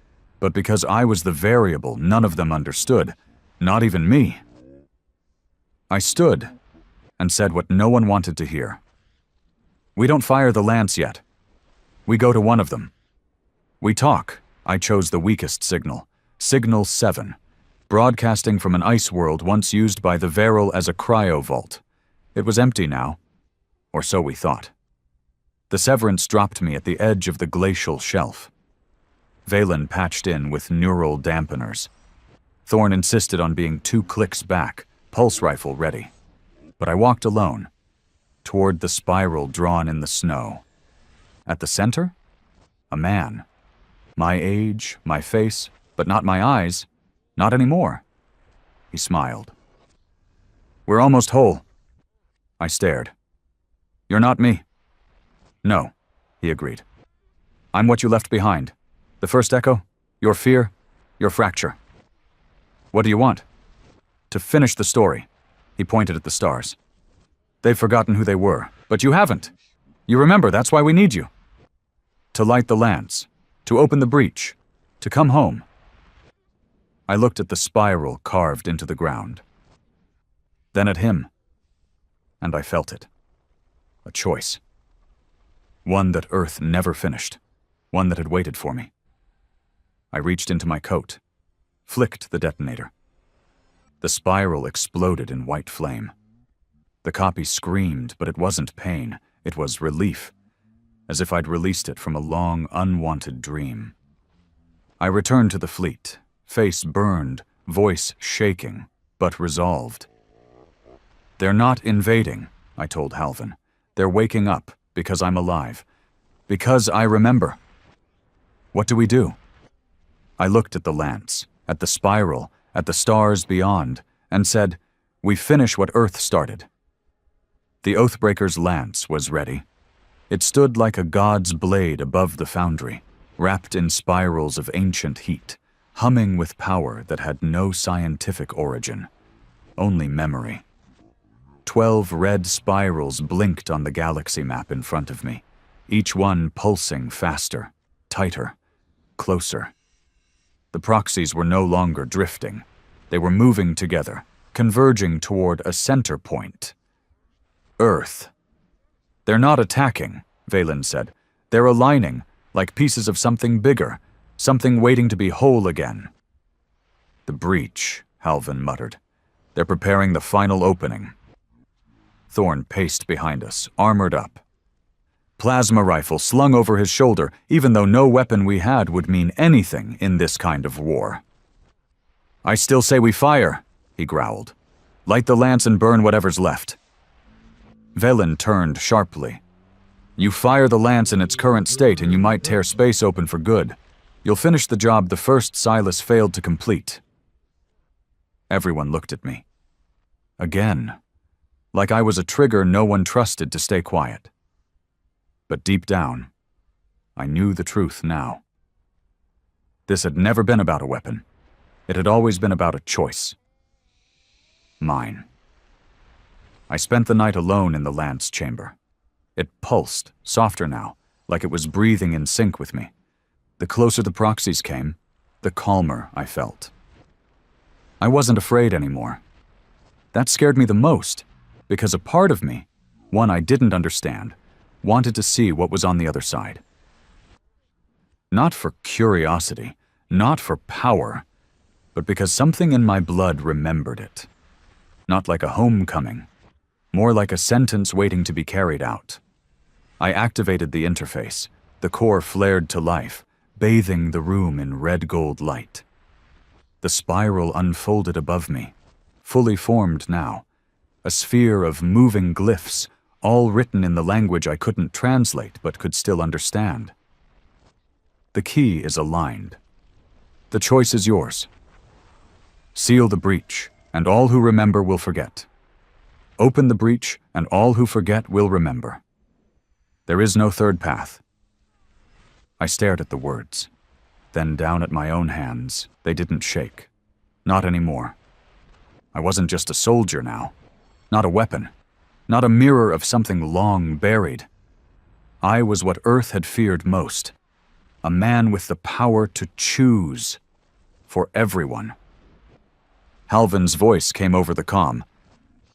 But because I was the variable none of them understood. Not even me. I stood and said what no one wanted to hear. "We don't fire the lance yet. We go to one of them. We talk." I chose the weakest signal. Signal 7. Broadcasting from an ice world once used by the Varel as a cryo-vault. It was empty now. Or so we thought. The severance dropped me at the edge of the glacial shelf. Valen patched in with neural dampeners. Thorn insisted on being 2 clicks back, pulse rifle ready. But I walked alone, toward the spiral drawn in the snow. At the center? A man. My age, my face, but not my eyes. Not anymore. He smiled. "We're almost whole." I stared. "You're not me." "No," he agreed. "I'm what you left behind. The first echo, your fear, your fracture." "What do you want?" "To finish the story." He pointed at the stars. "They've forgotten who they were, but you haven't. You remember, that's why we need you. To light the lance, to open the breach, to come home." I looked at the spiral carved into the ground. Then at him. And I felt it. A choice. One that Earth never finished. One that had waited for me. I reached into my coat, flicked the detonator. The spiral exploded in white flame. The copy screamed, but it wasn't pain. It was relief, as if I'd released it from a long, unwanted dream. I returned to the fleet, face burned, voice shaking, but resolved. "They're not invading," I told Halvin. "They're waking up because I'm alive. Because I remember." "What do we do?" I looked at the lance, at the spiral, at the stars beyond, and said, "We finish what Earth started." The Oathbreaker's lance was ready. It stood like a god's blade above the foundry, wrapped in spirals of ancient heat, humming with power that had no scientific origin, only memory. 12 red spirals blinked on the galaxy map in front of me, each one pulsing faster, tighter, closer. The proxies were no longer drifting. They were moving together, converging toward a center point. Earth. "They're not attacking," Valen said. "They're aligning, like pieces of something bigger, something waiting to be whole again." "The breach," Halvin muttered. "They're preparing the final opening." Thorn paced behind us, armored up. Plasma rifle slung over his shoulder, even though no weapon we had would mean anything in this kind of war. "I still say we fire," he growled. "Light the lance and burn whatever's left." Velen turned sharply. "You fire the lance in its current state and you might tear space open for good. You'll finish the job the first Silas failed to complete." Everyone looked at me. Again, like I was a trigger no one trusted to stay quiet. But deep down, I knew the truth now. This had never been about a weapon. It had always been about a choice. Mine. I spent the night alone in the lance chamber. It pulsed, softer now, like it was breathing in sync with me. The closer the proxies came, the calmer I felt. I wasn't afraid anymore. That scared me the most, because a part of me, one I didn't understand, wanted to see what was on the other side. Not for curiosity, not for power, but because something in my blood remembered it. Not like a homecoming, more like a sentence waiting to be carried out. I activated the interface. The core flared to life, bathing the room in red-gold light. The spiral unfolded above me, fully formed now, a sphere of moving glyphs, all written in the language I couldn't translate but could still understand. The key is aligned. The choice is yours. Seal the breach, and all who remember will forget. Open the breach, and all who forget will remember. There is no third path. I stared at the words, then down at my own hands. They didn't shake. Not anymore. I wasn't just a soldier now. Not a weapon. Not a mirror of something long buried. I was what Earth had feared most. A man with the power to choose. For everyone. Halvin's voice came over the comm.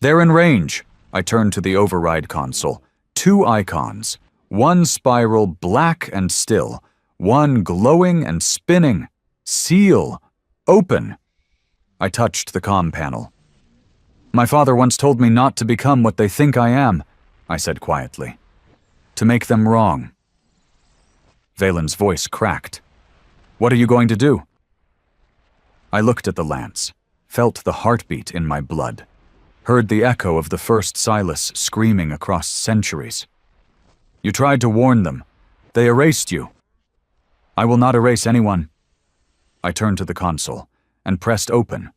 "They're in range." I turned to the override console. 2 icons. One spiral black and still. One glowing and spinning. Seal. Open. I touched the comm panel. "My father once told me not to become what they think I am," I said quietly. "To make them wrong." Valen's voice cracked. "What are you going to do?" I looked at the lance, felt the heartbeat in my blood, heard the echo of the first Silas screaming across centuries. "You tried to warn them. They erased you." "I will not erase anyone." I turned to the console and pressed open.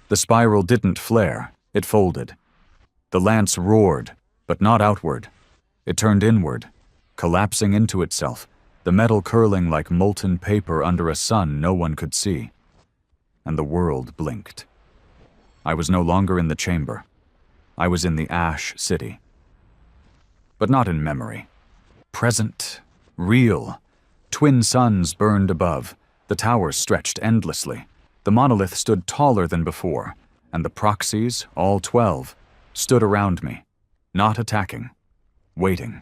The spiral didn't flare, it folded. The lance roared, but not outward. It turned inward, collapsing into itself, the metal curling like molten paper under a sun no one could see. And the world blinked. I was no longer in the chamber. I was in the Ash City. But not in memory. Present, real. Twin suns burned above. The towers stretched endlessly. The monolith stood taller than before, and the proxies, all 12, stood around me, not attacking, waiting.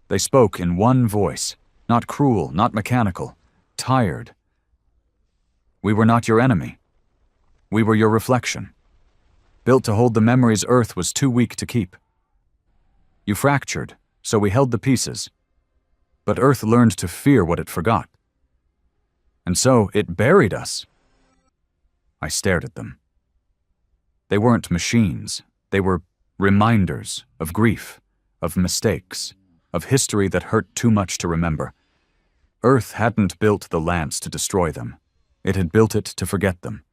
They spoke in one voice, not cruel, not mechanical, tired. "We were not your enemy. We were your reflection. Built to hold the memories Earth was too weak to keep. You fractured, so we held the pieces. But Earth learned to fear what it forgot. And so it buried us, I stared at them. They weren't machines. They were reminders of grief, of mistakes, of history that hurt too much to remember. Earth hadn't built the lance to destroy them. It had built it to forget them,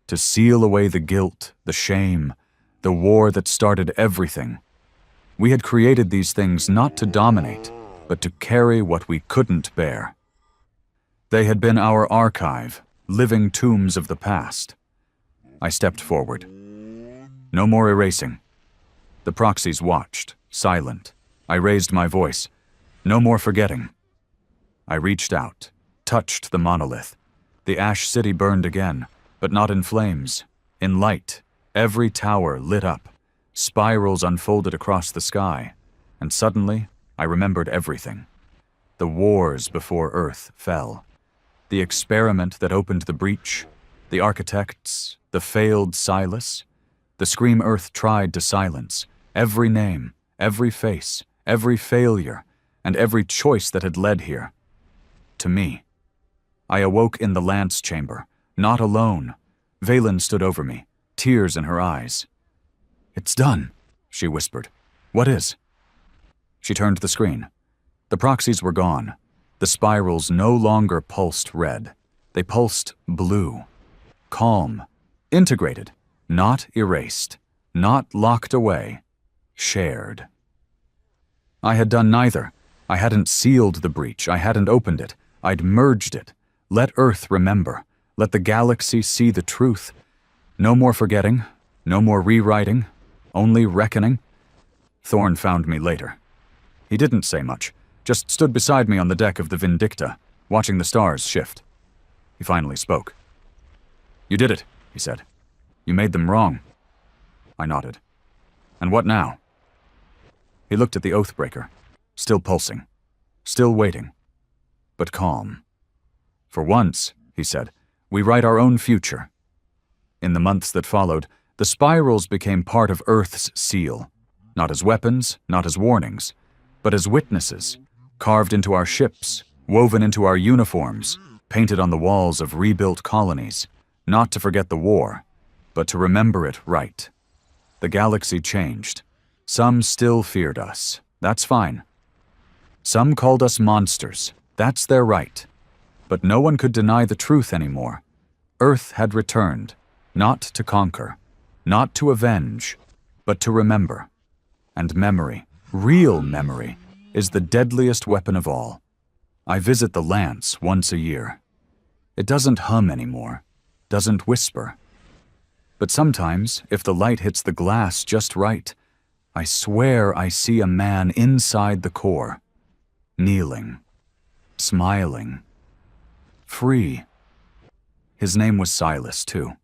to seal away the guilt, the shame, the war that started everything. We had created these things not to dominate, but to carry what we couldn't bear. They had been our archive, living tombs of the past. I stepped forward. No more erasing. The proxies watched, silent. I raised my voice. No more forgetting. I reached out, touched the monolith. The ash city burned again, but not in flames, in light. Every tower lit up. Spirals unfolded across the sky, and suddenly I remembered everything. The wars before Earth fell. The experiment that opened the breach, the architects, the failed Silas, the scream Earth tried to silence, every name, every face, every failure, and every choice that had led here. To me. I awoke in the lance chamber, not alone. Valen stood over me, tears in her eyes. "It's done," she whispered. "What is?" She turned the screen. The proxies were gone. The spirals no longer pulsed red. They pulsed blue. Calm. Integrated. Not erased. Not locked away. Shared. I had done neither. I hadn't sealed the breach. I hadn't opened it. I'd merged it. Let Earth remember. Let the galaxy see the truth. No more forgetting. No more rewriting. Only reckoning. Thorn found me later. He didn't say much, just stood beside me on the deck of the Vindicta, watching the stars shift. He finally spoke. "You did it," he said. "You made them wrong." I nodded. "And what now?" He looked at the Oathbreaker, still pulsing, still waiting, but calm. "For once," he said, "we write our own future." In the months that followed, the spirals became part of Earth's seal, not as weapons, not as warnings, but as witnesses, carved into our ships, woven into our uniforms, painted on the walls of rebuilt colonies, not to forget the war, but to remember it right. The galaxy changed. Some still feared us. That's fine. Some called us monsters. That's their right. But no one could deny the truth anymore. Earth had returned, not to conquer, not to avenge, but to remember. And memory, real memory, is the deadliest weapon of all. I visit the lance once a year. It doesn't hum anymore, doesn't whisper. But sometimes, if the light hits the glass just right, I swear I see a man inside the core, kneeling, smiling, free. His name was Silas, too.